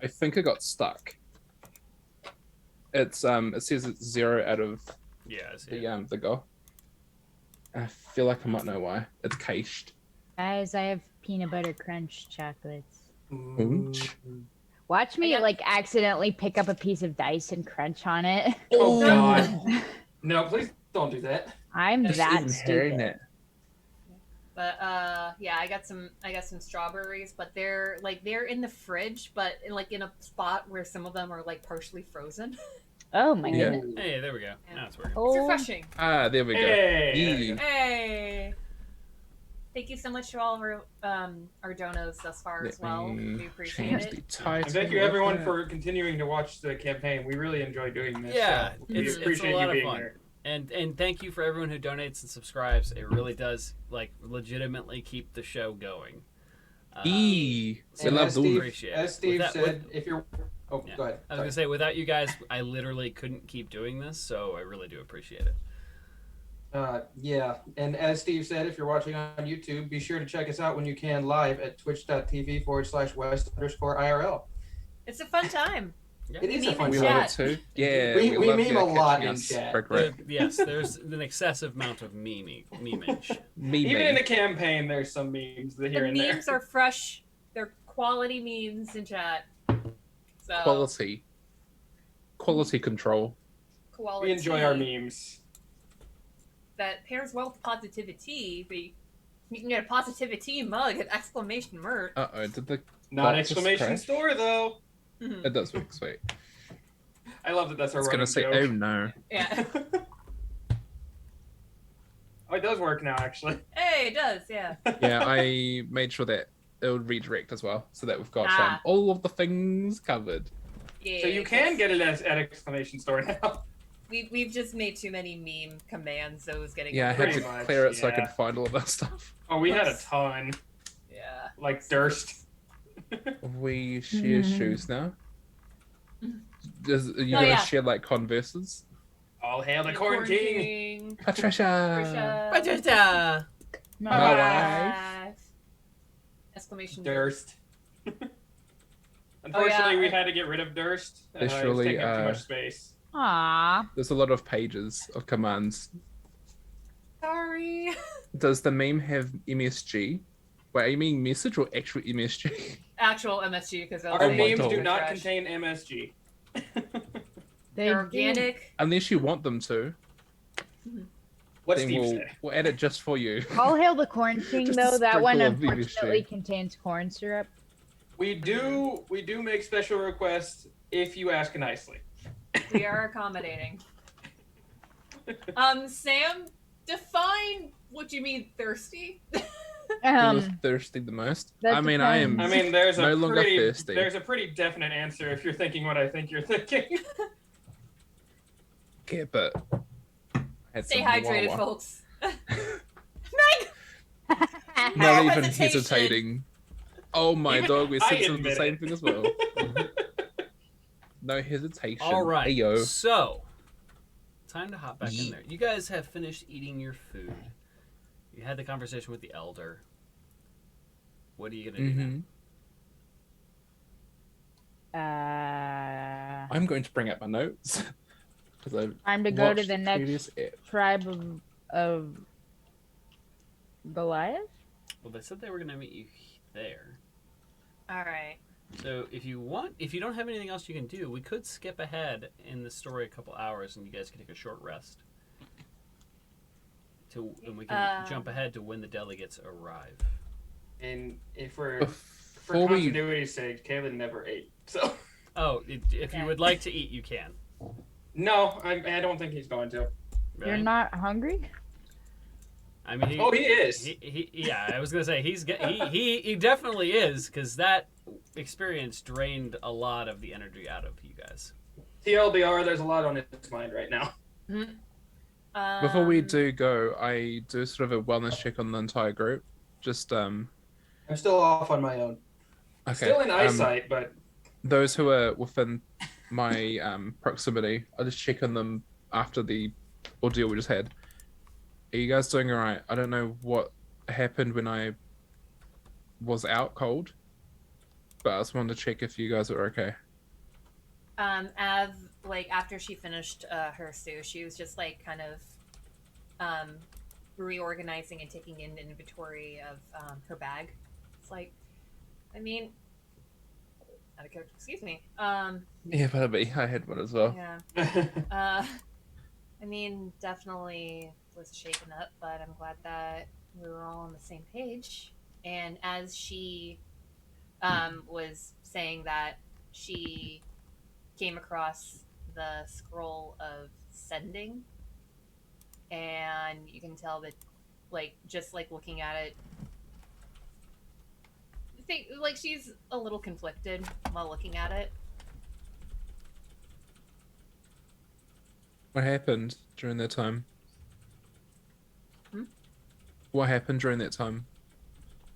I think it got stuck. It's it says it's 0 out of Yeah, I see it. the goal. I feel like I might know why. It's cached. Guys, I have peanut butter crunch chocolates. Ooch. Watch me I got- like accidentally pick up a piece of dice and crunch on it. Oh God! No, please don't do that. I'm Just that even hearing stupid. it. But yeah, I got some strawberries, but they're in the fridge, but in a spot where some of them are like partially frozen. Oh my Yeah. goodness. Hey, there we go. Now it's working. It's Oh, refreshing. Ah, there we go. Hey. Yeah. Hey. Thank you so much to all of our donos thus far as well. We appreciate Change it. the title. And thank you everyone for continuing to watch the campaign. We really enjoy doing this. Yeah, so we it's a appreciate lot you of being fun. here. And thank you for everyone who donates and subscribes. It really does legitimately keep the show going. We And love as those. Steve, Appreciate it. as Steve With that- said, if you're Yeah. go ahead. I was gonna say, without you guys, I literally couldn't keep doing this, so I really do appreciate it. Yeah, and as Steve said, if you're watching on YouTube, be sure to check us out when you can live at twitch.tv/West_IRL. It's a fun time. Yeah. It is a meme fun in We time. love chat. it too. Yeah, We love meme you a lot catching in us. chat. Right. Yes, there's an excessive amount of memeage. Even in the campaign, there's some memes that here The and there. memes are fresh. They're quality memes in chat. So quality control. quality. We enjoy our memes. That pairs well with positivity. You can get a positivity mug at exclamation merch. Uh-oh, did the Not That just exclamation crashed? store though. it does work sweet. I love that. That's our It's running gonna say, joke. oh no. Yeah. Oh, it does work now, actually. Hey, it does. Yeah. Yeah, I made sure that it would redirect as well, so that we've got Ah. all of the things covered. Yeah. So you can get it at exclamation store now. We've just made too many meme commands, so it was getting. Yeah, I had Pretty to much, clear it so I yeah. could find all of that stuff. Oh, we had a ton, Yeah. like Durst. We share Mhm. shoes now. Are you Oh, gonna yeah. share like Converses? All hail the Corn King. Patricia. Patricia! My My wife. Exclamation. Durst. Unfortunately, yeah. we had to get rid of Durst. They It was surely, taking up too much space. Aw. There's a lot of pages of commands. Sorry. Does the meme have MSG? Wait, are you meaning message or actual MSG? Actual MSG because Our Oh my memes God. do not contain MSG. They're organic. Unless you want them to, What's then Steve we'll, say? we'll add it just for you. All hail the corn king, Just a though. That one sprinkle of unfortunately VVC. contains corn syrup. We do make special requests if you ask nicely. We are accommodating. Sam, define what you mean thirsty. Who was thirsty the most? that I mean, I am. I mean, there's No a longer pretty thirsty. there's a pretty definite answer if you're thinking what I think you're thinking. Yeah, but I had Stay some hydrated, Wawa. folks. Not No even hesitation. hesitating. Oh my Even dog, we're I sensitive to the admit same it. thing as well. No hesitation. All right. Ayo. So, time to hop back in there. You guys have finished eating your food. You had the conversation with the elder. What are you gonna do now? I'm going to bring up my notes. Because Time to go to the next app. tribe of Goliath. Well, they said they were gonna meet you there. All right. So if you want, if you don't have anything else you can do, we could skip ahead in the story a couple hours, and you guys can take a short rest. And we can jump ahead to when the delegates arrive. And if we're for Before we continuity's sake, Kaylin never ate. So Oh, if you would like to eat, you can. no, I don't think he's going to. Really? You're not hungry? I mean, Oh, he is. Yeah, I was gonna say he definitely is, because that experience drained a lot of the energy out of you guys. TLDR, there's a lot on his mind right now. Before we do go, I do sort of a wellness check on the entire group. Just I'm still off on my own. okay. Still in eyesight, but Those who are within my proximity, I'll just check on them after the ordeal we just had. Are you guys doing all right? I don't know what happened when I was out cold, but I just wanted to check if you guys are okay. Av, like after she finished her stew, she was just like kind of reorganizing and taking in inventory of her bag. It's like, I mean, out of character, excuse me. Yeah, but I had one as well. Yeah. I mean, definitely was shaken up, but I'm glad that we were all on the same page. And as she was saying that, she came across the scroll of sending, and you can tell that, like, just like looking at it, like she's a little conflicted while looking at it. What happened during that time? What happened during that time?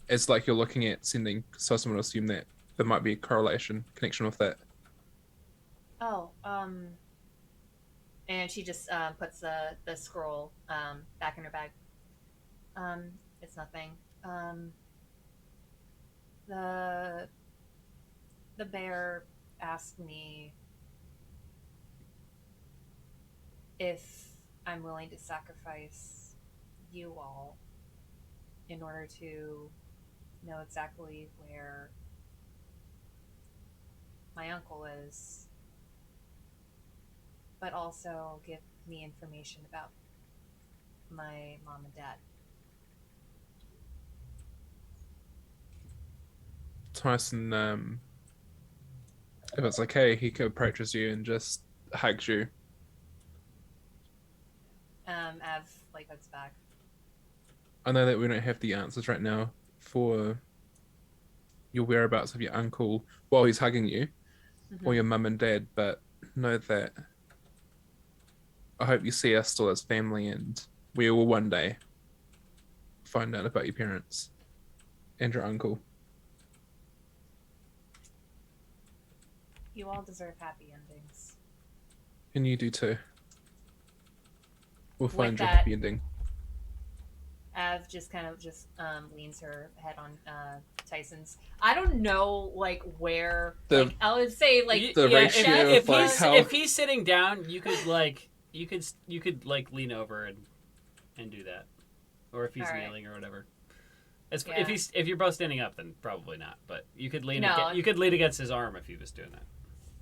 It's like you're looking at sending, so someone will assume that there might be a connection with that. Oh, and she just puts the scroll back in her bag. It's nothing. The bear asked me if I'm willing to sacrifice you all in order to know exactly where my uncle is, but also give me information about my mom and dad. Tyson, if it's okay, he approaches you and just hugs you. Av like hugs back. I know that we don't have the answers right now for your whereabouts of your uncle while he's hugging you, or your mum and dad, but know that I hope you see us still as family, and we will one day find out about your parents and your uncle. You all deserve happy endings. And you do too. We'll With find your that- happy ending. Av just kind of leans her head on Tyson's. I don't know like where. The- I would say like The ratio if of, like, he's how- if he's sitting down, you could lean over and do that, or if he's All right. kneeling or whatever. If Yeah. if you're both standing up, then probably not. But you could lean No. you could lean against his arm if he was doing that.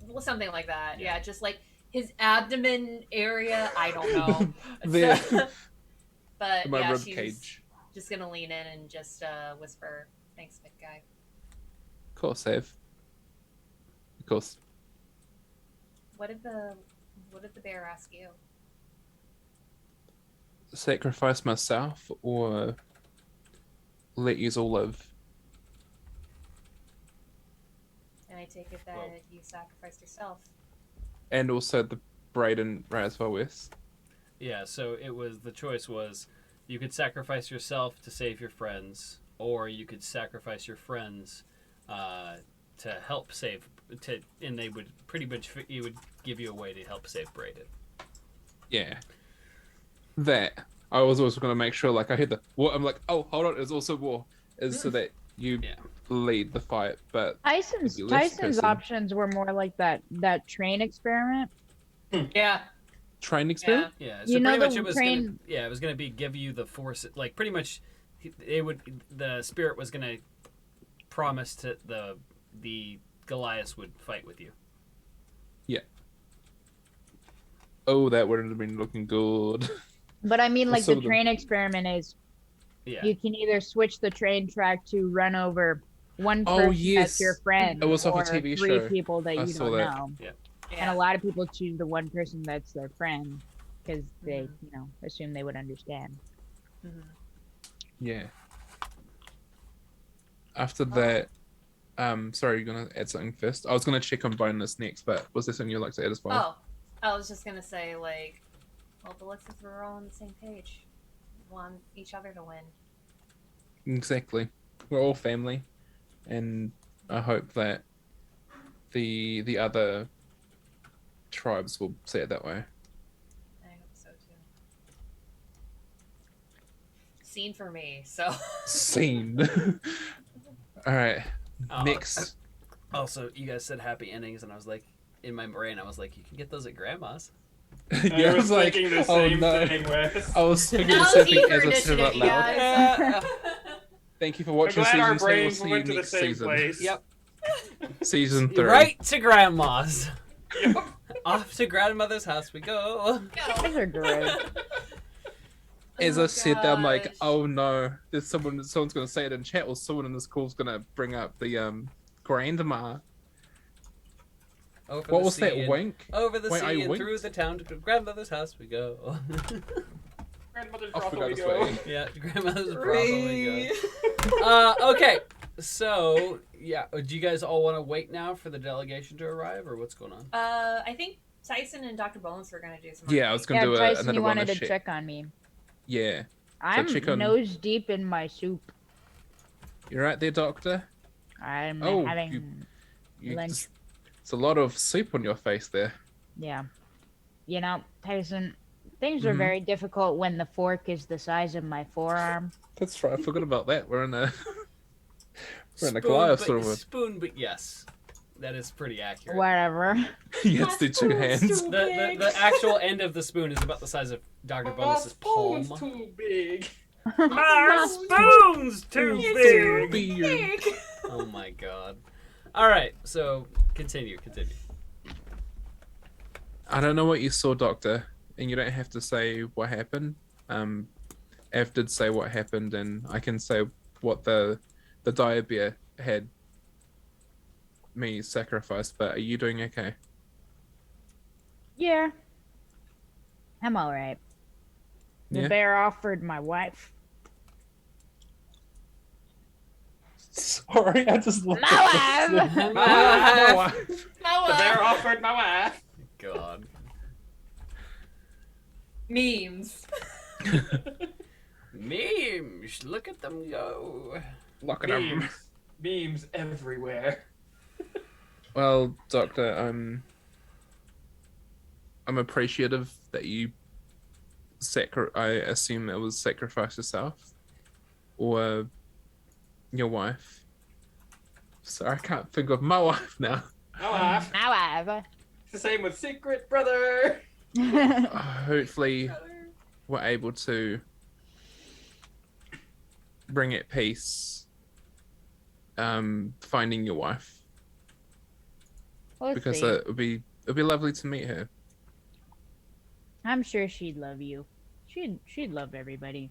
Well, something like that. Yeah. Yeah, just like his abdomen area. I don't know. There. So- but My yeah, rib she's cage. just gonna lean in and just whisper, "Thanks, big guy." Of course, Eve. Of course. What did the bear ask you? Sacrifice myself or let yous all live? And I take it that Well- you sacrificed yourself. And also the Brayden right as well, Wes. Yeah, so the choice was you could sacrifice yourself to save your friends, or you could sacrifice your friends to help save, and they would pretty much, it would give you a way to help save Brayden. Yeah. That. I was also going to make sure, like, I heard the war. I'm like, oh, hold on, there's also war. Is so that you Yeah. lead the fight, but Tyson's Maybe less person. options were more like that train experiment. Yeah. train experiment? Yeah, so You know pretty much the it was train- gonna, it was gonna be give you the force, like pretty much, the spirit was gonna promise to the Goliaths would fight with you. Oh, that wouldn't have been looking good. But I mean, like Also the train experiment is Yeah, you can either switch the train track to run over one Oh, person yes. that's your friend, It was off a or TV three show. people that I you saw don't that. know. Yeah. And a lot of people choose the one person that's their friend because they, Mhm. you know, assume they would understand. Mhm. Yeah. After that, sorry, you're gonna add something first. I was gonna check on bonus next, but was there something you'd like to add as well? Oh, I was just gonna say, like, well, the looks like we're all on the same page. We want each other to win. Exactly. We're all family, and I hope that the other tribes will see it that way. I hope so too. Scene for me. So. Scene. All right. Oh, Next. Also, you guys said happy endings, and I was like, in my brain, I was like, you can get those at grandma's. Yeah, I was thinking the oh same no. thing, Wes. I was thinking the No same heat thing for as I said it out initiative, you loud. guys. Thank you for I'm watching glad season our 2. We'll brains see went you to the next same season. place. Yep. Season 3. Right to grandma's. Yep. Off to grandmother's house we go. Those are great. As Oh, I said, I'm like, gosh. oh no, there's someone's gonna say it in chat, or someone in this call's gonna bring up the grandma. Over What the was that sea and- wink? Over the Wait, I sea and winked? through the town to grandmother's house we go. Grandmother's I brothel forgot we this go. way. Yeah, to grandmother's brothel we go. Okay, so yeah, do you guys all want to wait now for the delegation to arrive, or what's going on? I think Tyson and Dr. Bones were gonna do some. Yeah, I was gonna Yeah, do Tyson, another you wanted bonus to check. check on me. Yeah, I'm check on- nose deep in my soup. you're right there, Doctor. I'm Oh, having You, lunch. it's a lot of soup on your face there. Yeah. You know, Tyson, things are Mhm. very difficult when the fork is the size of my forearm. That's right. I forgot about that. We're in a we're in a Spoon, Goliath but- sort of a spoon, but yes, that is pretty accurate. Whatever. yes, the two hands. The actual end of the spoon is about the size of Dr. My Bonus's palm. spoon's too big. My spoon's too big. Beard. Oh my god. All right, so continue. I don't know what you saw, Doctor, and you don't have to say what happened. Ev did say what happened, and I can say what the diabeer had me sacrificed. But are you doing okay? Yeah. I'm alright. The Yeah? bear offered my wife. Sorry, I just looked My wife! My wife. The bear offered my wife. God. Memes. Memes, look at them go. Look at him. Memes. Memes everywhere. Well, Doctor, I'm appreciative that you I assume it was sacrifice yourself or your wife. Sorry, I can't think of my wife now. My wife. My wife. It's the same with Secret Brother. Hopefully, we're able to bring it peace. Finding your wife We'll because see. it'd be lovely to meet her. I'm sure she'd love you. She'd love everybody.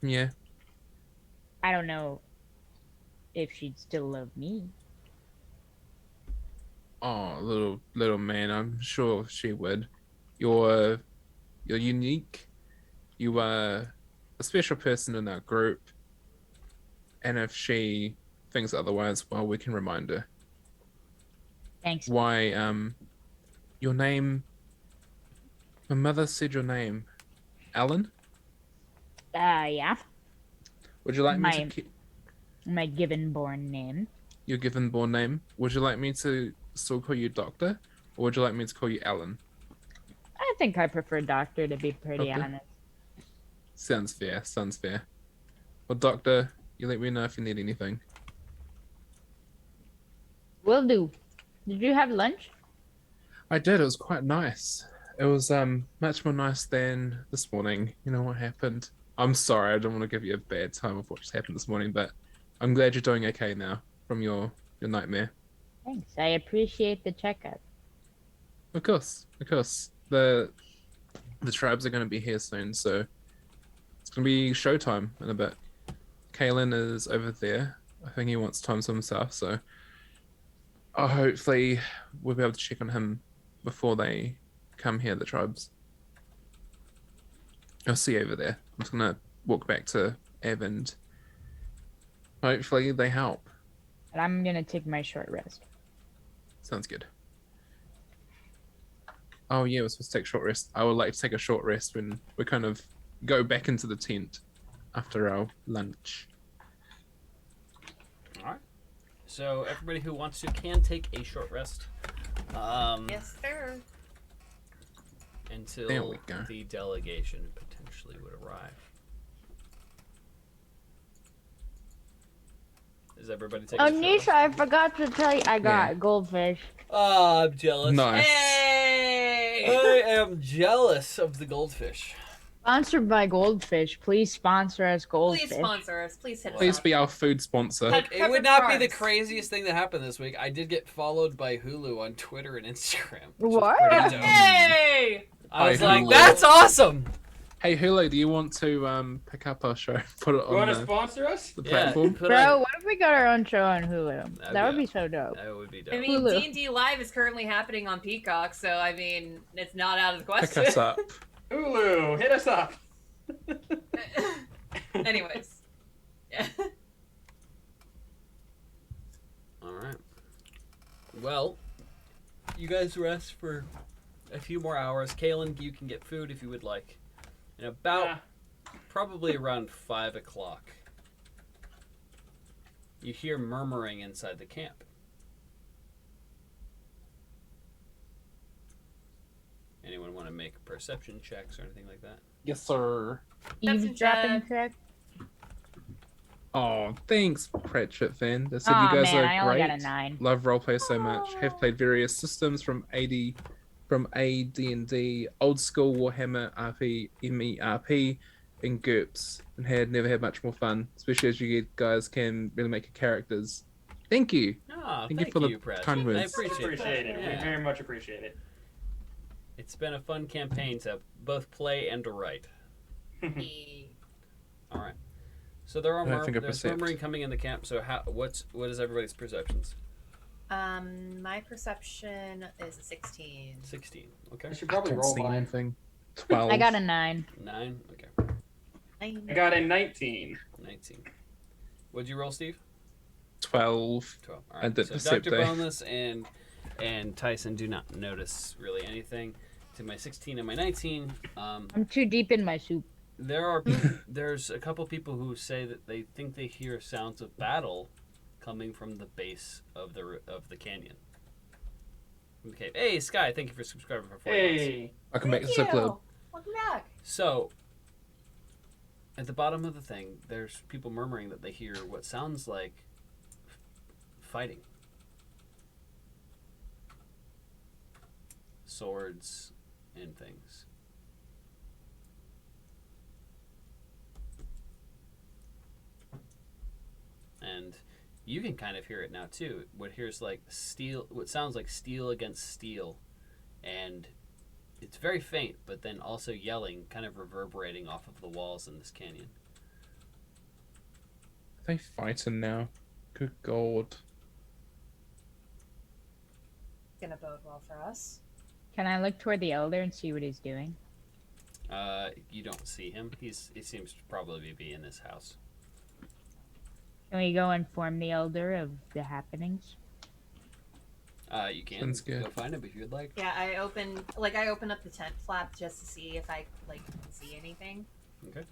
Yeah. I don't know if she'd still love me. Oh, little man, I'm sure she would. You're you're unique. You are a special person in our group. And if she thinks otherwise, well, we can remind her. Thanks. Why, your name, my mother said your name. Alan? Yeah. Would you like me to My keep my given born name. your given born name? Would you like me to still call you Doctor? Or would you like me to call you Alan? I think I prefer Doctor, to be pretty Doctor? honest. Sounds fair, sounds fair. Well, Doctor, you let me know if you need anything. Will do. Did you have lunch? I did, it was quite nice. It was much more nice than this morning. You know what happened? I'm sorry, I don't want to give you a bad time of what just happened this morning, but I'm glad you're doing okay now from your nightmare. Thanks. I appreciate the checkup. Of course, of course. The tribes are going to be here soon, so it's going to be showtime in a bit. Kalen is over there. I think he wants time to himself, so hopefully we'll be able to check on him before they come here, the tribes. I'll see you over there. I'm just going to walk back to Ev and hopefully they help. And I'm gonna take my short rest. Sounds good. Oh yeah, we're supposed to take a short rest. I would like to take a short rest when we kind of go back into the tent after our lunch. All right. So everybody who wants to can take a short rest. Yes, sir. Until There we go. the delegation potentially would arrive. Is everybody taking Oh, a short Nisha, I forgot to tell you, I got Yeah. goldfish. Oh, I'm jealous. Nice. Hey! I am jealous of the goldfish. Sponsored by Goldfish. Please sponsor us, Goldfish. Please sponsor us. Please hit us Please up. be our food sponsor. Like- It would not be the Carbs. craziest thing that happened this week. I did get followed by Hulu on Twitter and Instagram. Which was What? pretty dope. Hey! I was Hi, like, Hulu. that's awesome! Hey Hulu, do you want to pick up our show, put it You want on to the sponsor us? platform? put Bro, on- what if we got our own show on Hulu? That'd That would be- be so dope. that would be dope. I mean, Hulu. D&D Live is currently happening on Peacock, so I mean, it's not out of the Pick question. us up. Hulu, hit us up. Anyways. Yeah. Alright. Well, you guys rest for a few more hours. Kalen, you can get food if you would like. And about probably around 5 o'clock, you hear murmuring inside the camp. Anyone want to make perception checks or anything like that? Yes, sir. That's a Eavesdropping check. check? Oh, thanks, Pratchett fan. They said Aw, you guys man, are I only great. got a 9. Love roleplay so much. Have played various systems from AD&D, old school Warhammer RP, MERP, and GURPS, and never had much more fun, especially as you guys can really make your characters. Thank you. Ah, Thank thank you for the Pratchett. kind I words. appreciate it. Yeah. We very much appreciate it. It's been a fun campaign to both play and to write. All right. So there are I think I there's perceived. murmuring coming in the camp. So what is everybody's perceptions? My perception is a 16. 16. Okay. I should probably Don't roll see mine. anything. 12. I got a 9. 9. Okay. I got a 19. 19. What'd you roll, Steve? 12. 12. All I right. did So perceive Dr. that. Boneless and Tyson do not notice really anything. To my 16 and my 19, I'm too deep in my soup. there's a couple people who say that they think they hear sounds of battle coming from the base of the canyon. Okay. Hey, Sky, thank you for subscribing for 40 months. Hey. Welcome back to Thank the you. club. Welcome back. So, at the bottom of the thing, there's people murmuring that they hear what sounds like fighting. Swords and things. And you can kind of hear it now too. What sounds like steel against steel, and It's very faint, but then also yelling, kind of reverberating off of the walls in this canyon. Are they fighting now? Good God. Gonna bode well for us. Can I look toward the elder and see what he's doing? You don't see him. He seems to probably be in this house. Can we go inform the elder of the happenings? You can Sounds good. go find him if you'd like. Yeah, I open up the tent flap just to see if I can see anything. Okay.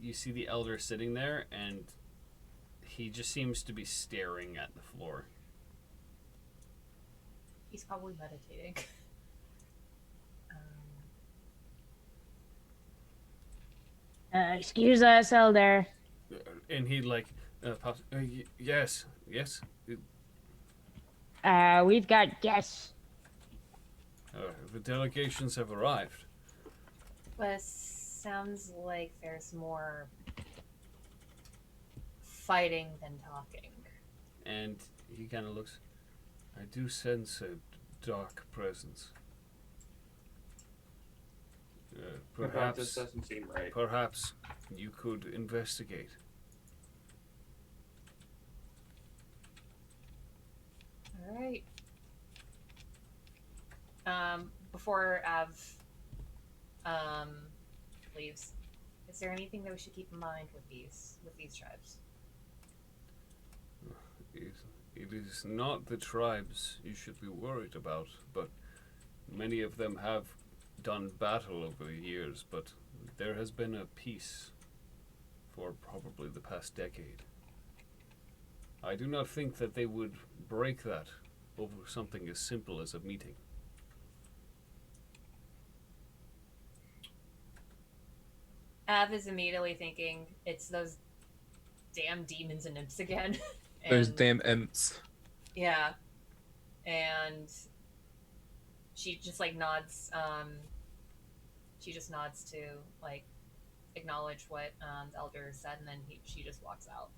You see the elder sitting there, and he just seems to be staring at the floor. He's probably meditating. Excuse us, elder. And he pops, yes. We've got guests. The delegations have arrived. But it sounds like there's more fighting than talking. And he kind of looks. I do sense a dark presence. This Perhaps doesn't seem right. Perhaps you could investigate. All right. Before Av leaves, is there anything that we should keep in mind with these tribes? It is not the tribes you should be worried about, but many of them have done battle over the years, but there has been a peace for probably the past decade. I do not think that they would break that over something as simple as a meeting. Av is immediately thinking it's those damn demons and imps again. Those And- damn imps. Yeah. And she just nods, she just nods to acknowledge what the elder said, and then she just walks out.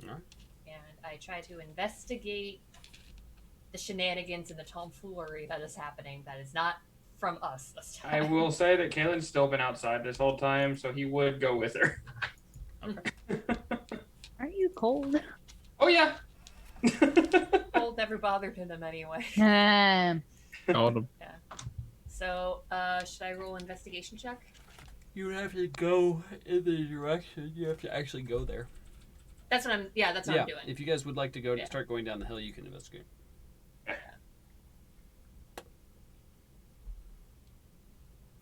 Alright. And I try to investigate the shenanigans and the tomfoolery that is happening that is not from us this I time. will say that Kaylin's still been outside this whole time, so he would go with her. Aren't you cold? Oh yeah. Cold never bothered him anyway. Got him. So, should I roll investigation check? You have to go in the direction. You have to actually go there. That's what I'm doing. If you guys would like to go Yeah. start going down the hill, you can investigate.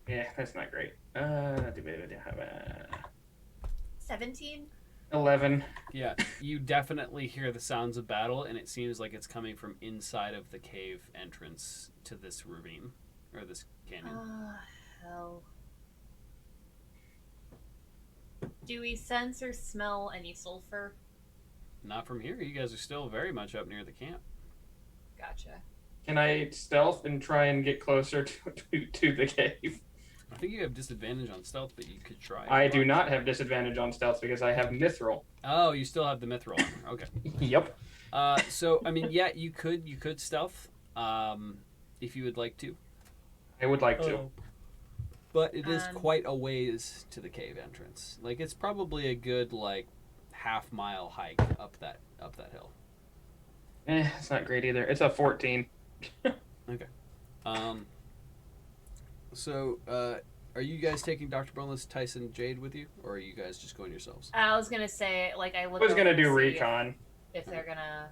Yeah, that's not great. 17? 11. Yeah, you definitely hear the sounds of battle, and it seems like it's coming from inside of the cave entrance to this ravine, or this canyon. Hell. Do we sense or smell any sulfur? Not from here. You guys are still very much up near the camp. Gotcha. Can I stealth and try and get closer to the cave? I think you have disadvantage on stealth, but you could try. I do not have disadvantage on stealth because I have mithril. Oh, you still have the mithril armor. Okay. Yep. So I mean, yeah, you could stealth, if you would like to. I would like to. But it is Um, quite a ways to the cave entrance. Like it's probably a good half-mile hike up that hill. It's not great either. It's a 14. Okay. So are you guys taking Dr. Boneless, Tyson, Jade with you, or are you guys just going yourselves? I was gonna say, I I look. was gonna over to do see recon. if they're gonna,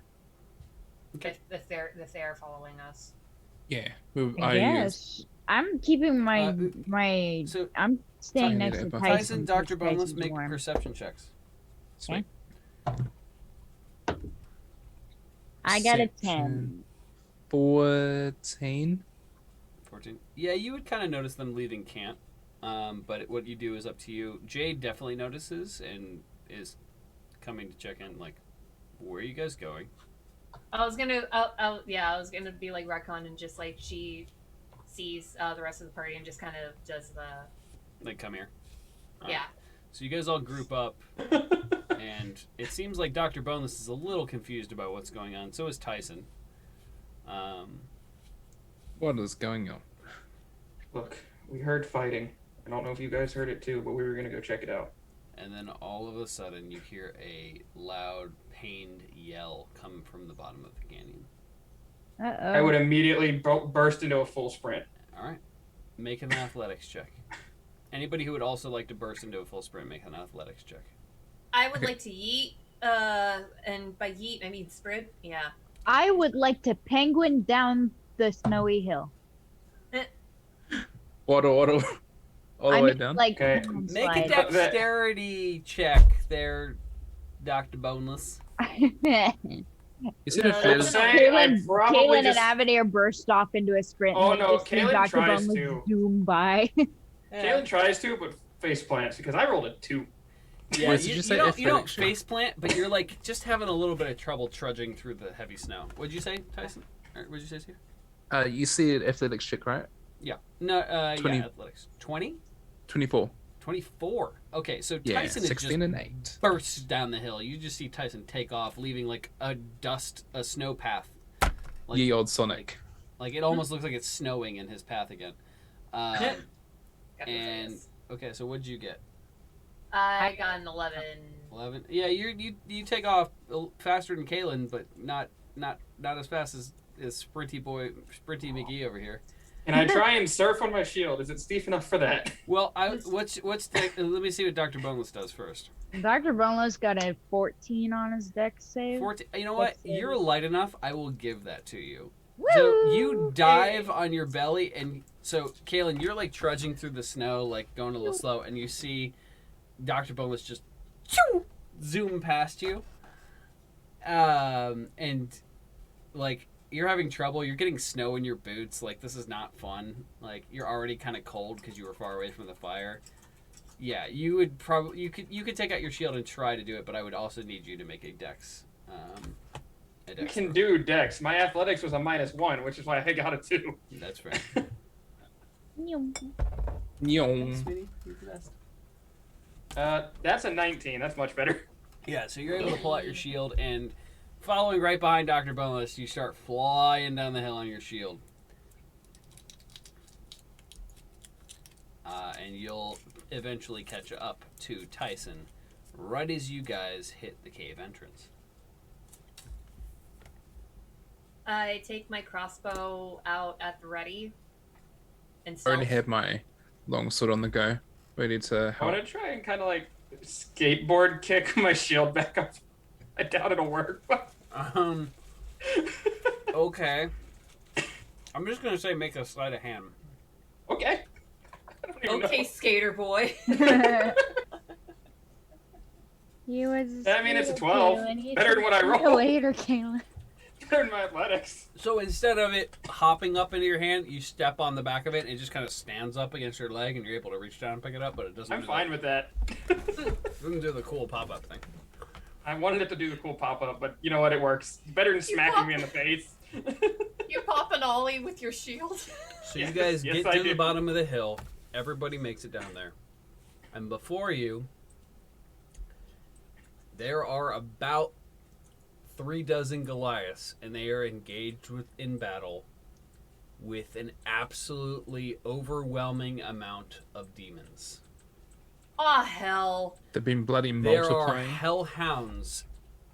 Okay. if they are following us. Yeah. I guess. I'm keeping my So I'm staying Sorry, next to Nita, Tyson. Tyson, Dr. because Boneless, Tyson's make warm. perception checks. Sweet. I got a 10. 14. 14. Yeah, you would kind of notice them leaving camp, but what you do is up to you. Jade definitely notices and is coming to check in. Where are you guys going? I was gonna, I was gonna be like retcon and just she sees the rest of the party and just kind of does the Come here. yeah. So you guys all group up, And it seems like Dr. Boneless is a little confused about what's going on. So is Tyson. What is going on? Look, we heard fighting. I don't know if you guys heard it too, but we were gonna go check it out. And then all of a sudden, you hear a loud, pained yell come from the bottom of the canyon. Uh-oh. I would immediately burst into a full sprint. All right. Make an athletics check. Anybody who would also like to burst into a full sprint, make an athletics check. I would like to yeet, and by yeet I mean sprint. Yeah. I would like to penguin down the snowy hill. What? All the I way mean, down? like, Okay. Make a slide. dexterity check there, Dr. Boneless. You said No, if I'm there's... saying I probably Kaylin just... and Avenir burst off into a sprint. Oh, and no, just see Kaylin Dr. tries Boneless to. zoom by. Kaylin tries to, but face plants because I rolled a 2. Yeah, Wait, did you say you don't athletics check? face plant, but you're like just having a little bit of trouble trudging through the heavy snow. What'd you say, Tyson? Or what'd you say, Steve? You said athletics check, right? Yeah. No, 20. yeah, athletics. 20? 24. 24. Okay, so Yeah, Tyson is 16 just and 8. bursts down the hill. You just see Tyson take off, leaving like a snow path. Like, Ye old Sonic. Like it almost looks like it's snowing in his path again. And okay, so what'd you get? I got an 11. 11. Yeah, you take off faster than Kaylin, but not as fast as Sprinty McGee over here. And I try and surf on my shield. Is it steep enough for that? Well, what's let me see what Dr. Boneless does first. Dr. Boneless got a 14 on his dex save. 14. You know what? Dex save. You're light enough. I will give that to you. Woo! So you dive on your belly, and so Kaylin, you're like trudging through the snow, like going a little slow, and you see Dr. Boneless just zoom past you, and like you're having trouble. You're getting snow in your boots. Like this is not fun. Like you're already kind of cold because you were far away from the fire. Yeah, you would probably you could take out your shield and try to do it, but I would also need you to make a dex. I can do dex. My athletics was a -1, which is why I got a 2. That's fair. Nyong. Sweetie, you're the best. That's a 19. That's much better. Yeah, so you're able to pull out your shield, and following right behind Dr. Boneless, you start flying down the hill on your shield. And you'll eventually catch up to Tyson right as you guys hit the cave entrance. I take my crossbow out at the ready. And I already stealth. have my longsword on the go. Ready to I help. want to try and kind of like skateboard kick my shield back up. I doubt it'll work. Okay. I'm just gonna say make a sleight of hand. Okay. I don't even Okay, know. skater boy. He was. I mean, it's a skater, 12. Kaylin. He Better than what I said, "See you rolled." later, Kaylin. Better than my athletics. So instead of it hopping up into your hand, you step on the back of it, and it just kind of stands up against your leg, and you're able to reach down and pick it up, but it doesn't. I'm do fine with that. Doesn't do the cool pop-up thing. I wanted it to do the cool pop-up, but you know what? It works. Better than smacking me in the face. You pop an ollie with your shield. So Yes, you guys yes, get I to the do. bottom of the hill. Everybody makes it down there. And before you, there are about 36 Goliaths, and they are engaged in battle with an absolutely overwhelming amount of demons. Aw, hell. They've been bloody There are multiplying. hellhounds,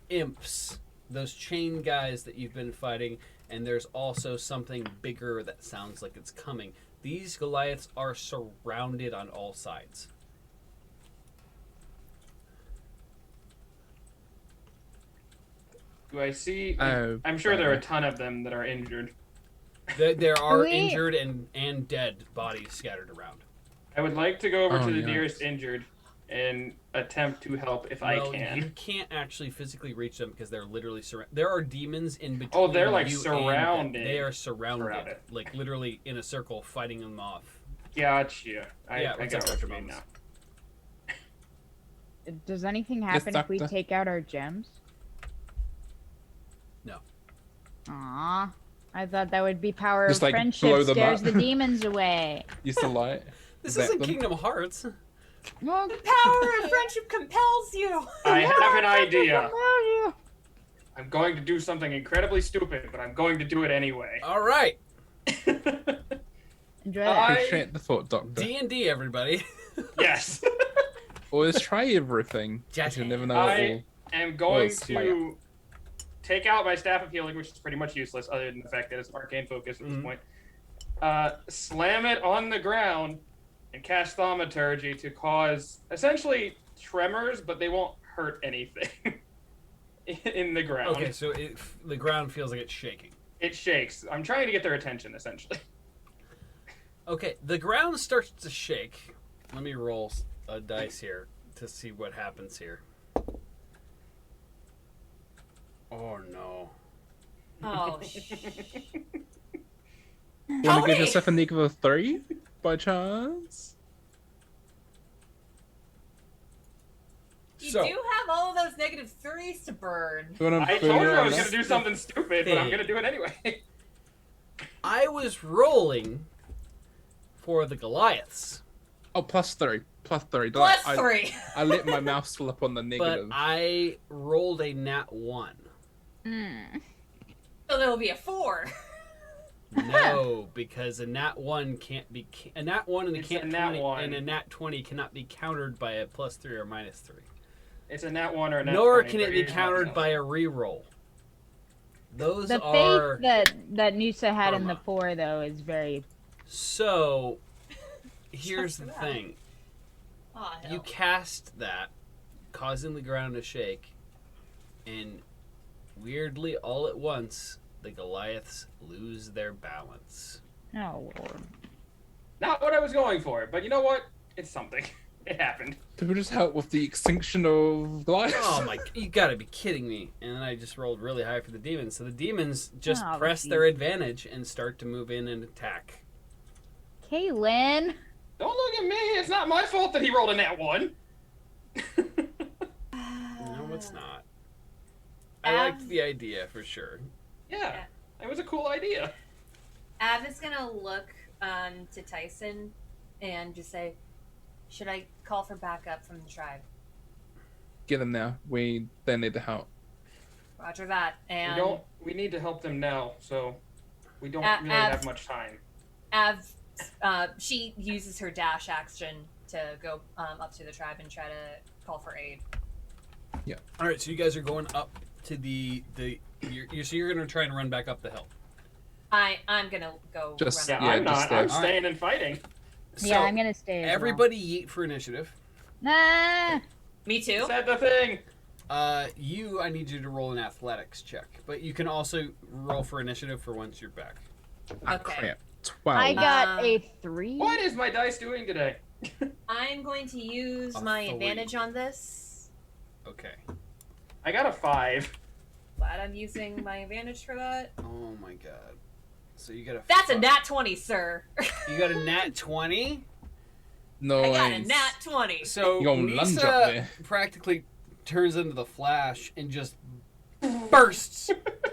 imps, those chain guys that you've been fighting, and there's also something bigger that sounds like it's coming. These Goliaths are surrounded on all sides. Do I see? Oh, I'm sure there are a right. ton of them that are injured. There are We- injured and dead bodies scattered around. I would like to go over Oh, to the yikes. nearest injured and attempt to help if Well, I can. you can't actually physically reach them because they're literally surrounded. There are demons in between. Oh, they're, like, you and surrounded. They are surrounded, Surrounded. like literally in a circle, fighting them off. Gotcha. Yeah, I what's got up, what Dr. you mean Bones? now. Does anything happen if we doctor. take out our gems? No. Aw. I thought that would be power Just, of like, friendship blow them scares up. the demons away. Use the light. This Zap isn't them. Kingdom Hearts. Well, The power of friendship compels you. I have an idea. I'm going to do something incredibly stupid, but I'm going to do it anyway. All right, Enjoy I- that. Appreciate the thought, Doctor. D&D, everybody. Yes. Always try everything. 'Cause you never know what I will. am going it's to take out my Staff of Healing, which is pretty much useless, other than the fact that it's arcane focus at this Mhm. point. Slam it on the ground and cast Thaumaturgy to cause essentially tremors, but they won't hurt anything in the ground. Okay, so the ground feels like it's shaking. It shakes. I'm trying to get their attention, essentially. Okay, the ground starts to shake. Let me roll a dice here to see what happens here. Oh no. Oh, You want to give Tony! yourself a negative 3 by chance? you So- do have all of those negative 3s to burn. You wanna I burn told you your I was own going to do something stupid, but I'm going to do it anyway. I was rolling for the Goliaths, Oh, +3. +3. Plus I, 3. I let my mouse slip on the but negative. I rolled a nat 1. So there will be a 4. No, because a nat 1 can't be a nat 1 and a It's can't a nat 20 1. and a nat 20 cannot be countered by a +3 or -3. It's a nat 1 or a nat Nor 20, can it but be here's countered nothing by else. a reroll. Those The are faith that Noosa had in the Karma. 4 though is very. so. Here's Just the that. thing: Oh, hell. you cast that, causing the ground to shake, and weirdly, all at once, the Goliaths lose their balance. Oh lord. Not what I was going for, but you know what? It's something. It happened. Did we just help with the extinction of Goliaths? Oh my! You gotta be kidding me! And then I just rolled really high for the demons. So the demons just Oh, press geez. their advantage and start to move in and attack. Kaylin. Don't look at me. It's not my fault that he rolled a nat 1. No, it's not. I liked the idea for sure. Yeah, it was a cool idea. Av is gonna look to Tyson and just say, "Should I call for backup from the tribe?" Get them now. They need the help. Roger that. And We need to help them now, so we don't Av- really have much time. Av, she uses her dash action to go up to the tribe and try to call for aid. All right, so you guys are going up to you're gonna try and run back up the hill. I'm gonna go. Just- run Yeah, up. Yeah, I'm just not. I'm there. staying and fighting. So Yeah, I'm gonna stay. As everybody yeet for initiative. Well. Ah. Me too. Said the thing. I need you to roll an athletics check, but you can also roll for initiative for once you're back. Ah, Okay. crap. 12. I got Um, a 3. What is my dice doing today? I'm going to use A my 3. advantage on this. Okay. I got a 5. Glad I'm using my advantage for that. Oh my god. So you got a. That's a fi- nat 20, sir. You got a nat 20. No. I got a nat 20. So You gonna lunge up Nisa there. practically turns into the Flash and just bursts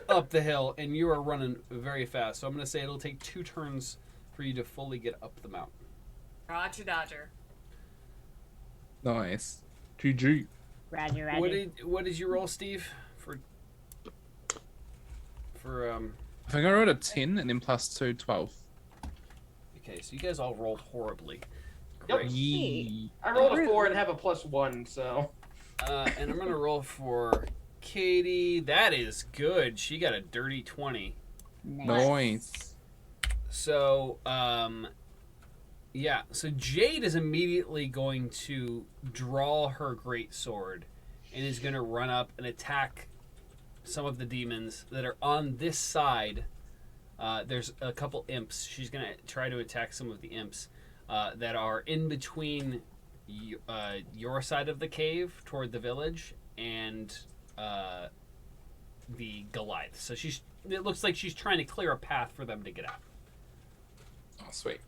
up the hill, and you are running very fast. So I'm gonna say it'll take 2 turns for you to fully get up the mountain. Roger Dodger. Nice. GG. Roger, What Roger. did you roll, Steve? For I think I rolled a 10 and then +2, 12. okay, so you guys all rolled horribly. Yep. Great. Yee. I rolled a Rude. 4 and have a +1, so. And I'm gonna roll for Katie. That is good. She got a dirty 20. Nice. So, yeah. So Jade is immediately going to draw her great sword and is going to run up and attack some of the demons that are on this side. There's a couple imps. She's going to try to attack some of the imps that are in between your side of the cave toward the village and the Goliath. So it looks like she's trying to clear a path for them to get out. Oh, sweet.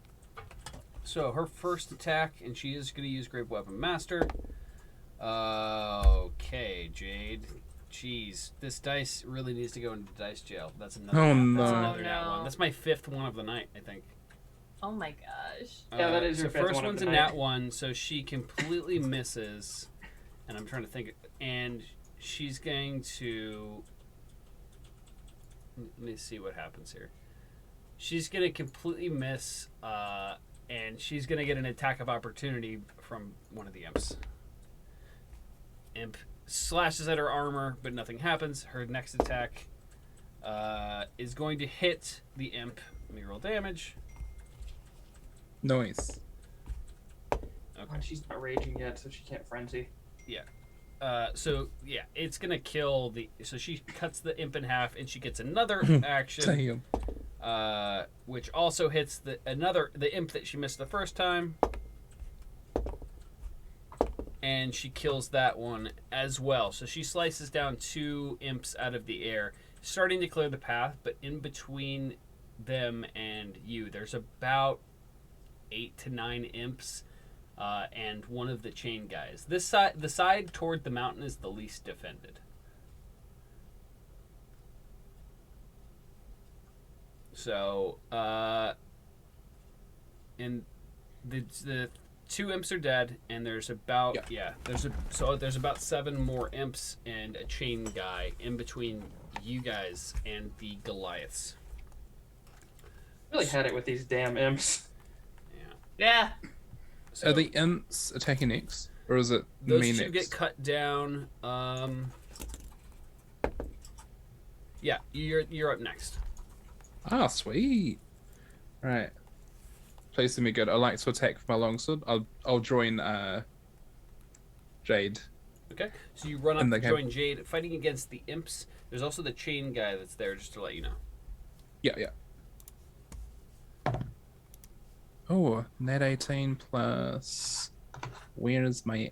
So her first attack, and she is going to use Great Weapon Master. Okay, Jade. Jeez, this dice really needs to go into dice jail. That's another. Oh, That's no. another nat No. one. That's my 5th one of the night, I think. Oh my gosh. Yeah, that is so your fifth first one of one's the a night. nat 1, so she completely misses. And I'm trying to think. And she's going to. Let me see what happens here. She's going to completely miss, and she's going to get an attack of opportunity from one of the imps. Imp slashes at her armor, but nothing happens. Her next attack is going to hit the imp. Let me roll damage. Nice. Oh, she's not raging yet, so she can't frenzy. So yeah, it's gonna kill the. So she cuts the imp in half, and she gets another action, Damn. which also hits the imp that she missed the first time, and she kills that one as well. So she slices down 2 imps out of the air, starting to clear the path. But in between them and you, there's about 8 to 9 imps. And one of the chain guys. This side, the side toward the mountain, is the least defended. So, and the 2 imps are dead, and there's about there's about 7 more imps and a chain guy in between you guys and the Goliaths. Really had it with these damn imps. Yeah. So Are the imps attacking next? Or is it those me 2 next? get cut down. Yeah, you're up next. Ah, sweet. Right. Placing me good. I like to attack with my longsword. I'll join Jade. Okay, so you run up And to they join Jade, fighting against the imps. There's also the chain guy that's there, just to let you know. Yeah. Oh, net 18 plus. Where's my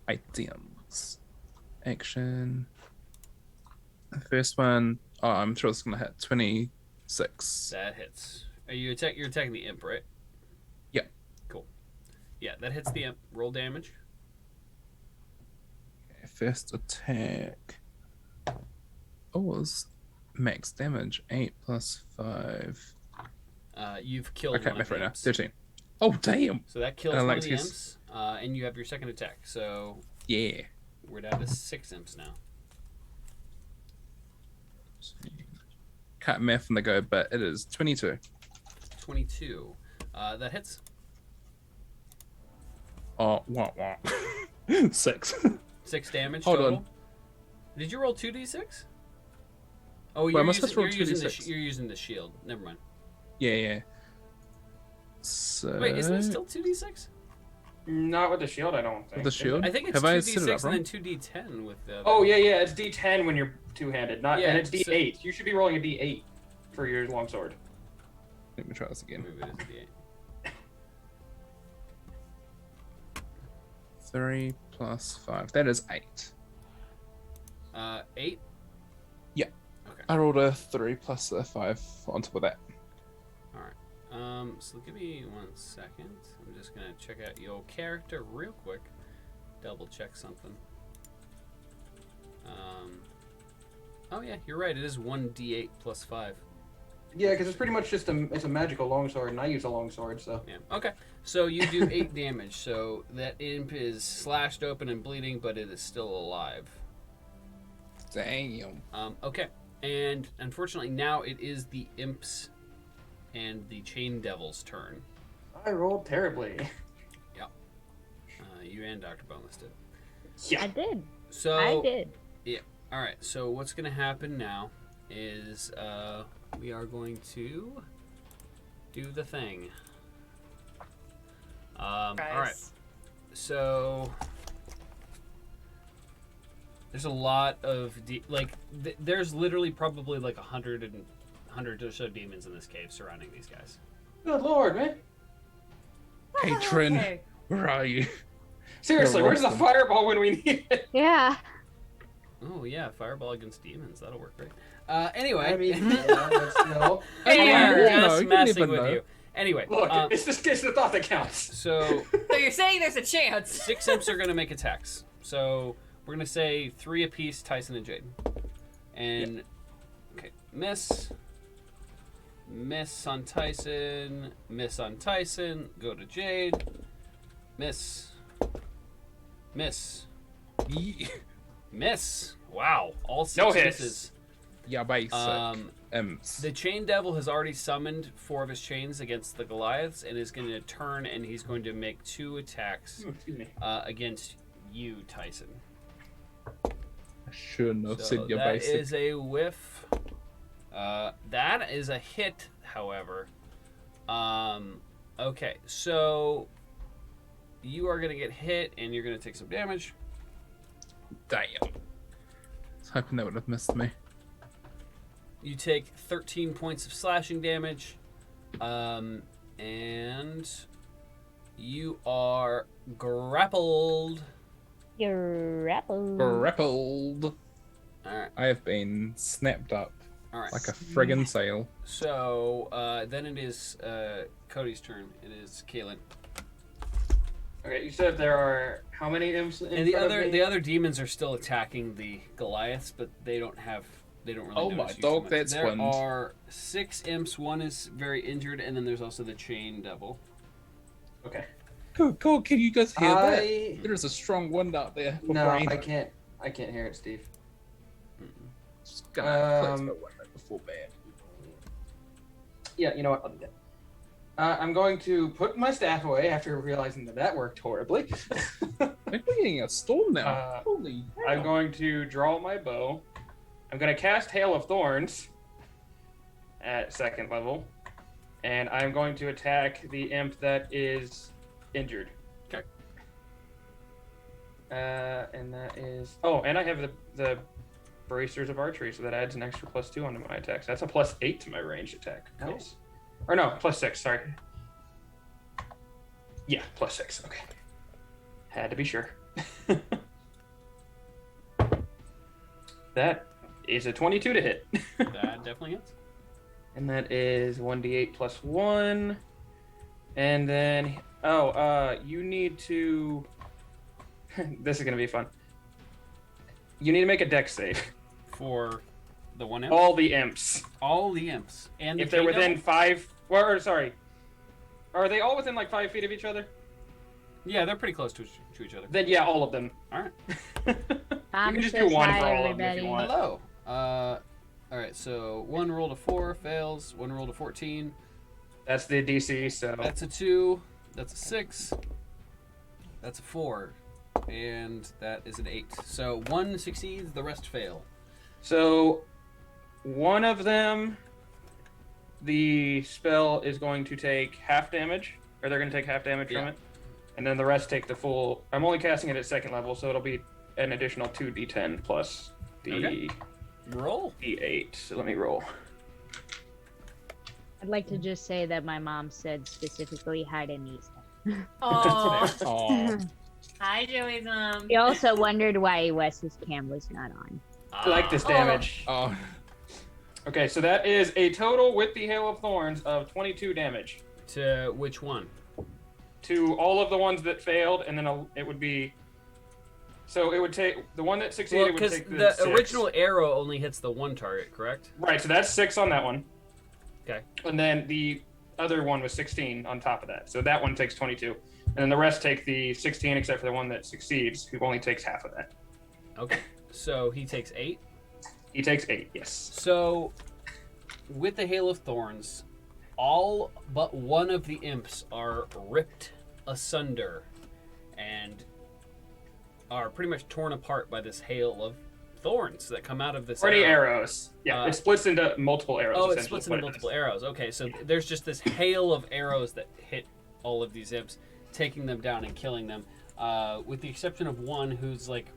items? Action. The first one. Oh, I'm sure it's gonna hit 26. That hits. You're attacking the imp, right? Yeah. Cool. Yeah, that hits the imp. Roll damage. First attack. Oh, it's max damage. 8 plus 5. You've killed Okay, one math of the right now. imps. 13. Oh, damn! So that kills And one of the Alexis. imps, and you have your second attack. So Yeah. we're down to 6 imps now. Can't math on the go, but it is 22. 22. That hits. Oh, wah. 6. 6 damage Hold total. on. Did you roll 2d6? Oh, Well, I must have rolled 2d6. You're using the shield. Never mind. Yeah. So... Wait, isn't it still 2d6? Not with the shield, I don't think. With the shield? I think it's Have I set it 2d6 up wrong? and then 2d10 with the. Oh, yeah, it's D10 when you're two-handed, not, Yeah, and it's so- D8. You should be rolling a D8 for your longsword. Let me try this again. Maybe it is d8. 3 plus 5. That is 8. 8? I rolled a 3 plus a 5 on top of that. So give me 1 second. I'm just gonna check out your character real quick. Double check something. Oh yeah, you're right. It is 1d8 plus 5. Yeah, because it's pretty much just it's a magical longsword, and I use a longsword, so. Yeah. Okay. So you do 8 damage. So that imp is slashed open and bleeding, but it is still alive. Damn. Okay. And unfortunately, now it is the imps and the chain devil's turn. I rolled terribly. You and Dr. Boneless did. Yeah. I did. So I did. All right. So what's going to happen now is we are going to do the thing. All right. So there's a lot of there's literally probably like 100 or so demons in this cave surrounding these guys. Good lord, man. Patron, Okay. where are you? Seriously, You're where's the awesome. fireball when we need it? Yeah. Oh yeah, fireball against demons. That'll work great. Anyway, I mean, yeah, but still. we Yeah, are you just know, you messing never with know. you. Anyway, Look, it's the thought that counts. so So you're saying there's a chance? 6 imps are going to make attacks. So we're going to say 3 apiece, Tyson and Jaden. And okay, miss. Miss on Tyson. Miss on Tyson. Go to Jade. Miss. Miss. Miss. Wow. All 6 No hits. misses. Yeah, basic. Imps. The Chain Devil has already summoned 4 of his chains against the Goliaths and is going to turn and he's going to make 2 attacks Excuse me. against you, Tyson. I shouldn't have So said your that basic. is a whiff. That is a hit, however. Okay, so you are going to get hit and you're going to take some damage. Damn. I was hoping that would have missed me. You take 13 points of slashing damage. And you are grappled. Grapple. Grappled. Alright, I have been snapped up alright. like a friggin' sail. So, then it is Cody's turn. It is Kaylin. Okay, you said there are how many imps in And the front of me? other demons are still attacking the Goliaths, but they don't really Oh know my it's used dog, much. that's There wind. are 6 imps. One is very injured, and then there's also the Chain Devil. Okay. Cool, can you guys hear that? I There is a strong wind out there. For no, brain. I can't. I can't hear it, Steve. Just gonna close Um, my window before bed. Yeah, you know what? I'll do that. I'm going to put my staff away after realizing that worked horribly. Maybe we're getting a storm now. I'm Holy hell. going to draw my bow. I'm going to cast Hail of Thorns at 2nd level. And I'm going to attack the imp that is injured. Okay. And that is... Oh, and I have the Bracers of Archery, so that adds an extra +2 onto my attacks. That's a +8 to my ranged attack. Cool. Nice. Or no, +6, sorry. Yeah, +6, okay. Had to be sure. That is a 22 to hit. That definitely hits. And that is 1d8 plus 1. And then, you need to... This is going to be fun. You need to make a dex save. For the one imp? All the imps. All the imps. And the If they're Chain within Devil? 5... Or, sorry. Are they all within, like, 5 feet of each other? Yeah, they're pretty close to each other. Then, yeah, all of them. Alright. You Mom can just says do one hi, for all of them if everybody. you want. Hello. Alright, so 1 roll to 4 fails, 1 roll to 14. That's the DC, so... That's a 2, that's a 6, that's a 4, and that is an 8. So 1 succeeds, the rest fail. So, one of them, the spell is going to take half damage, or they're going to take half damage from Yeah. it, and then the rest take the full. I'm only casting it at 2nd level, so it'll be an additional 2d10 plus the Okay. Roll. d8. So let me roll. I'd like to just say that my mom said specifically hi to Nisa. Oh, Aw. Hi, Joey's mom. He also wondered why Wes's cam was not on. I like this Oh. damage. Oh, Okay, so that is a total with the Hail of Thorns of 22 damage To which one? to all of the ones that failed, and then it would be. So it would take the one that Well, succeeded would because take the 6. original arrow only hits the one target, correct? Right, so that's 6 on that one. Okay. And then the other one was 16 on top of that. So that one takes 22. And then the rest take the 16 except for the one that succeeds, who only takes half of that. Okay. So he takes 8. He takes 8, yes. So, with the Hail of Thorns, all but one of the imps are ripped asunder and are pretty much torn apart by this hail of thorns that come out of this 20 arrow. arrows. Yeah, Uh, it splits into multiple arrows. Oh, it essentially, splits is what into it multiple is. arrows. Okay, so there's just this hail of arrows that hit all of these imps, taking them down and killing them. With the exception of one who's like,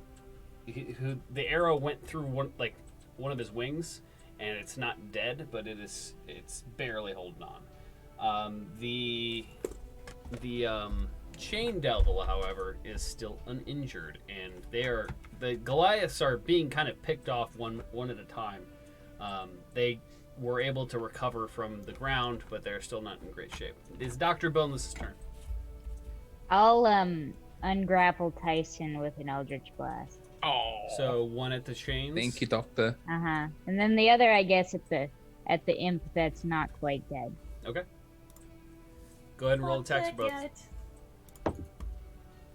who the arrow went through one of his wings, and it's not dead, but it's barely holding on. The Chain Devil, however, is still uninjured, and the Goliaths are being kind of picked off one at a time. They were able to recover from the ground, but they're still not in great shape. It's Dr. Boneless's turn. I'll ungrapple Tyson with an Eldritch Blast. oh. So one at the chains. Thank you, Doctor. And then the other, I guess, at at the imp that's not quite dead. Okay. Go ahead and roll Not attacks dead for both. yet.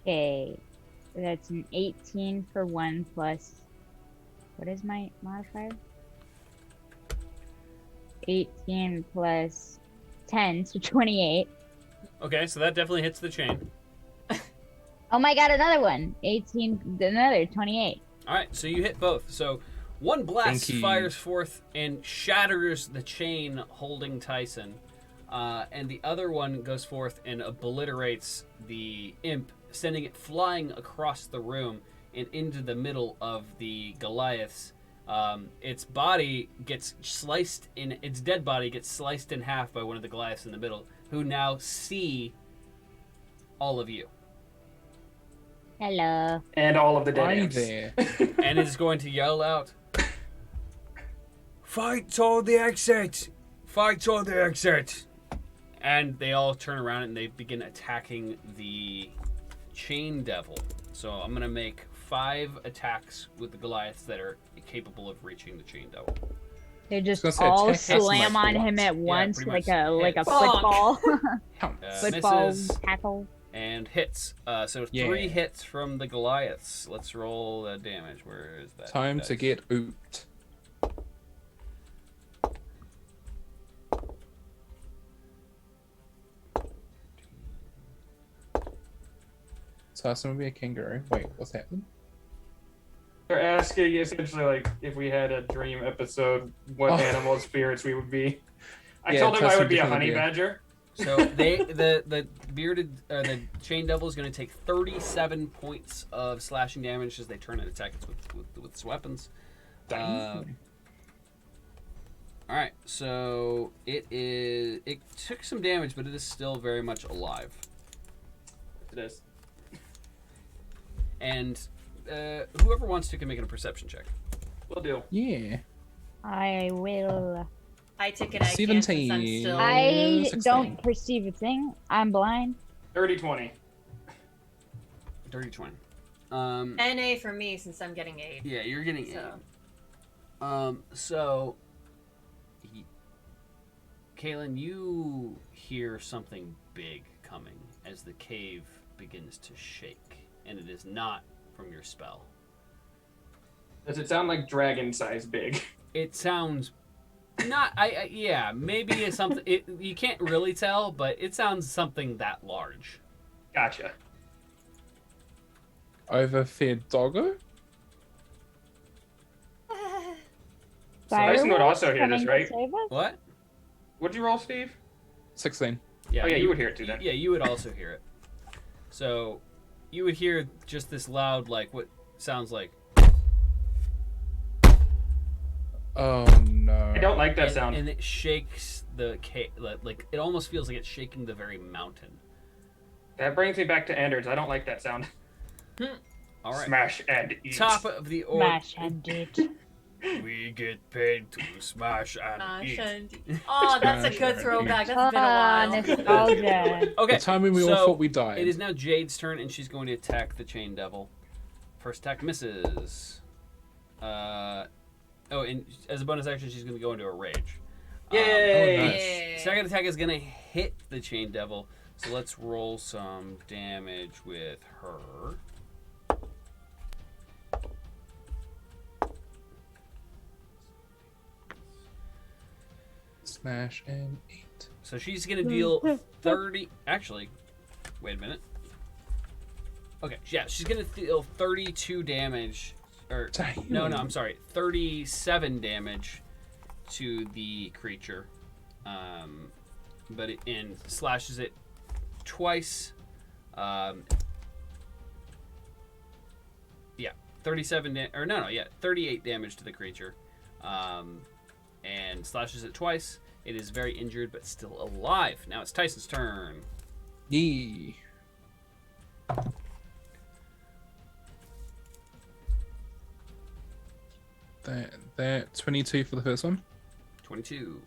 Okay, that's an 18 for 1 plus. What is my modifier? 18 plus 10, so 28. Okay, so that definitely hits the chain. Oh my god, another one. 18, another 28. All right, so you hit both. So one blast Thank you. fires forth and shatters the chain holding Tyson, and the other one goes forth and obliterates the imp, sending it flying across the room and into the middle of the Goliaths. Its body gets sliced in. Its dead body gets sliced in half by one of the Goliaths in the middle, who now see all of you, Hello. And all of the dead Hi imps. there. and is going to yell out, Fight to the exit! Fight to the exit! and they all turn around and they begin attacking the chain devil. So I'm gonna make 5 attacks with the Goliaths that are capable of reaching the chain devil. They just I was gonna say, all attack us slam like on him what? at once, pretty like much. a Hits. football, football Misses tackle. and hits. So Yeah. 3 hits from the Goliaths. Let's roll the damage. Where is that? Time to dice? get ooped. Tyson would be a kangaroo. Wait, what's happening? They're asking essentially like if we had a dream episode, what Oh. animal spirits we would be. I Yeah, told him I Tyson would be a definitely honey be a- badger. So the bearded the chain devil is going to take 37 points of slashing damage as they turn and attack it with its weapons. All right, so it took some damage, but it is still very much alive. It is. And whoever wants to can make a perception check. We'll do. Yeah. I will. I took it. I can't since I'm 17. still. I 16. don't perceive a thing. I'm blind. 30-20. Dirty 20. NA for me since I'm getting aid. Yeah, you're getting So. So, Kaylin, you hear something big coming as the cave begins to shake, and it is not from your spell. Does it sound like dragon size big? It sounds not. Yeah, maybe it's something. You can't really tell, but it sounds something that large. Gotcha. Overfed doggo? Tyson would Firewolf also hear coming this, to right? save us? What? What'd you roll, Steve? 16. Yeah. Oh yeah, you would hear it too then. Yeah, you would also hear it. So, you would hear just this loud, like what sounds like. Oh no. I don't like that and, sound. and it shakes the cave. Like it almost feels like it's shaking the very mountain. That brings me back to Anders. I don't like that sound. All right. Smash and eat. Top of the order. Smash and eat. We get paid to smash and eat. Oh, that's a Smash good and throwback. eat. That's been a while. Nostalgia. Okay. The time when we all so thought we died. It is now Jade's turn, and she's going to attack the chain devil. First attack misses. Oh, and as a bonus action, she's going to go into a rage. Yay! Oh, nice. Yeah. Second attack is going to hit the chain devil. So let's roll some damage with her. Smash and eat. So she's going to deal 30. Actually, wait a minute. Okay, yeah, she's going to deal 32 damage. Or Damn. no, I'm sorry, 37 damage to the creature. But it slashes it twice. Yeah, 38 damage to the creature. And slashes it twice. It is very injured, but still alive. Now it's Tyson's turn. Yee. That 22 for the first one. 22.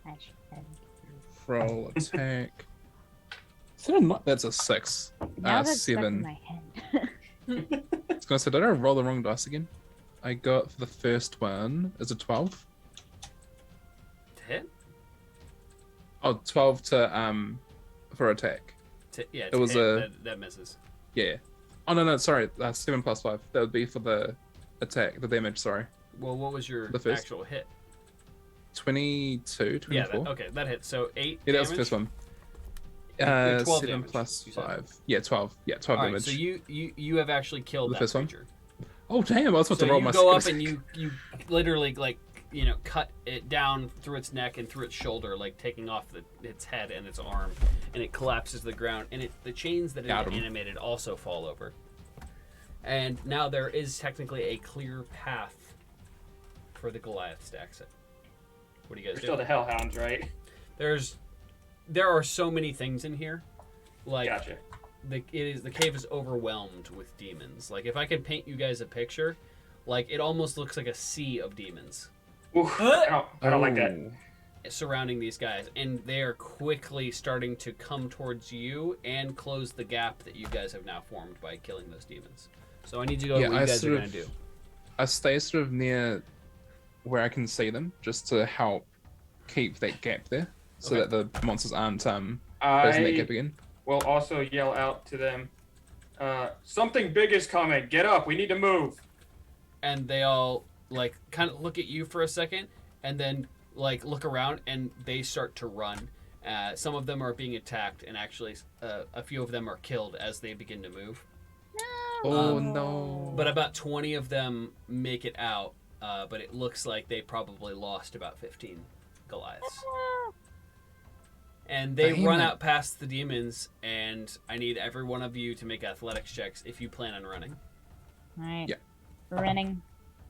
Smash and Roll attack. Is that a not? That's a 6. now that's stuck in 7. my head. I was gonna say, did I roll the wrong dice again? I got for the first one is a 12. Oh, 12 to for attack. Yeah, It was that misses. Yeah. Oh no, sorry. 7 plus 5. That would be for the attack, the damage. Sorry. Well, what was your The first. actual hit? 22, 24. Yeah, okay, that hit. So 8 Yeah, that damage? was the first one. 12 7 damage, plus you said. 5. Yeah, 12. Yeah, 12 All right, damage. so you have actually killed The that first one? creature. Oh damn! I was supposed So to roll you my go up second and you literally cut it down through its neck and through its shoulder, like taking off its head and its arm, and it collapses to the ground. And the chains that it Got 'em. animated also fall over. And now there is technically a clear path for the Goliaths to exit. What do you guys We're do? still the Hellhounds, right? There are so many things in here. Like Gotcha. the cave is overwhelmed with demons. Like if I could paint you guys a picture, like it almost looks like a sea of demons Oof, I don't like that. surrounding these guys, and they are quickly starting to come towards you and close the gap that you guys have now formed by killing those demons. So I need you to go Yeah, what you I guys are sort gonna of- do. I stay sort of near where I can see them, just to help keep that gap there, so Okay. that the monsters aren't closing that gap I again. will also yell out to them, something big is coming. Get up. We need to move. And they all like kind of look at you for a second, and then like look around, and they start to run. Some of them are being attacked, and actually a few of them are killed as they begin to move. Oh no! But about 20 of them make it out, but it looks like they probably lost about 15 Goliaths. And they Damn run it. out past the demons, and I need every one of you to make athletics checks if you plan on running. Alright. Yeah. Running.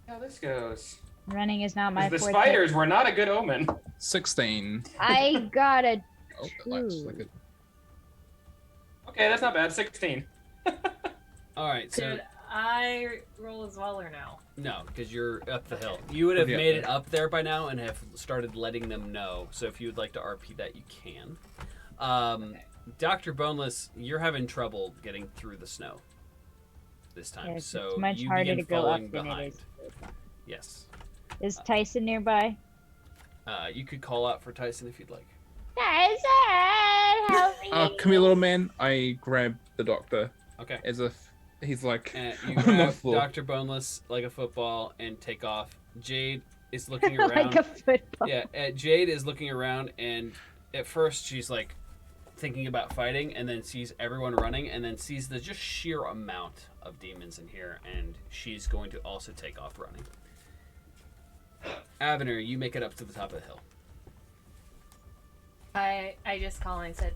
How this goes. Running is not my The forte. spiders were not a good omen. 16. I got a Oh, that looks like it. Okay, that's not bad. 16. All right, so Did I roll as well or no? no, because you're up the hill. You would have Yeah. made it up there by now and have started letting them know. So if you would like to RP that, you can. Dr. Boneless, you're having trouble getting through the snow this time. Yes, so it's much you harder begin to go up falling than behind. it is. Yes. Is Tyson nearby? You could call out for Tyson if you'd like. Tyson, help me! Oh, come here, little man. I grab the doctor Okay. as if he's like And you on the grab floor. Dr. Boneless like a football and take off. Jade is looking like around. a football. Yeah, Jade is looking around, and at first she's like thinking about fighting, and then sees everyone running, and then sees the just sheer amount of demons in here, and she's going to also take off running. Avener, you make it up to the top of the hill. I just called and said,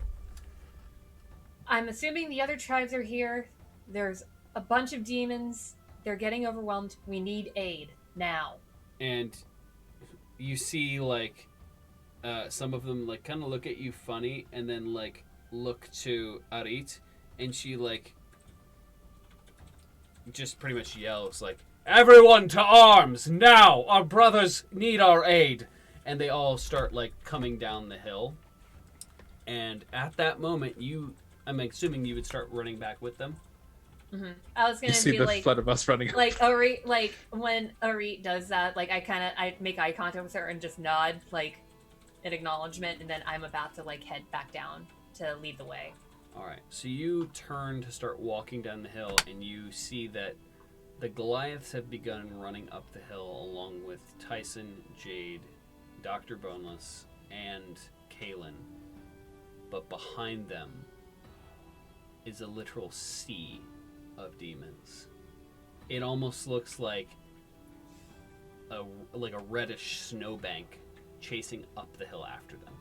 I'm assuming the other tribes are here. There's a bunch of demons. They're getting overwhelmed. We need aid now. And you see like some of them like kind of look at you funny, and then like look to Arit, and she like just pretty much yells like, "Everyone to arms now! Our brothers need our aid!" And they all start like coming down the hill. And at that moment, I'm assuming you would start running back with them. Mm-hmm. I was You gonna see be the like, flood of us running. like Arit, like when Arit does that, like I make eye contact with her and just nod like an acknowledgement, and then I'm about to like head back down to lead the way. All right, so you turn to start walking down the hill, and you see that the Goliaths have begun running up the hill along with Tyson, Jade, Dr. Boneless, and Kalen. But behind them is a literal sea of demons. It almost looks like a reddish snowbank chasing up the hill after them.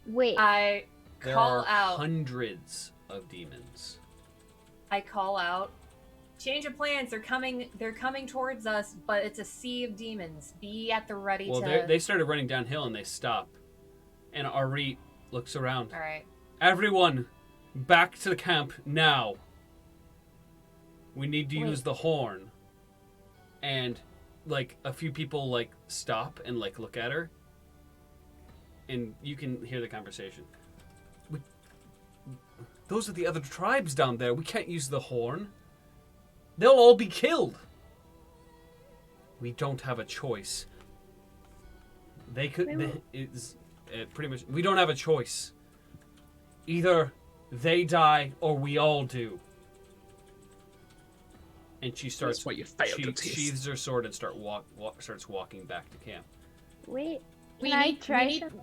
Wait, I There call are out. hundreds of demons. I call out. Change of plans. They're coming. They're coming towards us, but it's a sea of demons. Be at the ready Well, to. they started running downhill and they stop. And Arit looks around. All right. Everyone, back to the camp now. We need to Wait. use the horn. And like a few people like stop and like look at her. And you can hear the conversation. Those are the other tribes down there. We can't use the horn. They'll all be killed. We don't have a choice. They could. Wait, wait. pretty much, we don't have a choice. Either they die or we all do. And she starts. That's why you failed She the test. sheathes her sword and starts walking back to camp. Wait, We can I need- try we need- something?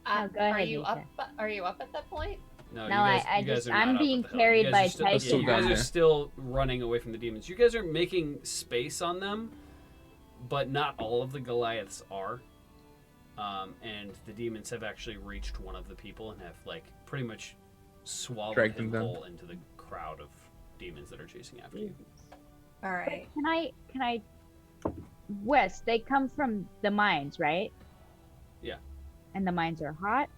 Uh, go are ahead, you Lisa. up? Are you up at that point? No, No, you guys, I you guys just- are not I'm up being at the hill. carried You guys by are still, Tyson. You guys down are there. still running away from the demons. You guys are making space on them, but not all of the Goliaths are. And the demons have actually reached one of the people and have like pretty much swallowed Dragged him them down. whole into the crowd of demons that are chasing after you. All right. Can I? Wes, they come from the mines, right? Yeah. And the mines are hot.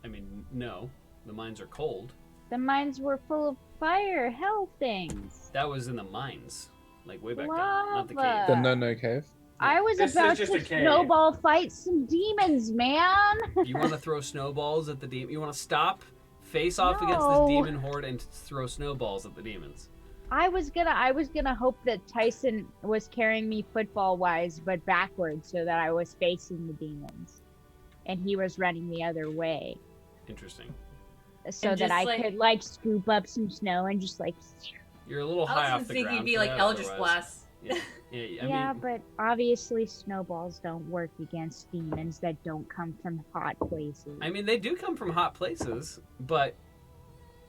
I mean, no, the mines are cold. The mines were full of fire, hell things. That was in the mines, like way back down, not the Lava. cave. The no cave. I was This is about just to a cave. snowball fight some demons, man. You want to throw snowballs at the demon? You want to stop, face off against this No. demon horde, and throw snowballs at the demons? I was gonna hope that Tyson was carrying me football wise, but backwards, so that I was facing the demons, and he was running the other way, Interesting. so And that just, I like- could like scoop up some snow and just like. You're a little I high was off gonna the think ground. you'd be for like that, Eldritch otherwise. Blast. Yeah, I Yeah, mean, but obviously snowballs don't work against demons that don't come from hot places. I mean, they do come from hot places, but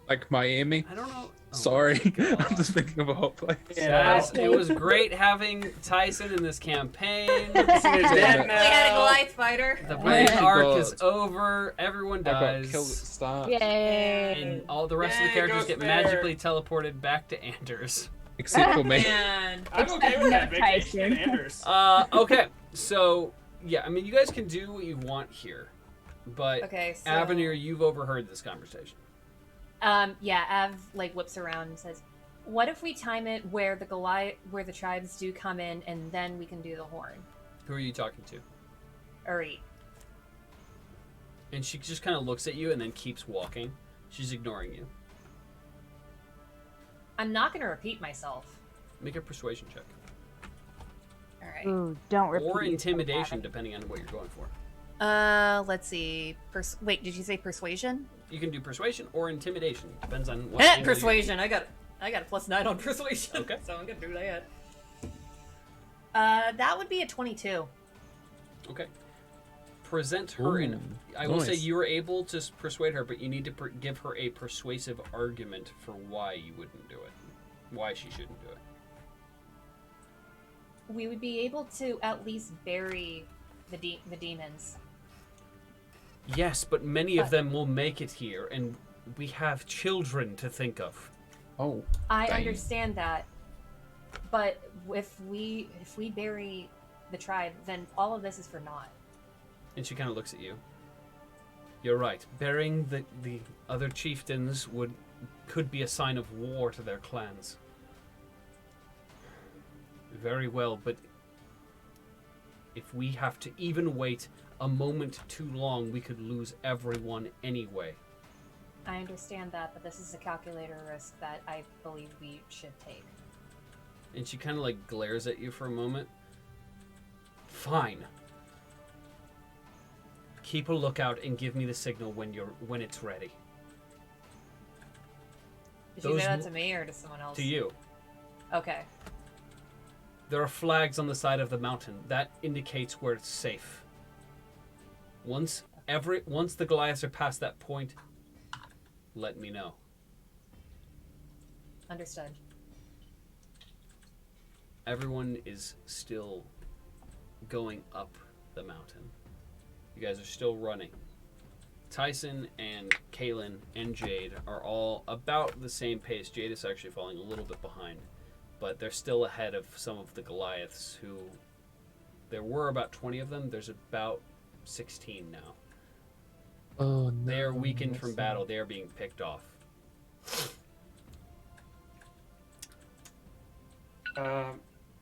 Like Miami. I don't know. Oh Sorry, my God. I'm just thinking of a hot place. Yeah. Guys, it was great having Tyson in this campaign. Tyson is dead We had a now. Goliath fighter. The Oh main my arc God. is over. Everyone I got dies. killed at the start. Yay! And all the rest of the Yay, characters Ghost get Bear. magically teleported back to Anders. Except for me. Man. I'm okay Except with no that. Vacation Tyson. Anders. Okay, so yeah, I mean, you guys can do what you want here, but Okay, so Avenir, you've overheard this conversation. yeah, Av like whips around and says, "What if we time it where the tribes do come in, and then we can do the horn Who are you talking to? or eat?" And she just kind of looks at you and then keeps walking. She's ignoring you. I'm not gonna repeat myself. Make a persuasion check. All right. Ooh, don't repeat Or yourself, intimidation, Adam. depending on what you're going for. Let's see. Wait, did you say persuasion? You can do persuasion or intimidation. Depends on what. angle you- Persuasion. I got a +9 on persuasion. Okay. So I'm gonna do that. That would be a 22. Okay. Present her in. Ooh, I will say nice. you were able to persuade her, but you need to give her a persuasive argument for why you wouldn't do it, why she shouldn't do it. We would be able to at least bury the demons. Yes, but many of them will make it here, and we have children to think of. Oh, I Dang. understand that, but if we bury the tribe, then all of this is for naught. And she kind of looks at you. You're right. Burying the other chieftains could be a sign of war to their clans. Very well, but if we have to even wait a moment too long, we could lose everyone anyway. I understand that, but this is a calculator risk that I believe we should take. And she kind of like glares at you for a moment. Fine. Keep a lookout and give me the signal when it's ready. Did you Those say that w- to me or to someone else? To you. Okay. There are flags on the side of the mountain. That indicates where it's safe. Once the Goliaths are past that point, let me know. Understood. Everyone is still going up the mountain. You guys are still running. Tyson and Kaylin and Jade are all about the same pace. Jade is actually falling a little bit behind, but they're still ahead of some of the Goliaths who... There were about 20 of them. There's about 16 now. oh no. They are weakened that's from battle. They are being picked off.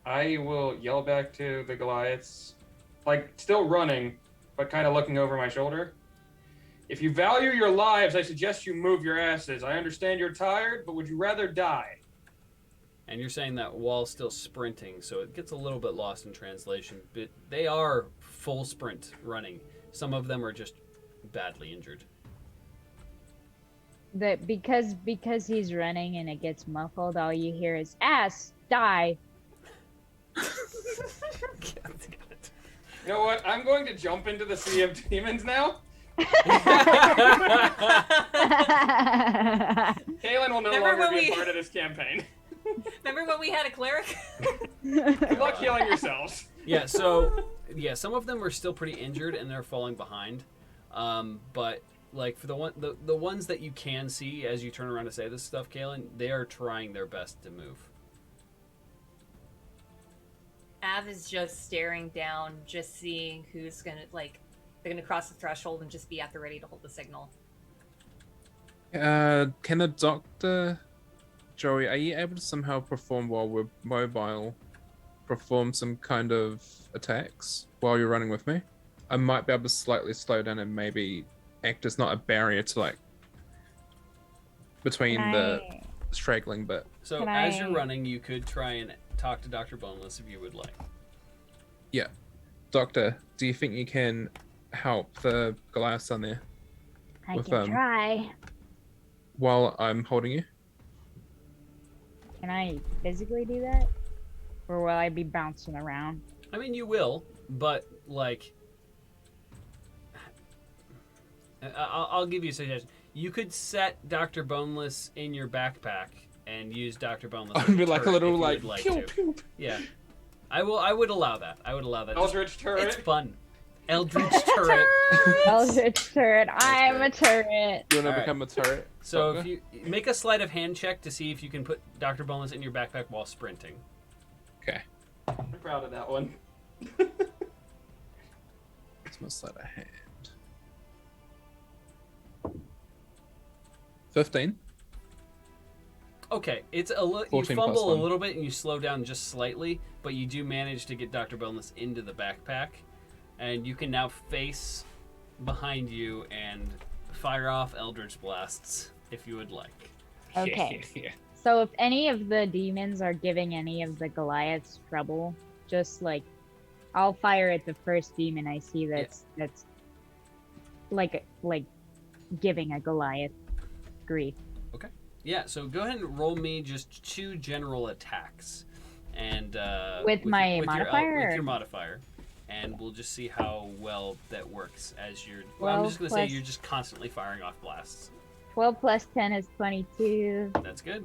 I will yell back to the Goliaths, like still running, but kind of looking over my shoulder. If you value your lives, I suggest you move your asses. I understand you're tired, but would you rather die? And you're saying that while still sprinting, so it gets a little bit lost in translation, but they are full sprint running. Some of them are just badly injured. Because he's running and it gets muffled, all you hear is ass die. You know what? I'm going to jump into the sea of demons now. Kaylin will no Remember longer when be a we- part of this campaign. Remember when we had a cleric? Good luck healing yourselves. Yeah, so some of them are still pretty injured and they're falling behind. But like for the ones that you can see as you turn around to say this stuff, Kaylin, they are trying their best to move. Av is just staring down, just seeing who's gonna they're gonna cross the threshold and just be at the ready to hold the signal. Can the doctor, Joey, are you able to somehow perform while we're mobile, perform some kind of attacks while you're running with me? I might be able to slightly slow down and maybe act as not a barrier to like between the straggling bit. So Can as you're I- running, you could try and talk to Dr. Boneless if you would like. Yeah. Doctor, do you think you can help the Goliaths on there I With, can try. while I'm holding you? Can I physically do that? Or will I be bouncing around? I mean, you will, but like, I'll give you a suggestion. You could set Dr. Boneless in your backpack and use Dr. Boneless. I'd as be like a turret little if you like, would pew, to. pew. Yeah, I would allow that. I would allow that. Just- Eldritch turret. It's fun. Eldritch turret. Eldritch turret. I'm a turret. You want to Alright. become a turret? So Doctor? if you make a sleight of hand check to see if you can put Dr. Boneless in your backpack while sprinting. Okay. I'm proud of that one. It's my sleight of hand. 15. Okay, it's a you 14 plus fumble a 1. little bit and you slow down just slightly, but you do manage to get Dr. Boneless into the backpack, and you can now face behind you and fire off Eldritch Blasts if you would like. Okay. Yeah. So if any of the demons are giving any of the Goliaths trouble, just like I'll fire at the first demon I see that's like giving a Goliath grief. Yeah, so go ahead and roll me just 2 general attacks, and With my modifier, with or- your modifier, and we'll just see how well that works as you're. I'm 12 just gonna say plus- you're just constantly firing off blasts. 12 plus 10 is 22. That's good.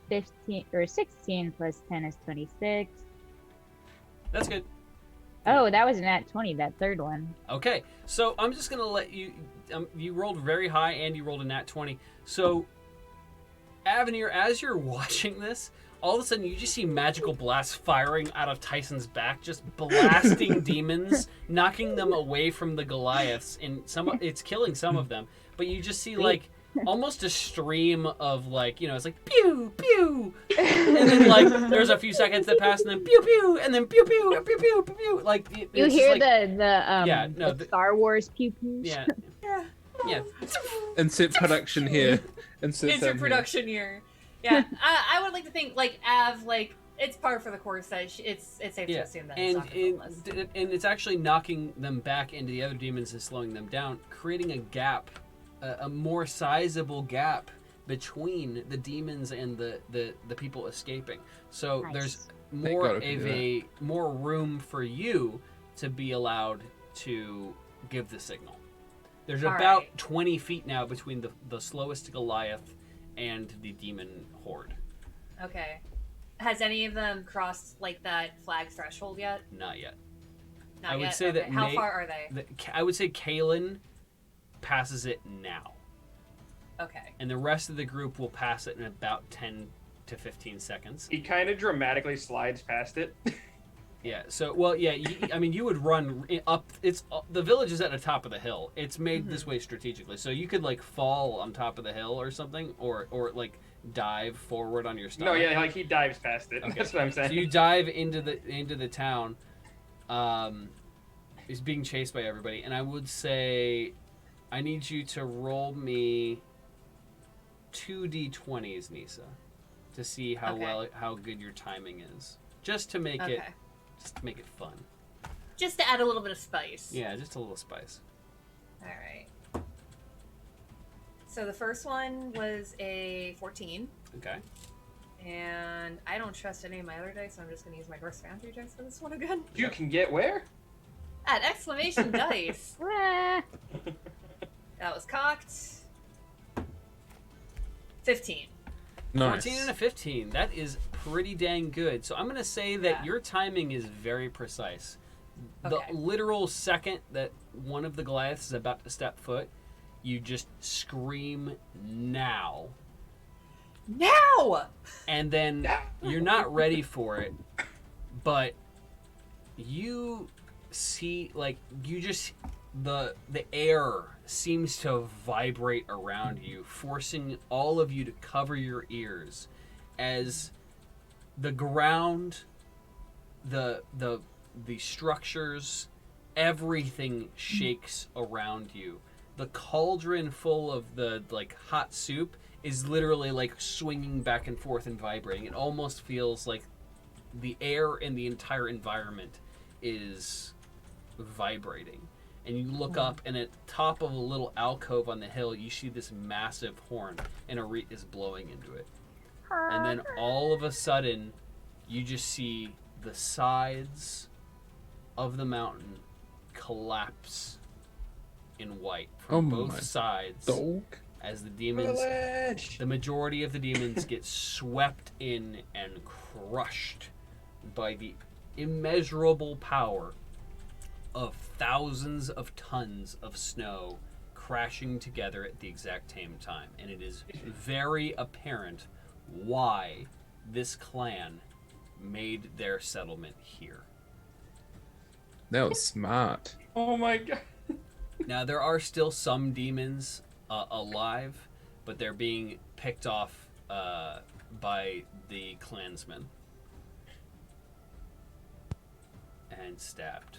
15 or 16 plus 10 is 26. That's good. Oh, that was nat 20, that third one. Okay, so I'm just gonna let you. You rolled very high, and you rolled a nat 20. So, Avenir, as you're watching this, all of a sudden you just see magical blasts firing out of Tyson's back, just blasting demons, knocking them away from the Goliaths, and it's killing some of them. But you just see like almost a stream of like, it's like pew pew, and then like there's a few seconds that pass, and then pew pew, and then pew pew pew pew pew pew. Like You it's just hear like, the Star Wars pew pews? yeah. Yeah. Insert production here. Insert sound here. Interproduction here. Yeah, I would like to think like Av, like it's par for the course that it's safe to assume that it's and not gonna kill us. and it's actually knocking them back into the other demons and slowing them down, creating a gap, a more sizable gap between the demons and the people escaping. So Nice. there's Thank more God of we can do more room for you to be allowed to give the signal. There's All about right. 20 feet now between the slowest Goliath and the demon horde. Okay. Has any of them crossed like that flag threshold yet? Not yet. Not I would yet? say that Okay. How far are they? I would say Kaylin passes it now, Okay. and the rest of the group will pass it in about 10 to 15 seconds. He kind of dramatically slides past it. Yeah. So, well, yeah. You would run up. The village is at the top of the hill. It's made this way strategically, so you could like fall on top of the hill or something, or like dive forward on your stomach. No, yeah, like he dives past it. Okay. That's what I'm saying. So you dive into the town. Is being chased by everybody, and I would say, I need you to roll me 2d20s, Nisa, to see how Okay. how good your timing is, just to make Okay. it fun. Just to add a little bit of spice. Yeah, just a little spice. All right. So the first one was a 14, Okay. and I don't trust any of my other dice, so I'm just going to use my Horse Foundry dice for this one again. You can get where? At exclamation dice. Ah, That was cocked. 15. Nice. 14 and a 15. That is pretty dang good. So I'm going to say that Yeah. your timing is very precise. The Okay. literal second that one of the Goliaths is about to step foot, you just scream now. Now! And then you're not ready for it, but you see, like, you just, the air seems to vibrate around you, forcing all of you to cover your ears as the ground, the structures, everything shakes around you. The cauldron full of the like hot soup is literally like swinging back and forth and vibrating. It almost feels like the air in the entire environment is vibrating. And you look up, and at the top of a little alcove on the hill, you see this massive horn, and a reed is blowing into it. And then all of a sudden, you just see the sides of the mountain collapse in white from Oh my both sides Dog. as the demons, Village. the majority of the demons get swept in and crushed by the immeasurable power of thousands of tons of snow crashing together at the exact same time. And it is very apparent why this clan made their settlement here. That was smart. Oh my god. Now, there are still some demons alive, but they're being picked off by the clansmen and stabbed.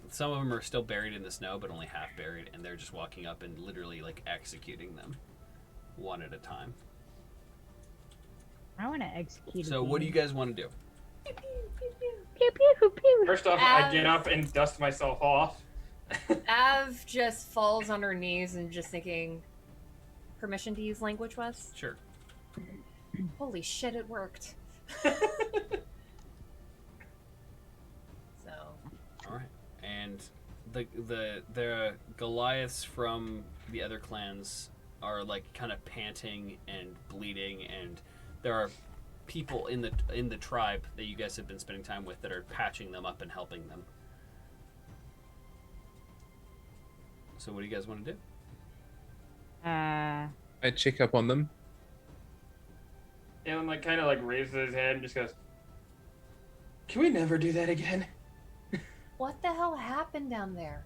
Some of them are still buried in the snow, but only half buried, and they're just walking up and literally like executing them one at a time. I want to execute. So, what do you guys want to do? Pew pew pew. First off, I get up and dust myself off. Av just falls on her knees and just thinking, permission to use language was? Sure. Holy shit, it worked. So, All right. And the Goliaths from the other clans are like kind of panting and bleeding, and there are people in the tribe that you guys have been spending time with that are patching them up and helping them. So what do you guys want to do? I check up on them. Alan like kind of like raises his head and just goes, "Can we never do that again?" what the hell happened down there?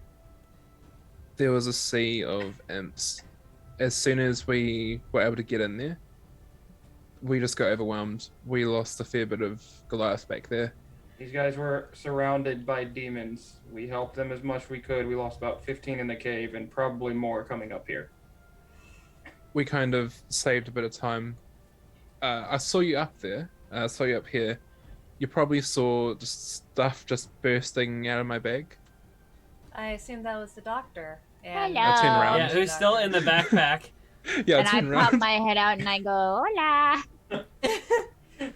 There was a sea of imps. As soon as we were able to get in there, we just got overwhelmed. We lost a fair bit of Goliath back there. These guys were surrounded by demons. We helped them as much as we could. We lost about 15 in the cave and probably more coming up here. We kind of saved a bit of time. I saw you up there. I saw you up here. You probably saw just stuff just bursting out of my bag. I assume that was the doctor. And Hello. I turn around. Yeah, who's still in the backpack? Yeah, And I turn pop around. my head out and I go, hola.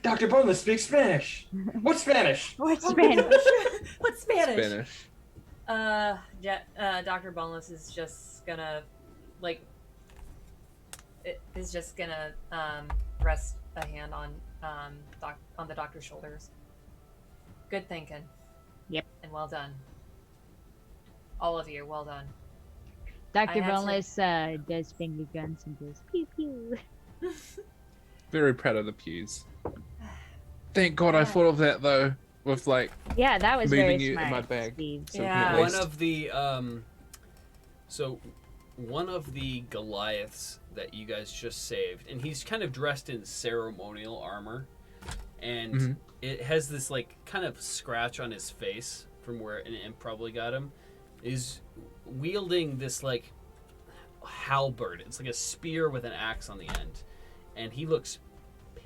Dr. Boneless speaks Spanish. What's Spanish? What's Spanish? What's Spanish? Spanish. Dr. Boneless is just gonna, like, rest a hand on the doctor's shoulders. Good thinking. Yep. And well done. All of you, well done. Dr. I had to- Boneless does finger guns and goes pew pew. Very proud of the pews. Thank God I thought of that though, with like Yeah, that was moving very you smart, in my bag. Steve. So Yeah. at One least- of the one of the Goliaths that you guys just saved, and he's kind of dressed in ceremonial armor, and Mhm. it has this like kind of scratch on his face from where an imp probably got him, is wielding this like halberd. It's like a spear with an axe on the end, and he looks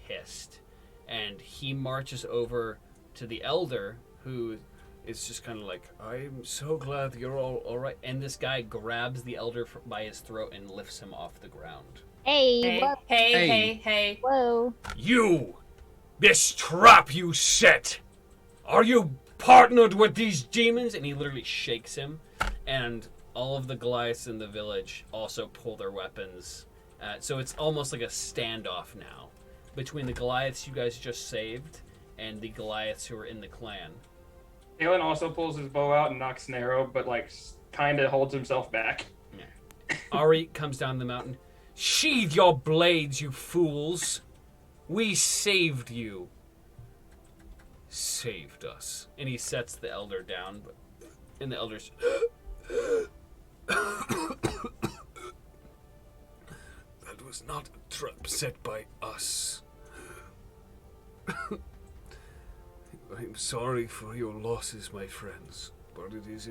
pissed. And he marches over to the elder, who is just kind of like, I'm so glad you're all right. And this guy grabs the elder by his throat and lifts him off the ground. Hey, Hey, whoa, hey. whoa. You! This trap you set! Are you partnered with these Demons, and he literally shakes him, and all of the Goliaths in the village also pull their weapons. So it's almost like a standoff now between the Goliaths you guys just saved and the Goliaths who are in the clan. Galen also pulls his bow out and knocks an arrow, but like kind of holds himself back. Ari comes down the mountain. Sheathe your blades, you fools! We saved you. Saved us. And he sets the elder down, and the elder's... That was not a trap set by us. I'm sorry for your losses, my friends, but it is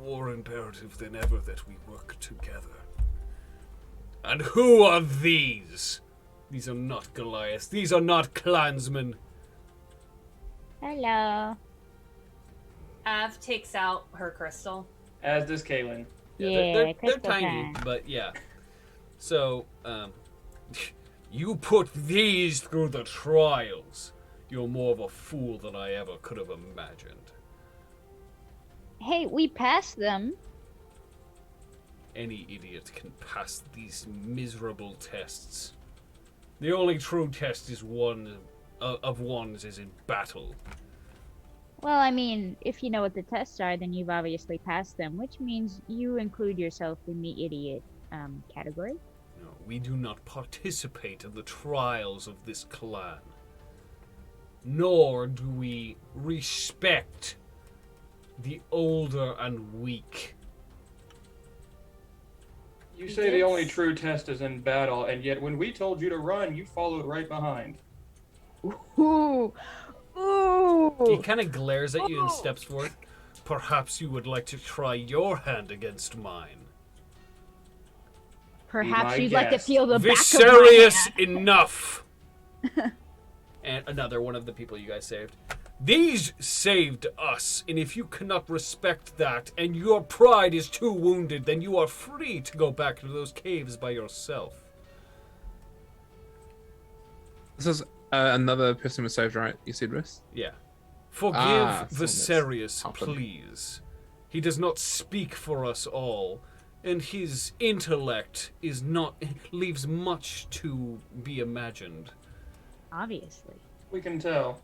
more imperative than ever that we work together. And who are these? These are not Goliaths. These are not clansmen. Hello. Av takes out her crystal. As does Kaylin. Yeah, they're crystal tiny, time. but yeah. So, You put these through the trials. you're more of a fool than I ever could have imagined. Hey, we passed them. Any idiot can pass these miserable tests. The only true test is one of ones is in battle. Well, I mean, if you know what the tests are, then you've obviously passed them, which means you include yourself in the idiot category. No, we do not participate in the trials of this clan. Nor do we respect the older and weak. You say the only true test is in battle, and yet when we told you to run, you followed right behind. Ooh. Ooh. He kind of glares at you and steps forward. Perhaps you would like to try your hand against mine. Perhaps my you'd like to guest. feel the back of Viserious my hand. enough. And another one of the people you guys saved. These saved us, and if you cannot respect that, and your pride is too wounded, then you are free to go back to those caves by yourself. This is another person was saved, right? You said, Riss? Yeah. Forgive someone that's Viserious, helping. please. He does not speak for us all, and his intellect is not leaves much to be imagined. Obviously. We can tell.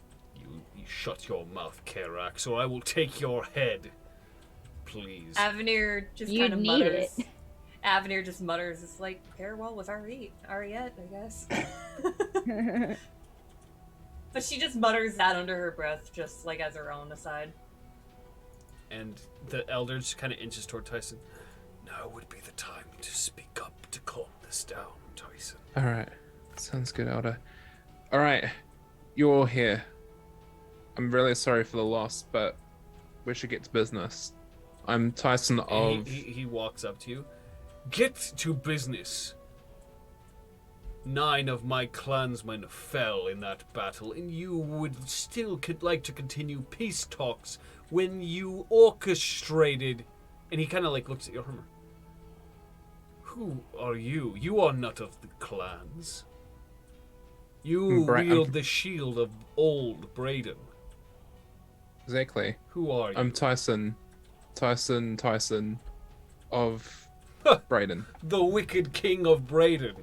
You shut your mouth, Karak, or I will take your head. Please. Avenir just You'd kind of need mutters. it. Avenir just mutters. It's like farewell with Ariette, I guess. But she just mutters that under her breath, just like as her own aside. And the elder just kind of inches toward Tyson. Now would be the time to speak up to calm this down, Tyson. Alright. Sounds good, Elder. Alright. You're all here. I'm really sorry for the loss, but we should get to business. I'm Tyson of... He walks up to you. Get to business. 9 of my clansmen fell in that battle, and you would still like to continue peace talks when you orchestrated... And he kind of like looks at your armor. Who are you? You are not of the clans. You wield the shield of old Braden. Exactly. Who are you? I'm Tyson of Braden. The wicked king of Braden.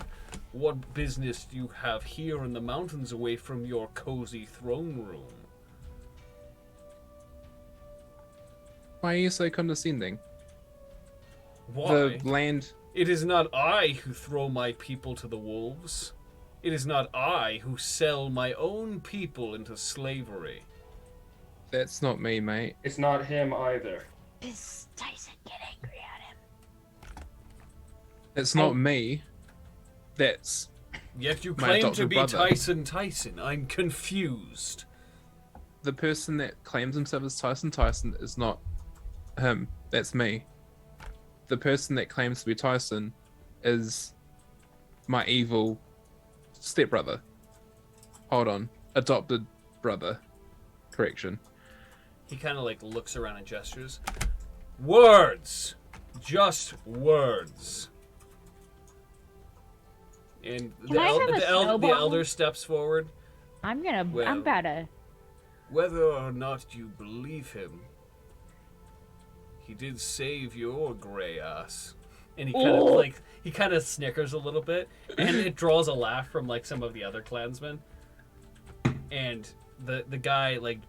What business do you have here in the mountains away from your cozy throne room? Why are you so condescending? Why? The land... It is not I who throw my people to the wolves. It is not I who sell my own people into slavery. That's not me, mate. It's not him either. Does Tyson get angry at him? It's not me. That's... Yet you My claim to adopted be brother. Tyson. I'm confused. The person that claims himself as Tyson is not him. That's me. The person that claims to be Tyson is my evil stepbrother. Hold on. Adopted brother. Correction. He kind of like looks around and gestures. Words! Just words. And Can I have a the snowball? elder steps forward. I'm Well. about to. Whether or not you believe him, he did save your grey ass. And he kind of snickers a little bit, and it draws a laugh from like some of the other clansmen. And the guy like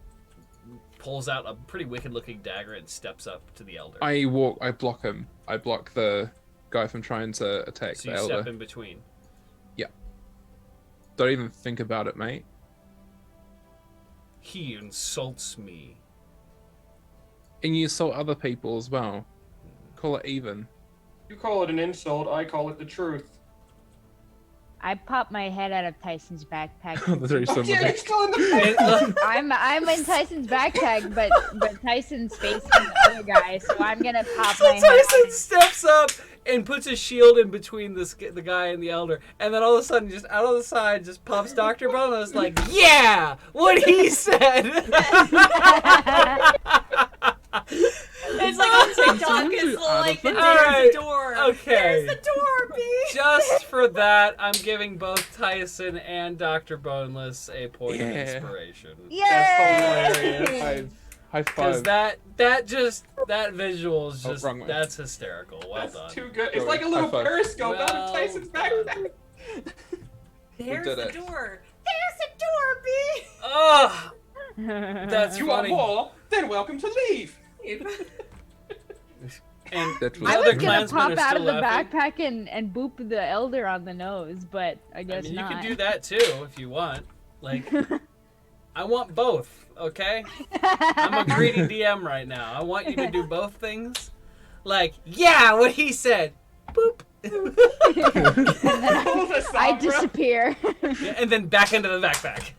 pulls out a pretty wicked looking dagger and steps up to the elder. I block him. I block the guy from trying to attack So the you step elder. in between. Don't even think about it, mate. He insults me. And you assault other people as well. Call it even. You call it an insult, I call it the truth. I popped my head out of Tyson's backpack. That's very Oh, yeah, similar. you're still in the I'm in Tyson's backpack, but Tyson's facing the other guy, so I'm gonna pop So my head. Tyson steps up and puts a shield in between the guy and the elder, and then all of a sudden, just out of the side, just pops Dr. Bonos like, yeah, what he said. It's like on TikTok. It's like the there's a door. Okay. There's a door, B. Just for that, I'm giving both Tyson and Dr. Boneless a point of Yeah. inspiration. That's hilarious. High Because five. that visual is Oh, just, wrong way. that's hysterical. Well That's done. too good. It's Go like a on. little High five. periscope out Well of Tyson's done. backpack. There's did the it. door. There's the door, B. Ugh, that's You want funny. more? Then welcome to leave. And That the was I other was gonna clansmen pop are out still of the laughing. backpack and boop the elder on the nose, but I I guess mean, not. you can do that too if you want. Like, I want both, okay? I'm a greedy DM right now. I want you to do both things. Like, yeah, what he said. Boop. And then Pull the I sombra disappear. Yeah, and then back into the backpack.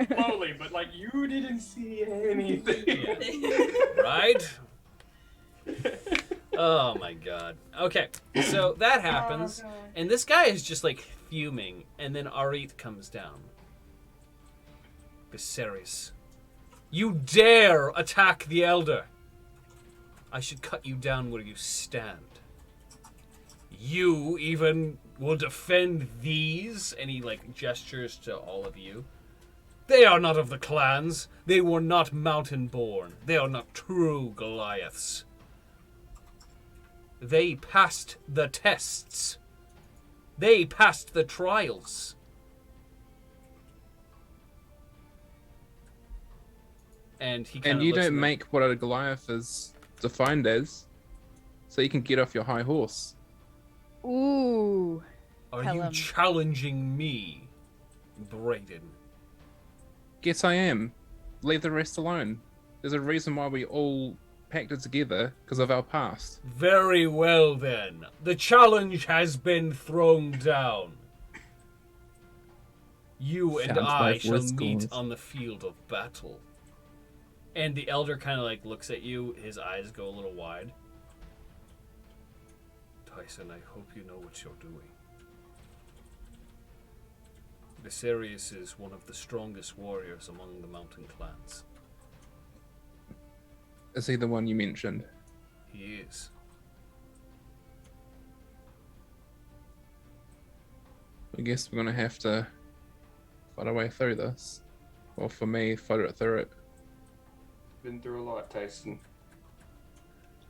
slowly, but like you didn't see anything. Right? Oh my god. Okay, so that happens, and this guy is just like fuming, and then Arit comes down. Viserys, you dare attack the Elder! I should cut you down where you stand. You even will defend these? And he like gestures to all of you. They are not of the clans. They were not mountain born. They are not true Goliaths. They passed the tests. They passed the trials. And he kind And of you looks don't at them. make what a Goliath is defined as, so you can get off your high horse. Ooh. Are tell you him. challenging me, Brayden? Guess I am. Leave the rest alone. There's a reason why we all packed it together, because of our past. Very well then. The challenge has been thrown down. You and Sounds I like shall worse meet scores. on the field of battle. And the elder kind of like looks at you. His eyes go a little wide. Tyson, I hope you know what you're doing. Viserys is one of the strongest warriors among the mountain clans. Is he the one you mentioned? He is. I guess we're gonna have to fight our way through this. Well, for me, fight it through it. Been through a lot, Tyson.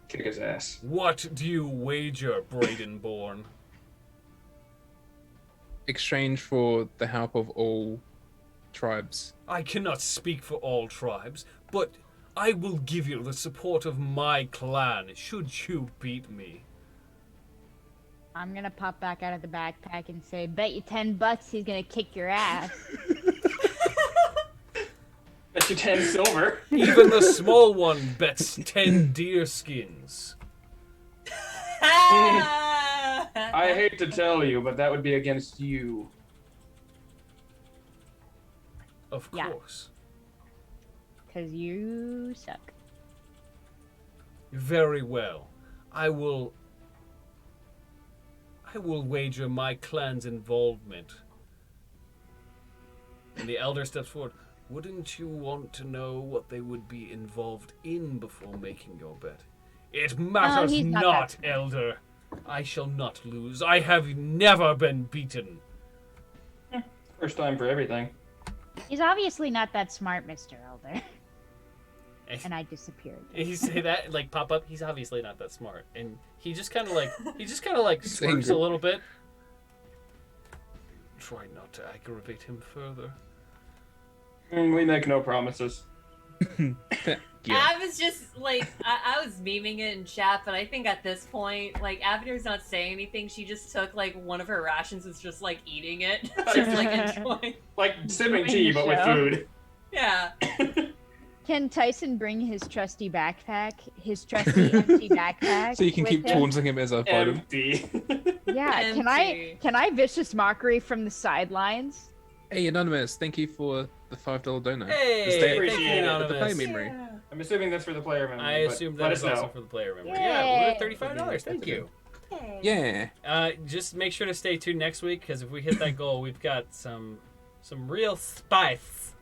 Kick his ass. What do you wager, Braydenborn? Exchange for the help of all tribes. I cannot speak for all tribes, but I will give you the support of my clan should you beat me. I'm gonna pop back out of the backpack and say, bet you $10 he's gonna kick your ass. Bet you 10 silver. Even the small one bets 10 deer skins. I hate to tell you, but that would be against you. Of Yeah. course. Cause you suck. Very well. I will... I will wager my clan's involvement. And the elder steps forward. Wouldn't you want to know what they would be involved in before making your bet? It matters he's not not, that smart. elder. I shall not lose. I have never been beaten. First time for everything. He's obviously not that smart, Mr. Elder. And I disappeared. You say that, like, pop up. He's obviously not that smart, and he just kind of like smirks a angry. little bit. Try not to aggravate him further. We make no promises. Yeah. I was just like, I was memeing it in chat, but I think at this point, like, Avenir's not saying anything. She just took like one of her rations, is just like eating it, just like enjoying. Like sipping Enjoying tea, the but with show. food. Yeah. Can Tyson bring his trusty backpack? His trusty empty backpack? So you can with keep him? taunting him as I fight him. Empty. Yeah. Empty. Can I vicious mockery from the sidelines? Hey, Anonymous, thank you for the $5 donut. Hey, Is that thank you, the Anonymous. play memory? I'm assuming that's for the player memory. I but assumed let that us was also know. for the player member. Yay. Yeah, we're at $35. Thank you. Yeah. Just make sure to stay tuned next week, because if we hit that goal, we've got some real spice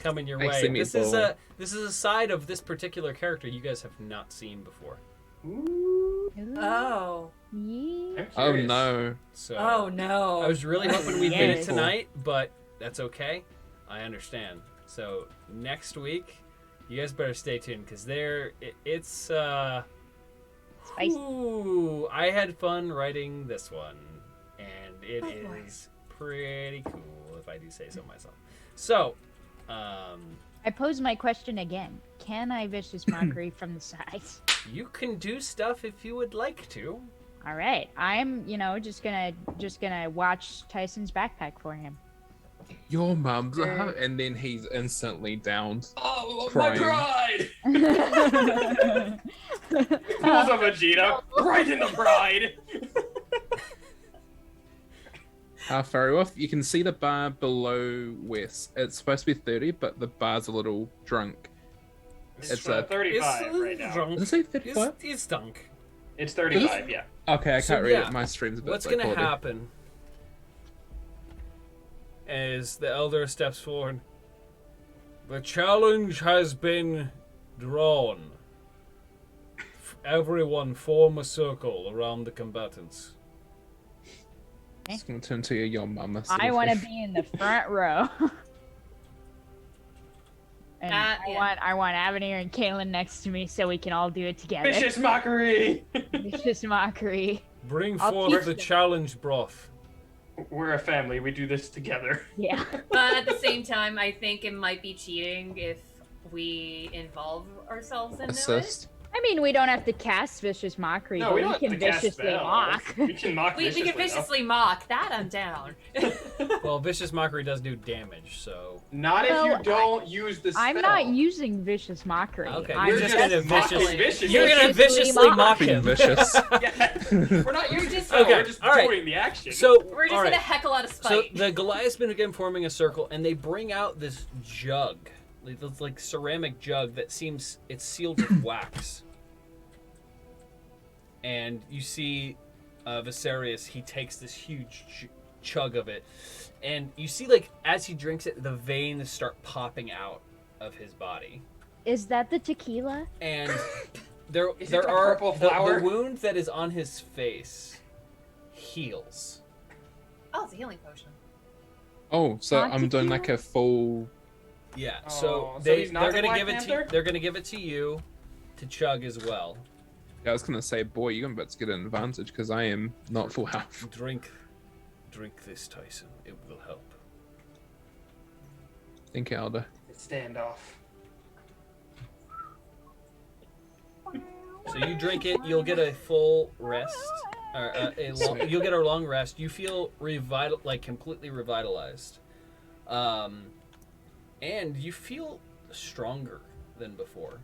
coming your way. Spicy meatball. This is a side of this particular character you guys have not seen before. Ooh, Oh. Yeah. I'm Oh curious. no. So Oh no. I was really hoping we'd get it Yes. tonight, but that's okay. I understand. So next week, you guys better stay tuned, because it's Spicy. ooh, I had fun writing this one, and it Oh, boy. is pretty cool, if I do say so myself. So, I pose my question again. Can I vicious mockery from the sides? you can do stuff if you would like to. All right. I'm, just gonna watch Tyson's backpack for him. Your mum's a hoe. And then he's instantly downed. Oh, Crying. my pride! Pulls a Vegeta right in the pride. Half far off. You can see the bar below West. It's supposed to be 30, but the bar's a little drunk. It's a 35 right now. Did I say 35? It's dunk. It's 35, yeah. Okay, I So, can't read yeah. it. My stream's a bit What's low gonna quality. happen as the elder steps forward? The challenge has been drawn. Everyone form a circle around the combatants. It's gonna turn to your mama. I want to be in the front row. And Yeah. I want Avenir and Kaylin next to me so we can all do it together. Vicious mockery! Vicious mockery. Bring I'll forth teach the them. challenge broth. We're a family. We do this together. Yeah. But at the same time, I think it might be cheating if we involve ourselves into assist. I mean, we don't have to cast vicious mockery, No, but we we don't have can to cast viciously spells. mock. We can mock it. We can though. viciously mock. That I'm down. Well, vicious mockery does do damage, so Not if Well, you don't use the spell. I'm not using vicious mockery. okay. I'm You're just gonna mocking vicious. viciously. You're gonna viciously mock Being him. vicious. Yeah. We're not using the just- spell. Okay, We're just all right. doing the action. So We're just all gonna right. heckle out of So spite. the Goliaths begin forming a circle, and they bring out this jug, this like ceramic jug that seems it's sealed with wax. And you see Viserys, he takes this huge chug of it, and you see like as he drinks it, the veins start popping out of his body, Is that the tequila? and there Is it there the are purple the flower? wound that is on his face heals. Oh, it's a healing potion. Oh, so Not I'm doing tequila? like a full. Yeah, Oh, so so they he's not they're the gonna Black give it Panther? to they're gonna give it to you to chug as well. I was gonna say, boy, you're about to get an advantage because I am not full health. Drink this, Tyson. It will help. Thank you, Elder. Standoff. So you drink it, you'll get a full rest. Or you'll get a long rest. You feel completely revitalized, and you feel stronger than before.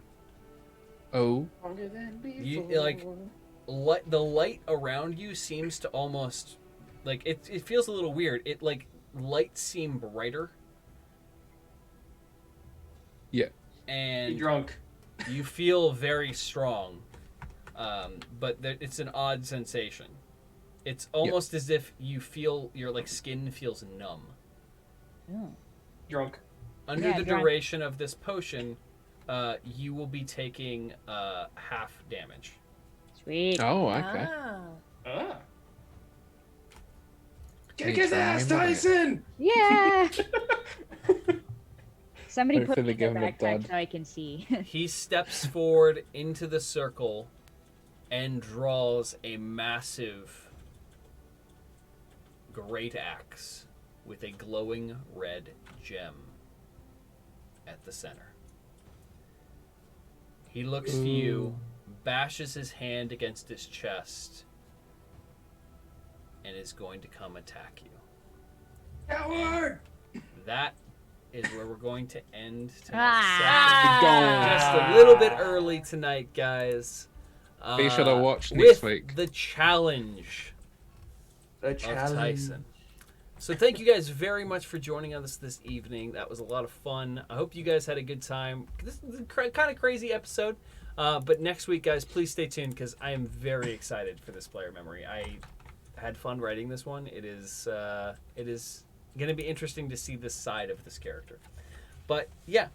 Oh, Longer than before. You the light around you seems to almost like it feels a little weird. It like lights seem brighter. Yeah. And Be drunk. you feel very strong, but it's an odd sensation. It's almost as if you feel your like skin feels numb. Oh. Drunk. Under Yeah, the drunk. duration of this potion, you will be taking half damage. Sweet. Oh, okay. Oh. Kick Any his ass, time, Tyson! Yeah. Somebody put Hopefully me in give the him a backpack dud. so I can see. He steps forward into the circle and draws a massive great axe with a glowing red gem at the center. He looks to you, bashes his hand against his chest, and is going to come attack you. Coward! That is where we're going to end tonight's Ah. session. Just a little bit early tonight, guys. Be sure to watch with next week. the challenge The of challenge. Tyson. So thank you guys very much for joining us this evening. That was a lot of fun. I hope you guys had a good time. This is a kind of crazy episode. But next week, guys, please stay tuned because I am very excited for this player memory. I had fun writing this one. It is going to be interesting to see this side of this character. But yeah,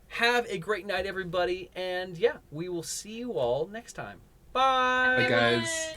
have a great night, everybody. And yeah, we will see you all next time. Bye. Bye, guys.